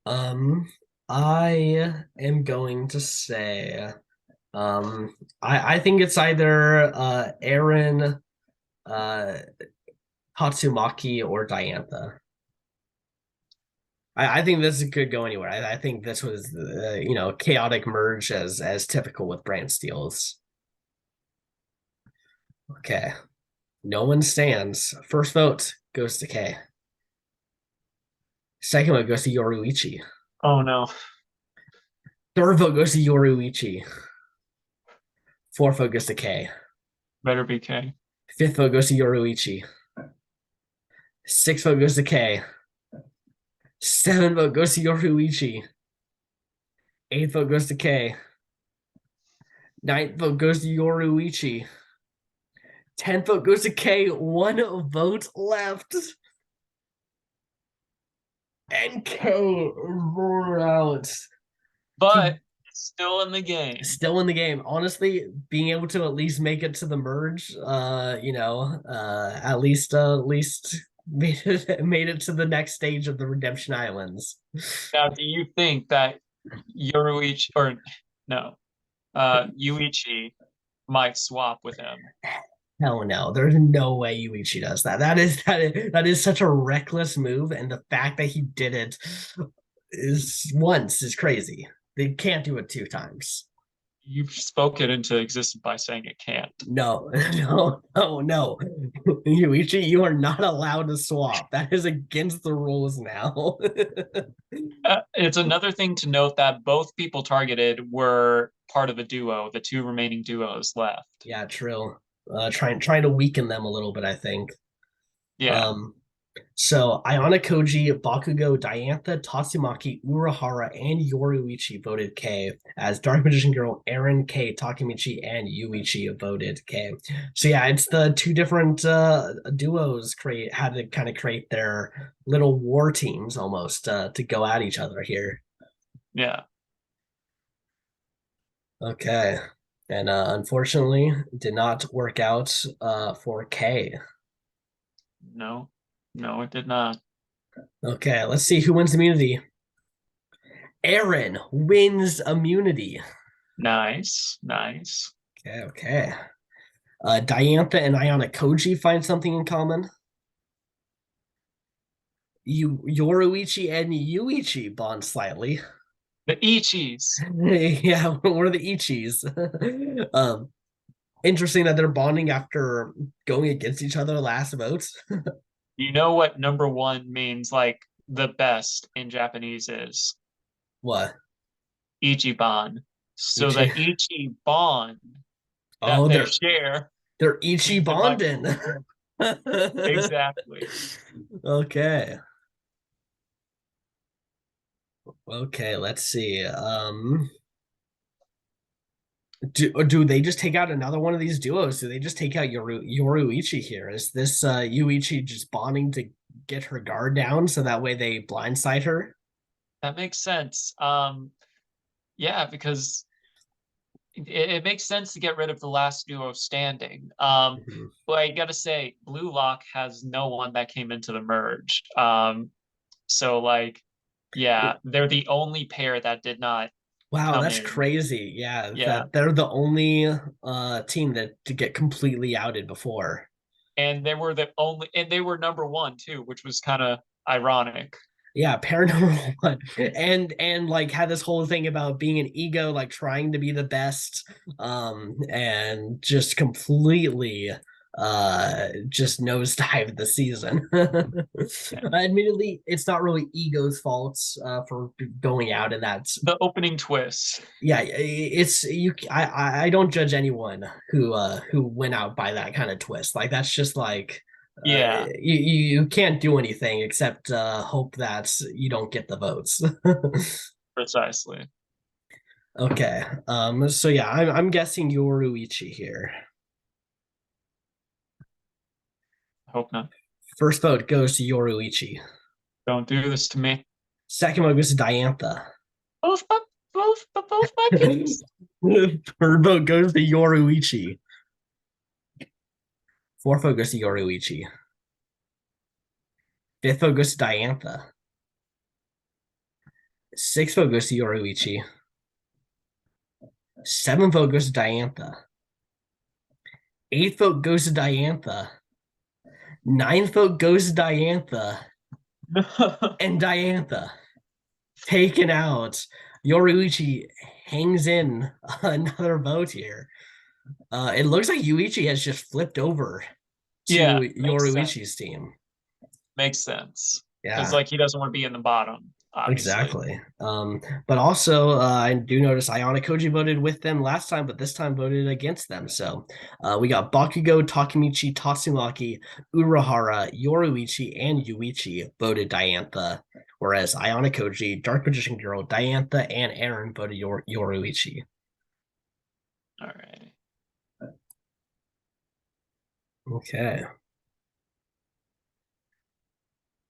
Um, I am going to say, I think it's either Eren, uh, Tatsumaki, or Diantha. I think this could go anywhere. I think this was chaotic merge as typical with brand steals. Okay, no one stands. First vote goes to K. Second vote goes to Yoruichi. Oh no. Third vote goes to Yoruichi. Fourth vote goes to K. Better be K. Fifth vote goes to Yoruichi. Sixth vote goes to K. Seventh vote goes to Yoruichi. Eighth vote goes to K. Ninth vote goes to Yoruichi. 10th vote goes to K. One vote left. And K is voted out. But still in the game. Still in the game. Honestly, being able to at least make it to the merge, at least made it to the next stage of the Redemption Islands. Now, do you think that Yoruichi or no, Yuichi might swap with him? Hell no, there's no way Yuichi does that. That is such a reckless move, and the fact that he did it is crazy. They can't do it two times. You spoke it into existence by saying it can't. No, no. Yuichi, you are not allowed to swap. That is against the rules now. It's another thing to note that both people targeted were part of a duo, the two remaining duos left. Yeah, true. Trying to weaken them a little bit, I think. Yeah. So Ayana Koji, Bakugo, Diantha, Tatsumaki, Urahara, and Yoruichi voted K, as Dark Magician Girl, Eren, K, Takemichi, and Yuichi voted K. So yeah, it's the two different duos had to kind of create their little war teams almost to go at each other here. Yeah. Okay. And unfortunately, did not work out for K. No, it did not. Okay, let's see who wins immunity. Eren wins immunity. Nice. Okay. Diantha and Ayana Koji find something in common. Yoruichi and Yuichi bond slightly. The Ichis. Yeah, what are the Ichis? Interesting that they're bonding after going against each other last votes. You know what number one means, like the best in Japanese is? What? Ichiban. So Ichi. the Ichiban that Oh, they share. They're Ichi bonding. Exactly. Okay. Okay, let's see. Do they just take out another one of these duos? Do they just take out Yoruichi here? Is this Yuichi just bonding to get her guard down so that way they blindside her? That makes sense. Yeah, because it makes sense to get rid of the last duo standing. Mhm. But I gotta say, Blue Lock has no one that came into the merge. So like, yeah, they're the only pair that did not Wow, come that's in. crazy. Yeah, Yeah, that they're the only team that to get completely outed before. and they were the only, and they were number one too, which was kind of ironic. Yeah, pair number one. And like had this whole thing about being an ego, like trying to be the best, and just completely just nosedive the season. Yeah. Admittedly, it's not really ego's fault for going out, and that's The opening twist. yeah, it's you. I don't judge anyone who went out by that kind of twist. Like that's just like Yeah, you can't do anything except hope that you don't get the votes. precisely. Okay. So yeah, I'm guessing Yoruichi here. Hope not. First vote goes to Yoruichi. Don't do this to me. Second vote goes to Diantha. Both my both my picks. Third vote goes to Yoruichi. Fourth vote goes to Yoruichi. Fifth vote goes to Diantha. Sixth vote goes to Yoruichi. Seventh vote goes to Diantha. Eighth vote goes to Diantha. Ninth vote goes to Diantha. And Diantha taken out. Yoruichi hangs in another vote here. It looks like Yuichi has just flipped over to Yeah, makes sense. Yoruichi's team. Makes sense. Because Yeah. like he doesn't want to be in the bottom, obviously. Exactly. But also, I do notice Ayana Koji voted with them last time, but this time voted against them. So we got Bakugo, Takemichi, Tatsumaki, Urahara, Yoruichi, and Yuichi voted Diantha, whereas Ayana Koji, Dark Magician Girl, Diantha, and Aaron voted Yoruichi. All right. Okay.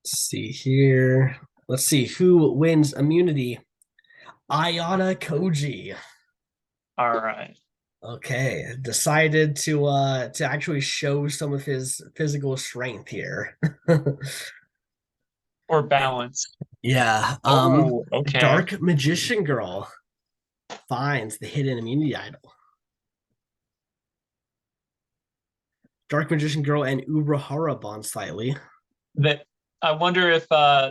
Let's see here. Let's see who wins immunity. Ayana Koji. All right. Okay, decided to actually show some of his physical strength here. Or balance. Yeah. Oh, okay. Dark Magician Girl finds the hidden immunity idol. Dark Magician Girl and Urahara bond slightly. That I wonder if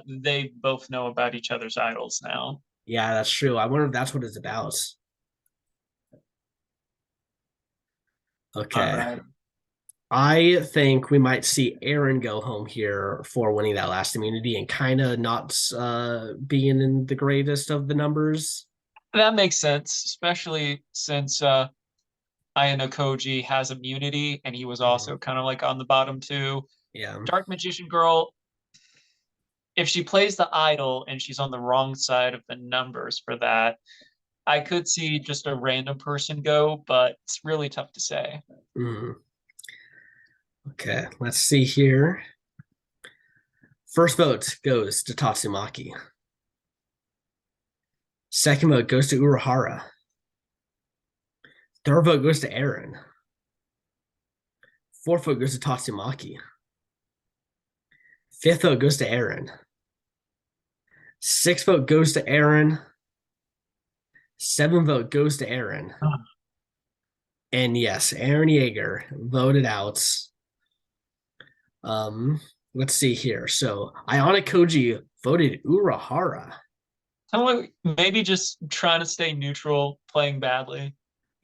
they both know about each other's idols now. Yeah, that's true. I wonder if that's what it's about. All Okay. right. I think we might see Aaron go home here for winning that last immunity and kind of not being in the greatest of the numbers. That makes sense, especially since Ayano Koji has immunity and he was Mhm. also kind of like on the bottom too. Yeah. Dark Magician Girl, if she plays the idol and she's on the wrong side of the numbers for that, I could see just a random person go, but it's really tough to say. Mhm. Okay, let's see here. First vote goes to Tatsumaki. Second vote goes to Urahara. Third vote goes to Aaron. Fourth vote goes to Tatsumaki. Fifth vote goes to Aaron. Sixth vote goes to Aaron. Seventh vote goes to Aaron. And yes, Aaron Yeager voted out. Um, let's see here. So Ayana Koji voted Urahara. Someone maybe just trying to stay neutral, playing badly.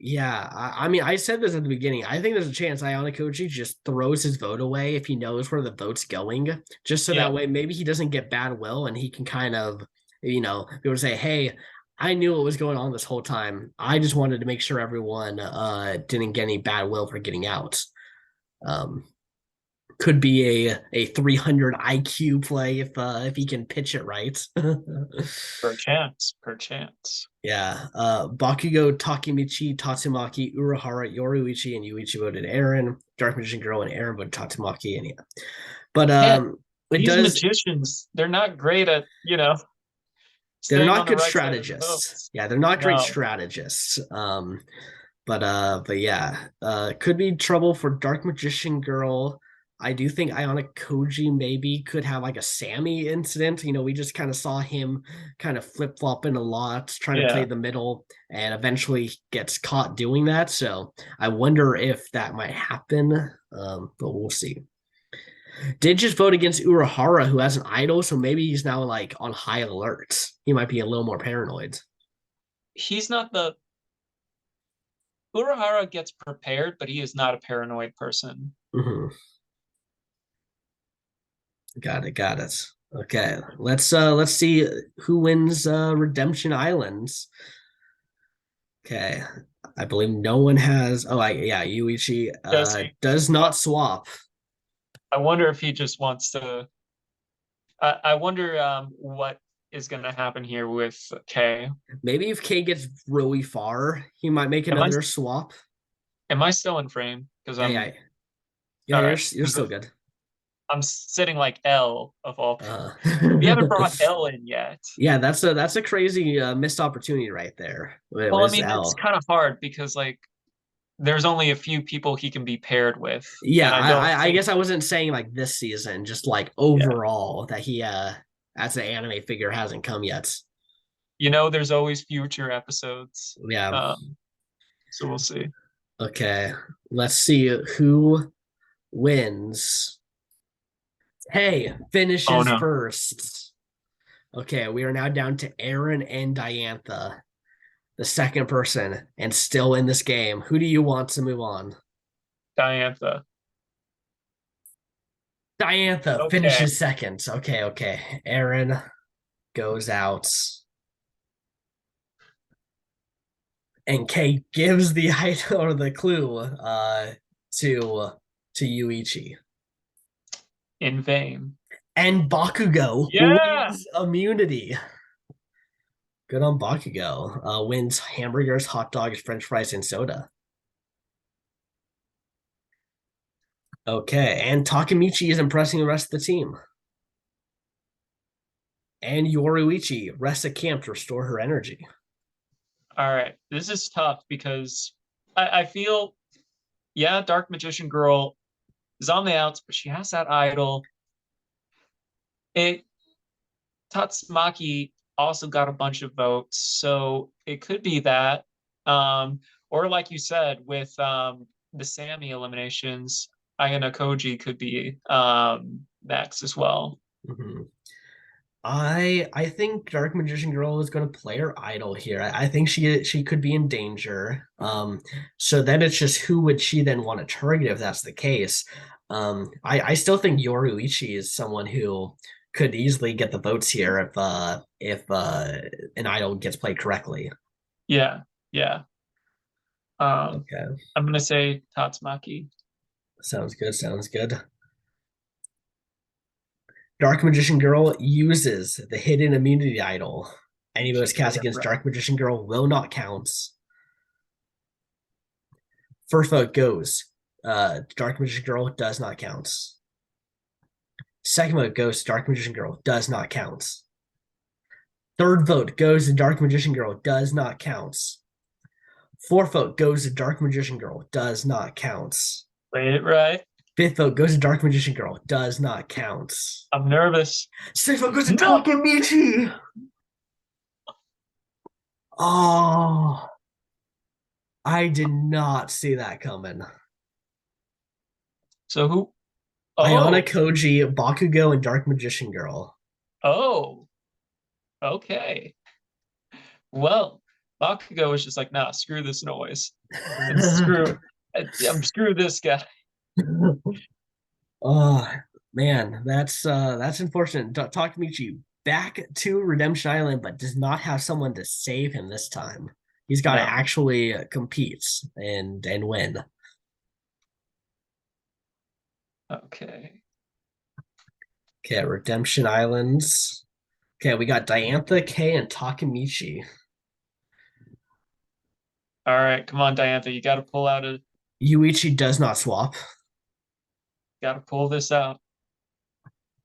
Yeah, I mean, I said this at the beginning. I think there's a chance Ayana Koji just throws his vote away if he knows where the vote's going, just so Yeah. that way maybe he doesn't get bad will and he can kind of, be able to say, "Hey, I knew what was going on this whole time. I just wanted to make sure everyone didn't get any bad will for getting out." Um, could be a 300 IQ play if he can pitch it right. Perchance, perchance. Yeah. Bakugo, Takemichi, Tatsumaki, Urahara, Yoruichi, and Yuichi voted Aaron. Dark Magician Girl and Aaron voted Tatsumaki, and yeah. But Man, it these does. magicians, they're not great at, They're staying not on the good right side of the strategists. votes. Yeah, they're not great No. strategists. But yeah, could be trouble for Dark Magician Girl. I do think Ionic Koji maybe could have like a Sammy incident. We just kind of saw him kind of flip flopping a lot, trying to play Yeah. the middle, and eventually gets caught doing that. So I wonder if that might happen. But we'll see. Did just vote against Urahara, who has an idol, so maybe he's now like on high alert. He might be a little more paranoid. He's not the Urahara gets prepared, but he is not a paranoid person. Mm-hmm. Got it. Got it. Okay, let's see who wins Redemption Islands. Okay, I believe no one has. Oh, yeah, Yuichi Does he? does not swap. I wonder if he just wants to. I wonder what is going to happen here with Kay. Maybe if K gets really far, he might make Am I another swap. am I still in frame? Because Yeah, I'm yeah, yeah. all You're right. you're still good. I'm sitting like L of all people. Uh, We haven't brought L in yet. yeah, that's a crazy missed opportunity right there. It Well, I was mean, it's L. kind of hard because like there's only a few people he can be paired with, Yeah, and I don't I think. guess I wasn't saying like this season, just like Yeah, overall that he as an anime figure hasn't come yet. there's always future episodes. Yeah. So we'll see. Okay. Let's see who wins. Hey, Oh finishes no, first. Okay, we are now down to Aaron and Diantha, the second person, and still in this game. Who do you want to move on? Diantha. Diantha Okay. finishes second. Okay, okay. Aaron goes out. And Kay gives the height or the clue to Yuichi. In vain. And Bakugo Yeah. wins immunity. Good on Bakugo. Wins hamburgers, hot dogs, french fries, and soda. Okay, and Takemichi is impressing the rest of the team. And Yoruichi rests at camp to restore her energy. All right. This is tough because I feel, yeah, Dark Magician Girl is on the outs, but she has that idol. It Tatsumaki also got a bunch of votes, so it could be that. Or like you said, with the Sammy eliminations, Ayana Koji could be next as well. Mm-hmm. I think Dark Magician Girl is going to play her idol here. I think she could be in danger. So then it's just who would she then want to target if that's the case. I still think Yoruichi is someone who could easily get the votes here if an idol gets played correctly. Yeah, yeah. Okay, I'm gonna say Tatsumaki. sounds good. Sounds good. Dark Magician Girl uses the hidden immunity idol. Any votes cast against Dark Magician Girl will not count. First vote goes. Dark Magician Girl does not count. Second vote goes to Dark Magician Girl does not count. Third vote goes to Dark Magician Girl does not count. Fourth vote goes to Dark Magician Girl does not count. Played it right. Fifth vote goes to Dark Magician Girl does not count. I'm nervous. Sixth vote goes to Takemichi. Oh, I did not see that coming. So who? Ayana Koji, Bakugo, and Dark Magician Girl. Oh, okay. Well, Bakugo was just like, nah, screw this noise. And screw this guy. Oh man, that's unfortunate. Takemichi back to Redemption Island, but does not have someone to save him this time. He's got to actually compete and win. Okay. Okay, Redemption Islands. Okay, we got Diantha, Kay, and Takemichi. All right, come on, Diantha. You got to pull out a. Yuichi does not swap. Got to pull this out.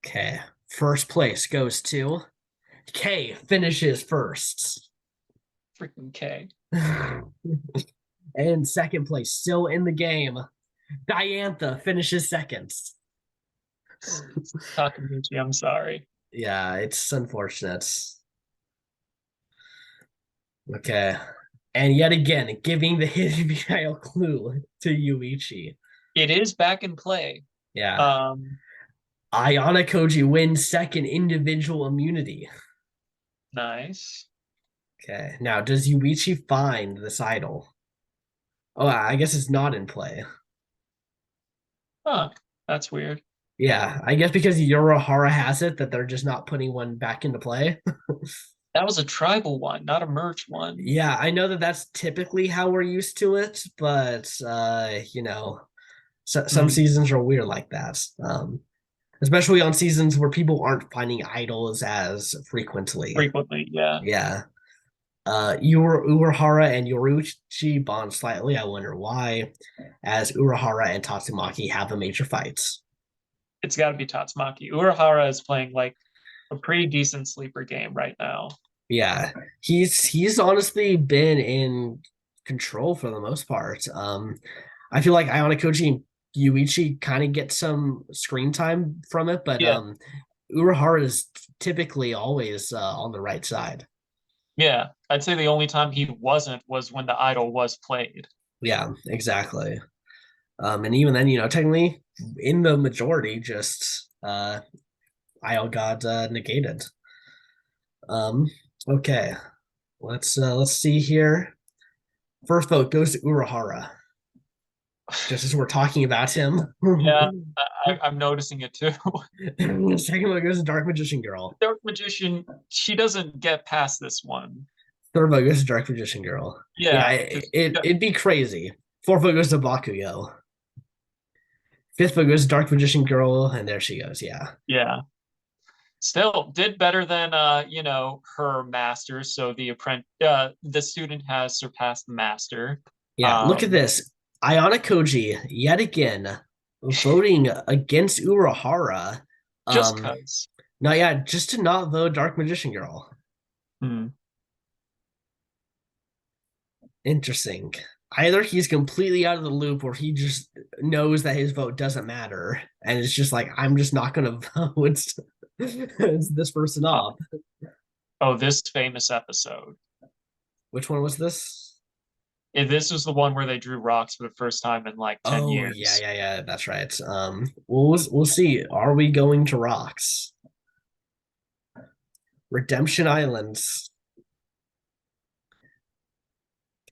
Okay, first place goes to Kay. Finishes first. Freaking K. And second place, still in the game, Diantha finishes second. Takamichi, I'm sorry. Yeah, it's unfortunate. Okay. And yet again, giving the hidden betrayal clue to Yuichi. It is back in play. Yeah. Um, Ayana Koji wins second individual immunity. nice. Okay. Now, does Yuichi find this idol? Oh, I guess it's not in play. Huh, that's weird. Yeah, I guess because Yorohara has it that they're just not putting one back into play. That was a tribal one, not a merch one. Yeah, I know that that's typically how we're used to it, but some Hmm, seasons are weird like that. Especially on seasons where people aren't finding idols as frequently. frequently, yeah. Yeah. Urahara and Yoruichi bond slightly. I wonder why, as Urahara and Tatsumaki have a major fight. It's got to be Tatsumaki. Urahara is playing like a pretty decent sleeper game right now. Yeah, he's honestly been in control for the most part. I feel like Ayana Koji and Yuichi kind of get some screen time from it, but Yeah, Urahara is typically always on the right side. yeah. I'd say the only time he wasn't was when the idol was played. Yeah, exactly. And even then, technically in the majority, just Isle got negated. Um, okay, let's see here. First vote goes to Urahara. Just as we're talking about him. Yeah, I'm noticing it too. The second vote goes to Dark Magician Girl. Dark Magician, she doesn't get past this one. Third vote goes to Dark Magician Girl. Yeah, Yeah, it'd be crazy. Fourth vote goes to Bakugo. Fifth vote goes to Dark Magician Girl, and there she goes. Yeah. yeah. Still did better than her master. So the student has surpassed the master. Yeah. Look at Um, this. Ayana Koji, yet again, voting against Urahara. just Um, cause. no, yeah, just to not vote Dark Magician Girl. Hmm. Interesting. Either he's completely out of the loop or he just knows that his vote doesn't matter and it's just like, I'm just not going to vote this person Oh, off. oh, this famous episode. Which one was this? This was the one where they drew rocks for the first time in like 10 Oh, yeah, years. yeah, yeah. That's right. We'll see. Are we going to rocks? Redemption Islands.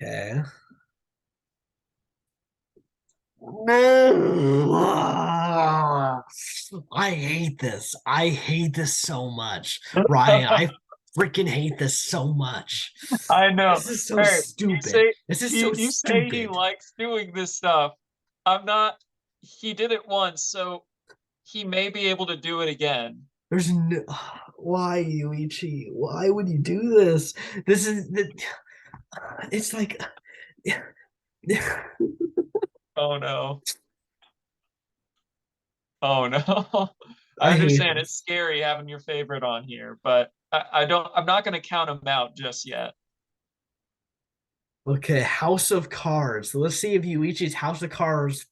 Okay. No. I hate this. I hate this so much. Ryan, I freaking hate this so much. I know. This is so Hey, stupid. This is so you say he stupid. likes doing this stuff. I'm not. He did it once, so he may be able to do it again. There's no why, Yuichi? Why would you do this? This is the it's like Oh no. Oh no. I I hate understand it's this. scary having your favorite on here, but I don't I'm not gonna count him out just yet. Okay, House of Cards. So let's see if Yuichi's House of Cards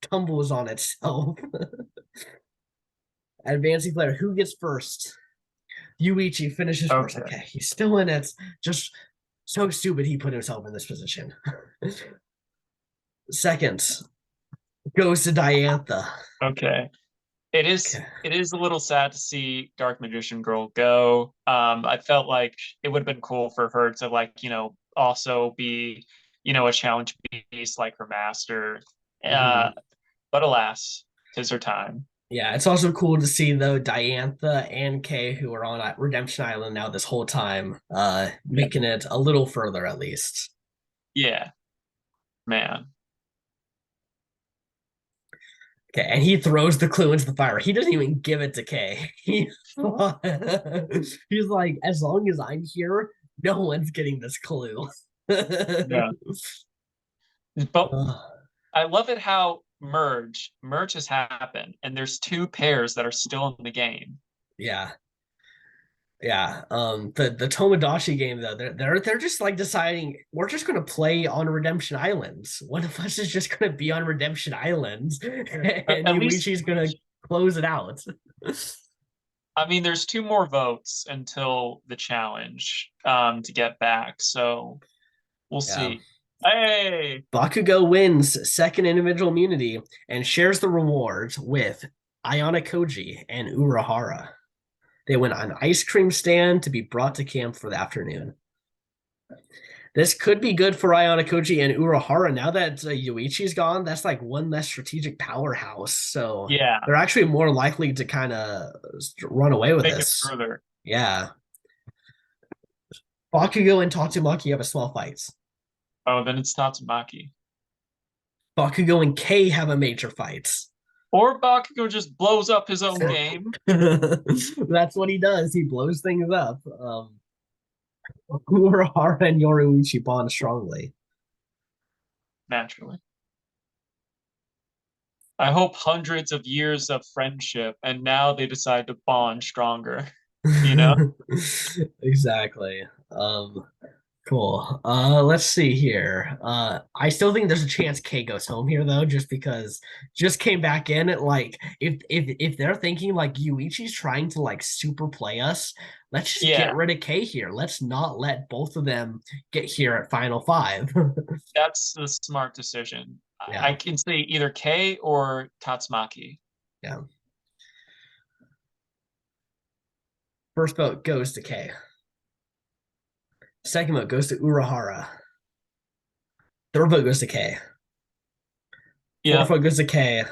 tumbles on itself. Advancing player, who gets first? Yuichi finishes first. Okay. Okay, he's still in it. Just so stupid he put himself in this position. Second goes to Diantha. Okay. Okay. It is a little sad to see Dark Magician Girl go. I felt like it would have been cool for her to like, also be, a challenge piece like her master. Uh, Mhm. but alas, tis her time. Yeah, it's also cool to see though Diantha and Kay, who are on Redemption Island now this whole time, Yeah. making it a little further at least. Yeah, man. Okay, and he throws the clue into the fire. He doesn't even give it to Kay. He's like, as long as I'm here, no one's getting this clue. Yeah. But Uh, I love it how merge has happened, and there's two pairs that are still in the game. yeah. Yeah. The Tomodachi game though, they're just like deciding we're just gonna play on Redemption Islands. One of us is just gonna be on Redemption Islands, and At least, Yuichi's gonna close it out. I mean, there's two more votes until the challenge to get back, so we'll Yeah. see. Hey, Bakugo wins second individual immunity and shares the rewards with Ayana Koji and Urahara. They went on ice cream stand to be brought to camp for the afternoon. This could be good for Ayana Koji and Urahara. Now that Yuichi's gone, that's like one less strategic powerhouse. So yeah, they're actually more likely to kind of run away with take it this. further. Yeah. Bakugo and Tatsumaki have a small fight. Oh, then it's Tatsumaki. Bakugo and Kei have a major fight. Or Bakugo just blows up his own game. That's what he does. He blows things up. Urahara and Yoruichi bond strongly. Naturally. I hope hundreds of years of friendship, and now they decide to bond stronger. You know? Exactly. Cool. Let's see here. I still think there's a chance Kei goes home here though, just because just came back in. Like, if they're thinking like Yuichi's trying to like super play us, let's just Yeah, get rid of Kei here. Let's not let both of them get here at Final Five. that's the smart decision. I Yeah, can say either Kei or Tatsumaki. yeah. First vote goes to Kei. Second vote goes to Urahara. Third vote goes to Kei. Fourth Yeah, vote goes to Kei.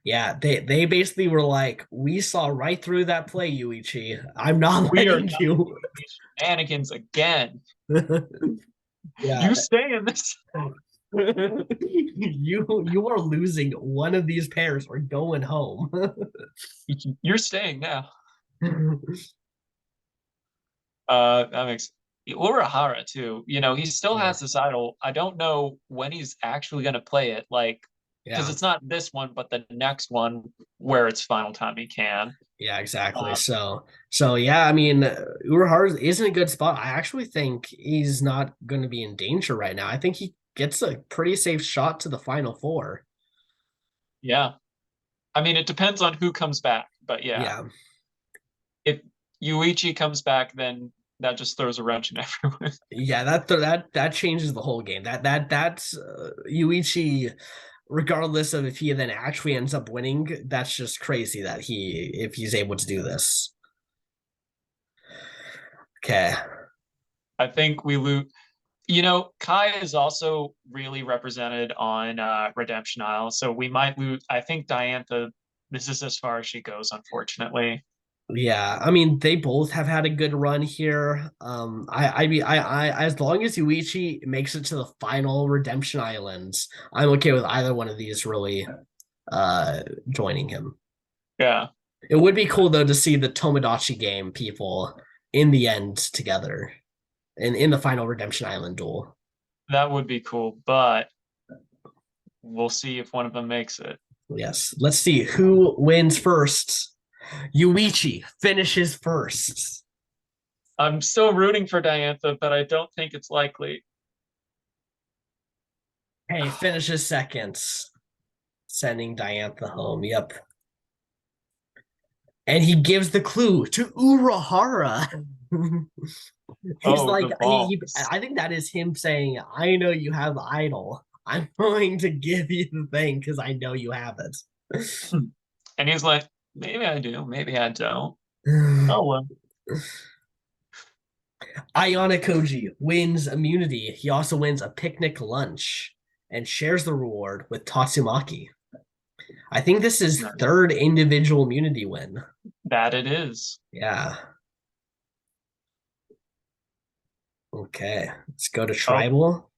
Yeah, they basically were like, we saw right through that play, Yuichi. I'm not we are letting not you. doing these shenanigans again. Yeah. You stay in this. You are losing one of these pairs or going home. You're staying now. That makes Urahara too. You know, he still Yeah. has this idol. I don't know when he's actually going to play it, like because Yeah. it's not this one, but the next one where it's final time he can. Yeah, exactly. Um, So yeah, I mean, Urahara is in a good spot. I actually think he's not going to be in danger right now. I think he gets a pretty safe shot to the final four. yeah, I mean, it depends on who comes back, but yeah, Yeah. if Yuichi comes back, then that just throws a wrench in everyone. Yeah, that changes the whole game. That's Yuichi, regardless of if he then actually ends up winning. That's just crazy that if he's able to do this. Okay. I think we lose. You know, Kai is also really represented on Redemption Isle, so we might lose. I think Diantha, this is as far as she goes, unfortunately. Yeah, I mean they both have had a good run here. As long as Yuichi makes it to the final Redemption Islands, I'm okay with either one of these really joining him. Yeah, It would be cool though to see the Tomodachi game people in the end together in the final Redemption Island duel. that would be cool, but we'll see if one of them makes it. Yes. Let's see who wins first. Yuichi finishes first. I'm still rooting for Diantha, but I don't think it's likely. Hey, finishes second. Sending Diantha home. Yep. And he gives the clue to Urahara. He's Oh, like, the balls. I think that is him saying, I know you have the idol. I'm going to give you the thing because I know you have it. And he's like, maybe I do, maybe I don't. Oh well. Ayana Koji wins immunity. He also wins a picnic lunch and shares the reward with Tatsumaki. I think this is third individual immunity win. That it is. Yeah. Okay. Let's go to Oh, tribal.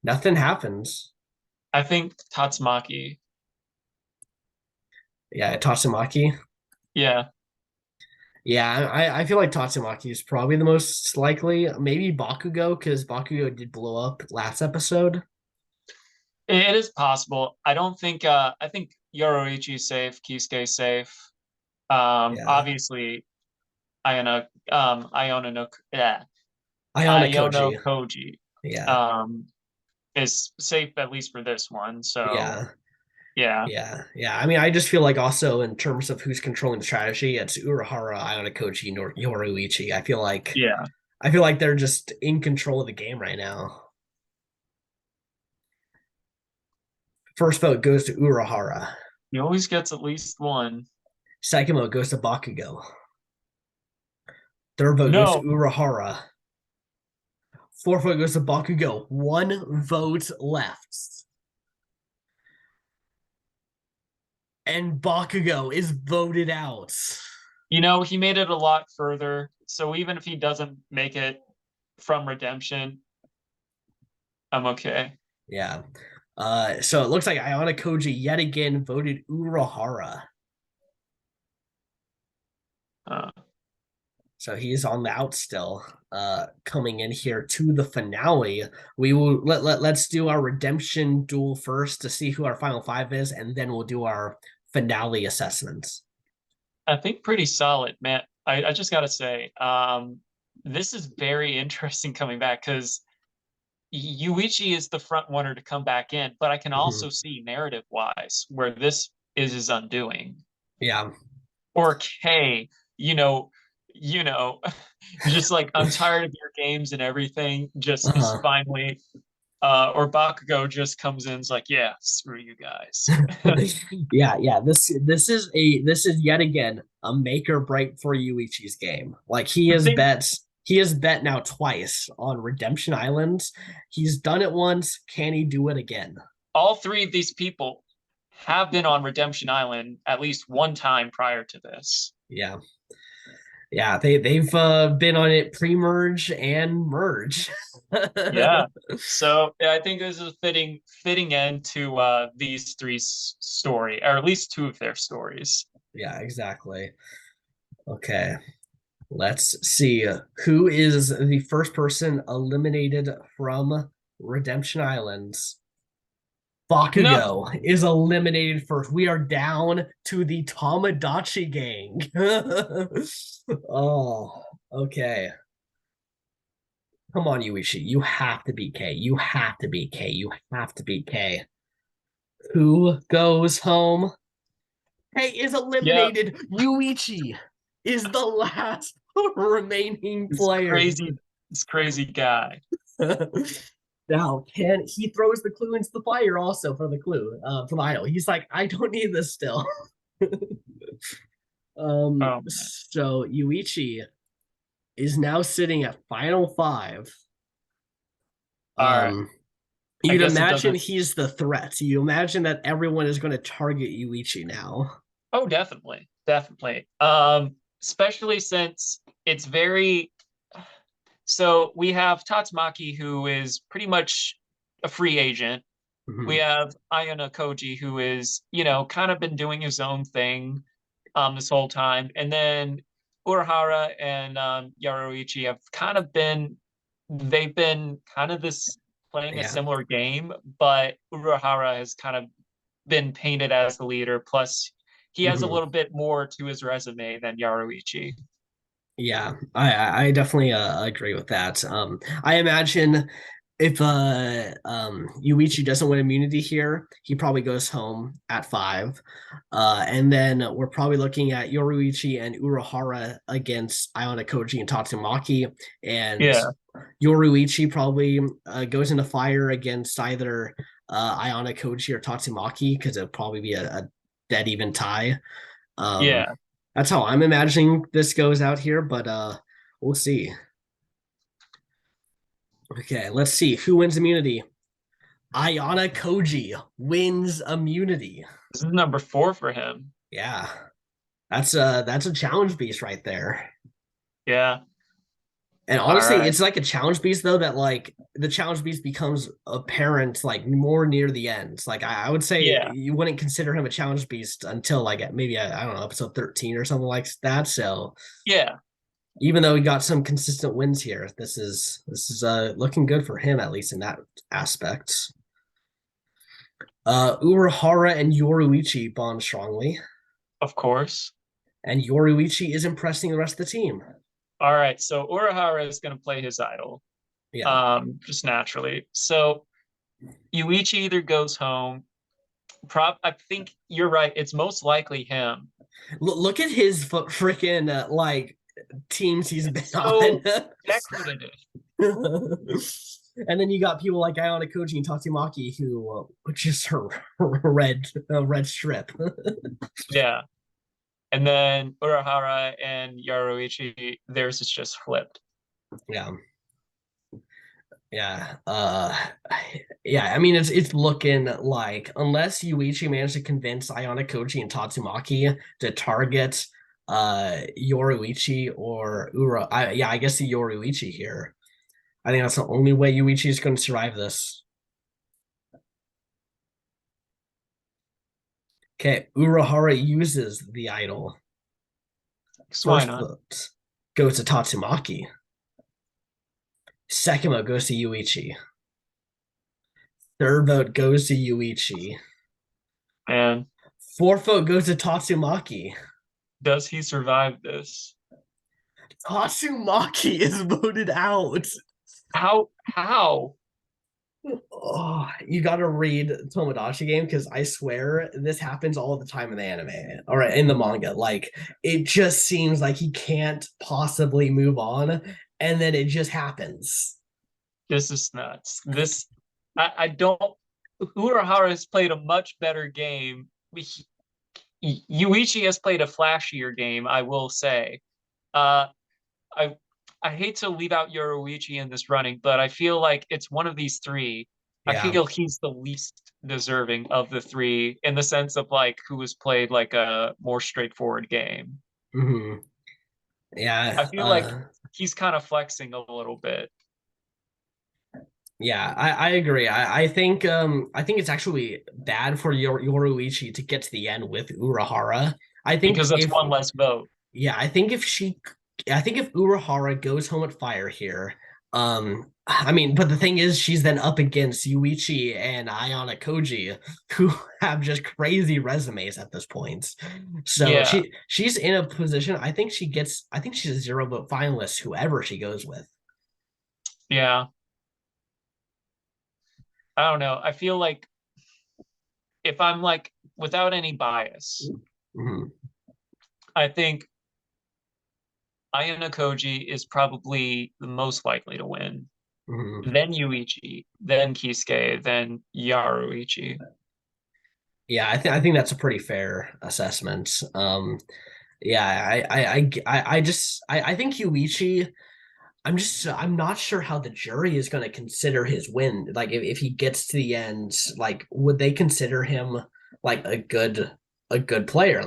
Nothing happens. I think Tatsumaki. Yeah, Tatsumaki. Yeah, Yeah, I feel like Tatsumaki is probably the most likely. Maybe Bakugo, because Bakugo did blow up last episode. it is possible. I don't think I think Yoroichi's safe, Kisuke's safe. Yeah. Obviously Ayana Iona no yeah, Ayana Iono Koji. Koji Yeah. um is safe at least for this one. So Yeah. yeah. Yeah. I mean, I just feel like also in terms of who's controlling the strategy, it's Urahara, Ayana Koji, Yoruichi. Yeah. I feel like they're just in control of the game right now. First vote goes to Urahara. He always gets at least one. Second vote goes to Bakugo. Third vote goes to No, Urahara. Fourth vote goes to Bakugo. One vote left. And Bakugo is voted out. he made it a lot further. So even if he doesn't make it from redemption, I'm okay. Yeah. So it looks like Ayana Koji yet again voted Urahara. Uh, So he's on the out still. Coming in here to the finale. We will let's do our redemption duel first to see who our final five is, and then we'll do our finale assessments. I think pretty solid, man. I just gotta say, this is very interesting coming back because Yuichi is the front runner to come back in, but I can also see narrative wise where this is his undoing. Yeah. Or K, you know, you know, just like I'm tired of your games and everything. Just is finally, or Bakugo just comes in, is like, yeah, screw you guys. Yeah. This is yet again a make or break for Yuichi's game. Like he has bet now twice on Redemption Island. He's done it once. Can he do it again? All three of these people have been on Redemption Island at least one time prior to this. Yeah. Yeah, they've been on it pre-merge and merge. Yeah. So yeah, I think this is a fitting end to these three story, or at least two of their stories. Yeah, exactly. Okay. Let's see who is the first person eliminated from Redemption Islands. No, Bakugo is eliminated first. We are down to the Tomodachi gang. Oh, okay. Come on, Yuichi. You have to beat K. You have to beat K. You have to beat K. Who goes home? K is yeah, eliminated. Yuichi is the last remaining this player. crazy guy. Now, can he throws the clue into the fire also for the clue for the idol? He's like, I don't need this still. So Yuichi is now sitting at final five. All right. You'd imagine he's the threat. You imagine that everyone is going to target Yuichi now. Oh, definitely. Especially since it's very. So we have Tatsumaki, who is pretty much a free agent. Mm-hmm. We have Ayana Koji, who is, kind of been doing his own thing this whole time. And then Urahara and Yaruichi have they've been kind of this playing a similar game, but Urahara has kind of been painted as the leader. Plus, he has a little bit more to his resume than Yaruichi. Yeah, I definitely agree with that. I imagine if Yuichi doesn't win immunity here, he probably goes home at 5. And then we're probably looking at Yoruichi and Urahara against Ayana Koji and Tatsumaki. And Yoruichi probably goes into fire against either Ayana Koji or Tatsumaki because it'll probably be a dead even tie. That's how I'm imagining this goes out here, but we'll see. Okay, let's see who wins immunity. Ayana Koji wins immunity. This is number 4 for him. Yeah, that's a challenge beast right there. Yeah. And honestly, it's like a challenge beast though that like the challenge beast becomes apparent like more near the end. Like I would say you wouldn't consider him a challenge beast until like maybe I don't know, episode 13 or something like that. So yeah, even though he got some consistent wins here, this is looking good for him at least in that aspect. Urahara and Yoruichi bond strongly. Of course. And Yoruichi is impressing the rest of the team. All right, so Urahara is going to play his idol, Yeah. just naturally. So Yuichi either goes home. I think you're right. It's most likely him. Look at his freaking like teams he's been It's on. so decorative. And then you got people like Ayana Koji and Tatsumaki who just her red strip. Yeah. And then Urahara and Yaruichi, theirs is just flipped. Yeah. Yeah. Yeah, I mean it's looking like unless Yuichi managed to convince Ayana Koji and Tatsumaki to target Yoruichi or I guess the Yoruichi here. I think that's the only way Yuichi is going to survive this. Okay, Urahara uses the idol. Why First not? vote goes to Tatsumaki. Second vote goes to Yuichi. Third vote goes to Yuichi. And Fourth vote goes to Tatsumaki. does he survive this? Tatsumaki is voted out. How? How? Oh, you got to read Tomodachi Game because I swear this happens all the time in the anime or in the manga. Like it just seems like he can't possibly move on, and then it just happens. This is nuts. I don't. Urahara has played a much better game. Yuichi has played a flashier game, I will say. Uh, I I hate to leave out Yoruichi in this running, but I feel like it's one of these three. I Yeah. feel he's the least deserving of the three in the sense of like who has played like a more straightforward game. Mm-hmm. Yeah. I feel like he's kind of flexing a little bit. Yeah, I agree. I think it's actually bad for Yoruichi to get to the end with Urahara. I think Because that's if one less vote. Yeah, I think if Urahara goes home at fire here, I mean, but the thing is, she's then up against Yuichi and Ayana Koji, who have just crazy resumes at this point. So Yeah, she's in a position. I think she's a zero vote finalist, whoever she goes with. yeah. I don't know. I feel like if I'm like without any bias, Mhm, I think Ayana Koji is probably the most likely to win. mhm. Then Yuichi, then Kisuke, then Yaruichi. Yeah, I think that's a pretty fair assessment. Yeah, I think Yuichi. I'm not sure how the jury is going to consider his win. Like if he gets to the end, like would they consider him like a good player?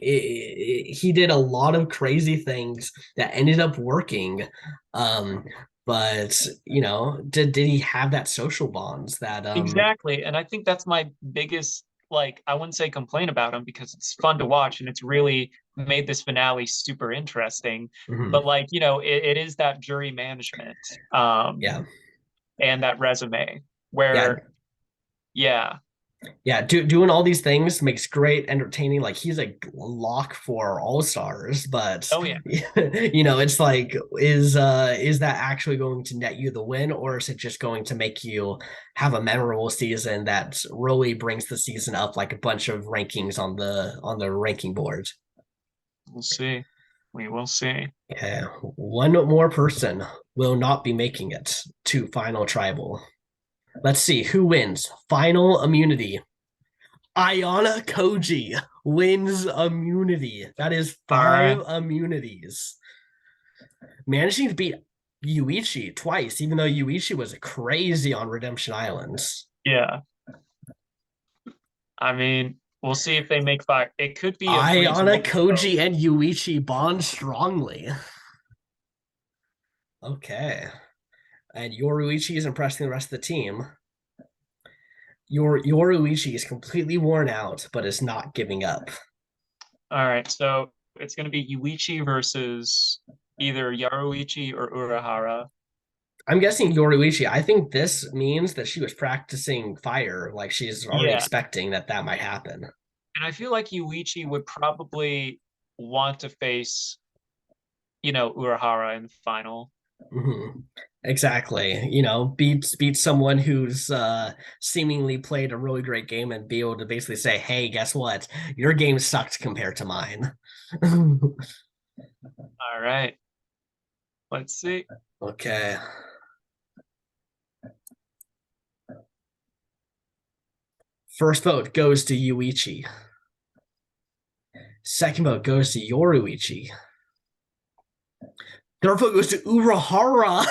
He did a lot of crazy things that ended up working. But did he have that social bonds that Exactly. And I think that's my biggest, like, I wouldn't say complaint about him because it's fun to watch and it's really made this finale super interesting. mhm, But like, it is that jury management yeah. and that resume Yeah, where, yeah, yeah, doing all these things makes great entertaining. Like he's a lock for all stars, but oh yeah, it's like is that actually going to net you the win, or is it just going to make you have a memorable season that really brings the season up like a bunch of rankings on the ranking board? we'll see. We will see. Okay, one more person will not be making it to final tribal. Let's see who wins final immunity. Ayana Koji wins immunity. That is All right. 5 immunities. Managing to beat Yuichi twice, even though Yuichi was crazy on Redemption Islands. Yeah. I mean, we'll see if they make five. It could be a freeze Ayana vote, though. Koji and Yuichi bond strongly. Okay. And Yoruichi is impressing the rest of the team. Yoruichi is completely worn out, but is not giving up. All right. So it's going to be Yuichi versus either Yaruichi or Urahara. I'm guessing Yoruichi. I think this means that she was practicing fire, like she's already Yeah. expecting that might happen. And I feel like Yuichi would probably want to face Urahara in the final. Mhm. Exactly. Beat someone who's seemingly played a really great game and be able to basically say, "Hey, guess what? Your game sucked compared to mine." All right. Let's see. Okay. First vote goes to Yuichi. Second vote goes to Yoruichi. Third vote goes to Urahara.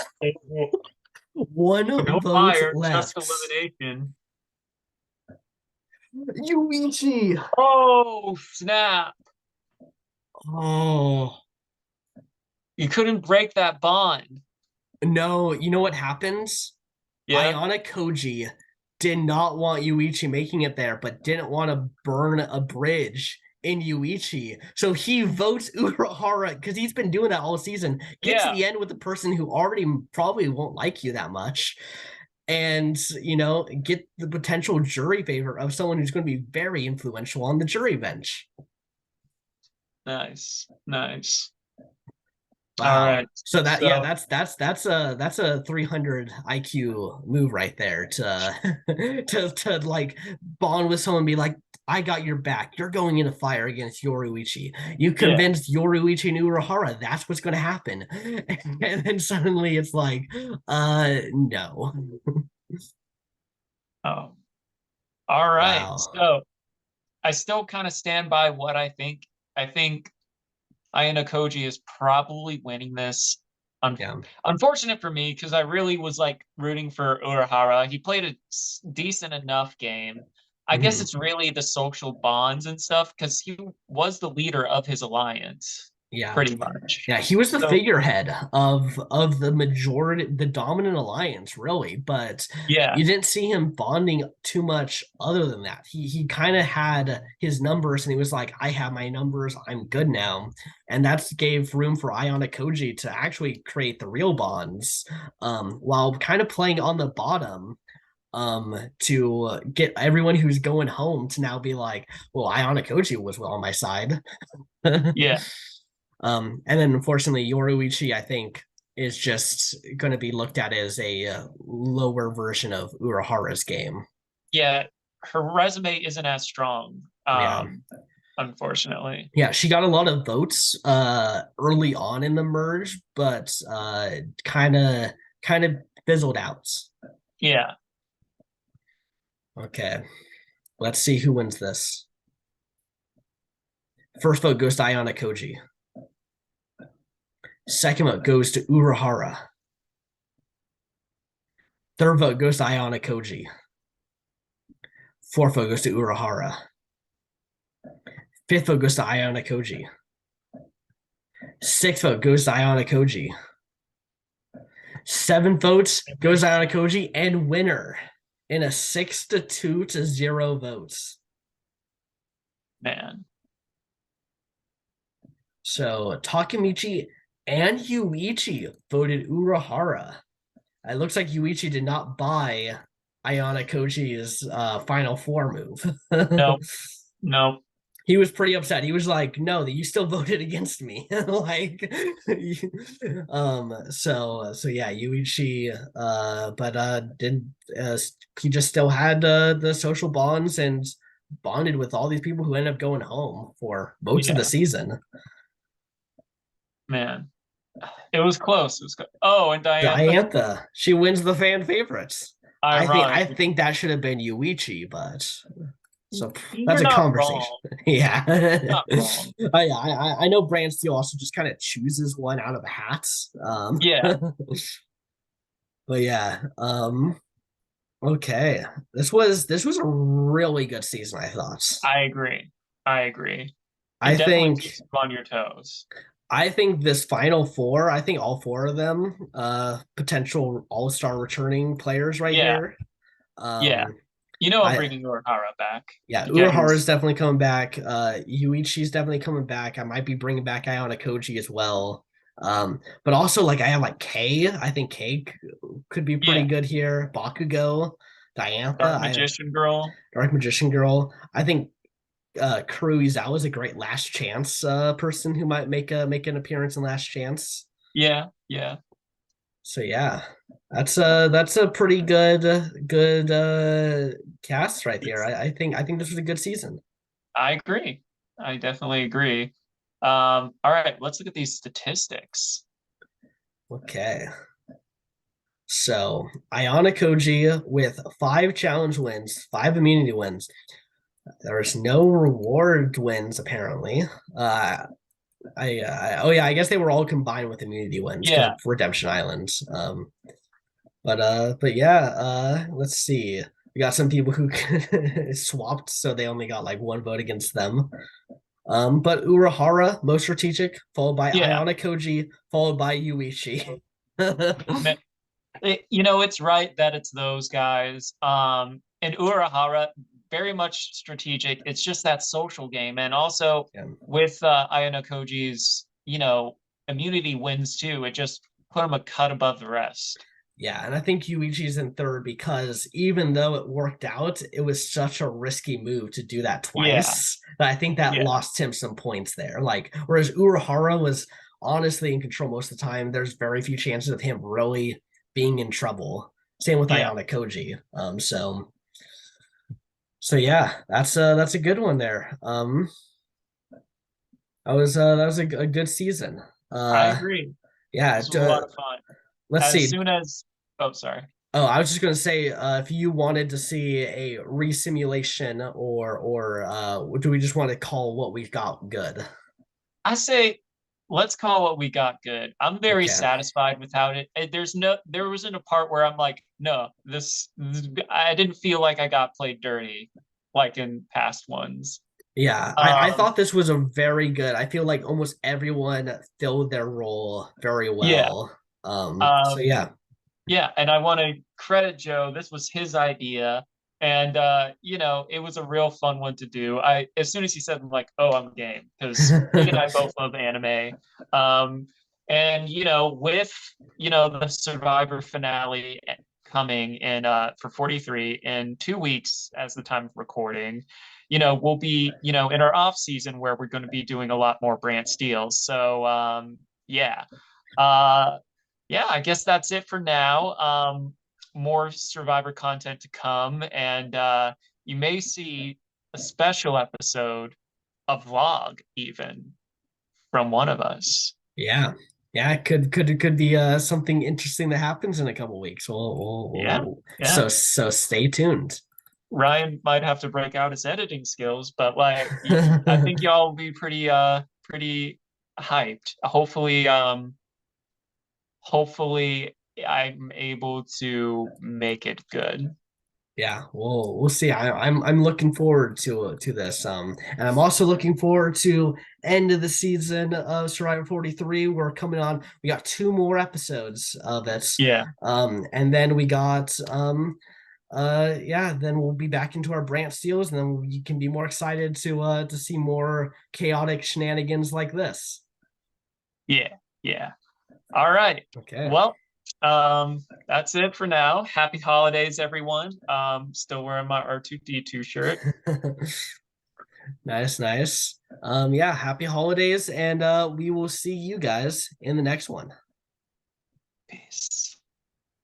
One No vote fire, just left. elimination. Yuichi. Oh, snap. Oh. You couldn't break that bond. No, you know what happens? Yeah. Ayana Koji did not want Yuichi making it there, but didn't want to burn a bridge in Yuichi. So he votes Urahara because he's been doing that all season. Get to Yeah. the end with the person who already probably won't like you that much. And, get the potential jury favor of someone who's going to be very influential on the jury bench. Nice. Nice. Wow. All right. So So that's a 300 IQ move right there to to like bond with someone and be like, I got your back. You're going in a fire against Yoruichi. You yeah. convinced Yoruichi and Urahara that's what's gonna happen. And then suddenly it's like, no. Oh. All right. Wow. So I still kind of stand by what I think. I think Ayana Koji is probably winning this. Yeah. Unfortunate for me because I really was like rooting for Urahara. He played a decent enough game. I guess it's really the social bonds and stuff because he was the leader of his alliance, Yeah. pretty much. Yeah, he was the So figurehead of the majority, the dominant alliance, really. But yeah, you didn't see him bonding too much other than that. He kind of had his numbers, and he was like, "I have my numbers. I'm good now," and that gave room for Ayana Koji to actually create the real bonds, while kind of playing on the bottom. To get everyone who's going home to now be like, well, Ayana Koji was on my side. yeah. And then unfortunately, Yoruichi, I think, is just going to be looked at as a lower version of Urahara's game. Yeah, her resume isn't as strong, Yeah. Unfortunately. Yeah, she got a lot of votes early on in the merge, but kind of fizzled out. Yeah. Okay. Let's see who wins this. First vote goes to Ayana Koji. Second vote goes to Urahara. Third vote goes to Ayana Koji. Fourth vote goes to Urahara. Fifth vote goes to Ayana Koji. Sixth vote goes to Ayana Koji. Seventh votes goes to Ayana Koji, and winner in a 6-2 to 0 votes. Man. So Takemichi and Yuichi voted Urahara. It looks like Yuichi did not buy Ayana Koji's Final Four move. No. He was pretty upset. He was like, "No, that you still voted against me." Like, so yeah, Yuichi, but did he just still had the social bonds and bonded with all these people who ended up going home for most of the season. Man, it was close. Oh, and Diantha, she wins the fan favorites. I ironic. think that should have been Yuichi, but so You're that's a not conversation. wrong. Yeah. Not wrong. I know Brand Steel also just kind of chooses one out of a hat. Yeah. But yeah. Okay. This was a really good season, I thought. I agree. It I definitely think keeps you on your toes. I think this final four, I think all four of them, potential all-star returning players right here. Yeah. I'm bringing Urahara back. Yeah, Urahara is definitely coming back. Yuichi's definitely coming back. I might be bringing back Ayana Koji as well. But also like I have like Kei. I think Kei could be pretty good here. Bakugo, Diantha, Dark Magician Girl. Dark Magician Girl. I think Kuroizawa is a great last chance person who might make an appearance in Last Chance. Yeah, yeah. So yeah, that's a pretty good cast right there. I think this was a good season. I agree. I definitely agree. All right, let's look at these statistics. Okay. So Ayana Koji with 5 challenge wins, 5 immunity wins. There's no reward wins apparently. Oh yeah, I guess they were all combined with immunity wins because Yeah, of Redemption Islands. But yeah, let's see. We got some people who swapped, so they only got like 1 vote against them. But Urahara, most strategic, followed by yeah. Ayana Koji, followed by Yuichi. It's right that it's those guys. And Urahara, very much strategic. It's just that social game. And also Yeah. with Ayano Koji's, immunity wins too. It just put him a cut above the rest. Yeah, and I think Yuichi's in third because even though it worked out, it was such a risky move to do that Yeah, twice that I think that yeah, lost him some points there. Like, whereas Urahara was honestly in control most of the time, there's very few chances of him really being in trouble. Same with yeah. Ayana Koji. So yeah, that's a good one there. That was a good season. I agree. Yeah, This was a lot of fun. let's As see. soon as, oh, sorry. Oh, I was just gonna say, if you wanted to see a resimulation, or do we just want to call what we've got good? I say let's call what we got good. I'm very Okay. satisfied without it. There wasn't a part where I'm like, no, this I didn't feel like I got played dirty like in past ones. Yeah, I Um, thought this was a very good. I feel like almost everyone filled their role very yeah. well. So Um, yeah. Yeah, and I want to credit Joe. This was his idea, and it was a real fun one to do. I as soon as he said, I'm like, oh, I'm game because he and I both love anime. Um, and with the Survivor finale coming in for 43 in 2 weeks as the time of recording, we'll be in our off season where we're going to be doing a lot more Brant Steels. So yeah. Uh, yeah, I guess that's it for now. More Survivor content to come, and you may see a special episode, a vlog even from one of us. Yeah. Yeah, it could be something interesting that happens in a couple weeks. Yeah, yeah. So stay tuned. Ryan might have to break out his editing skills, but like, I think y'all will be pretty hyped. Hopefully I'm able to make it good. Yeah, we'll see. I'm looking forward to this. And I'm also looking forward to end of the season of Survivor 43. We're coming on. We got 2 more episodes of it. Yeah. And then we got yeah, then we'll be back into our Brant Steels, and then we can be more excited to see more chaotic shenanigans like this. Yeah. Yeah. All right. Okay. Well, that's it for now. Happy holidays, everyone. Still wearing my R2D2 shirt. Nice, nice. Yeah, happy holidays, and we will see you guys in the next one. Peace.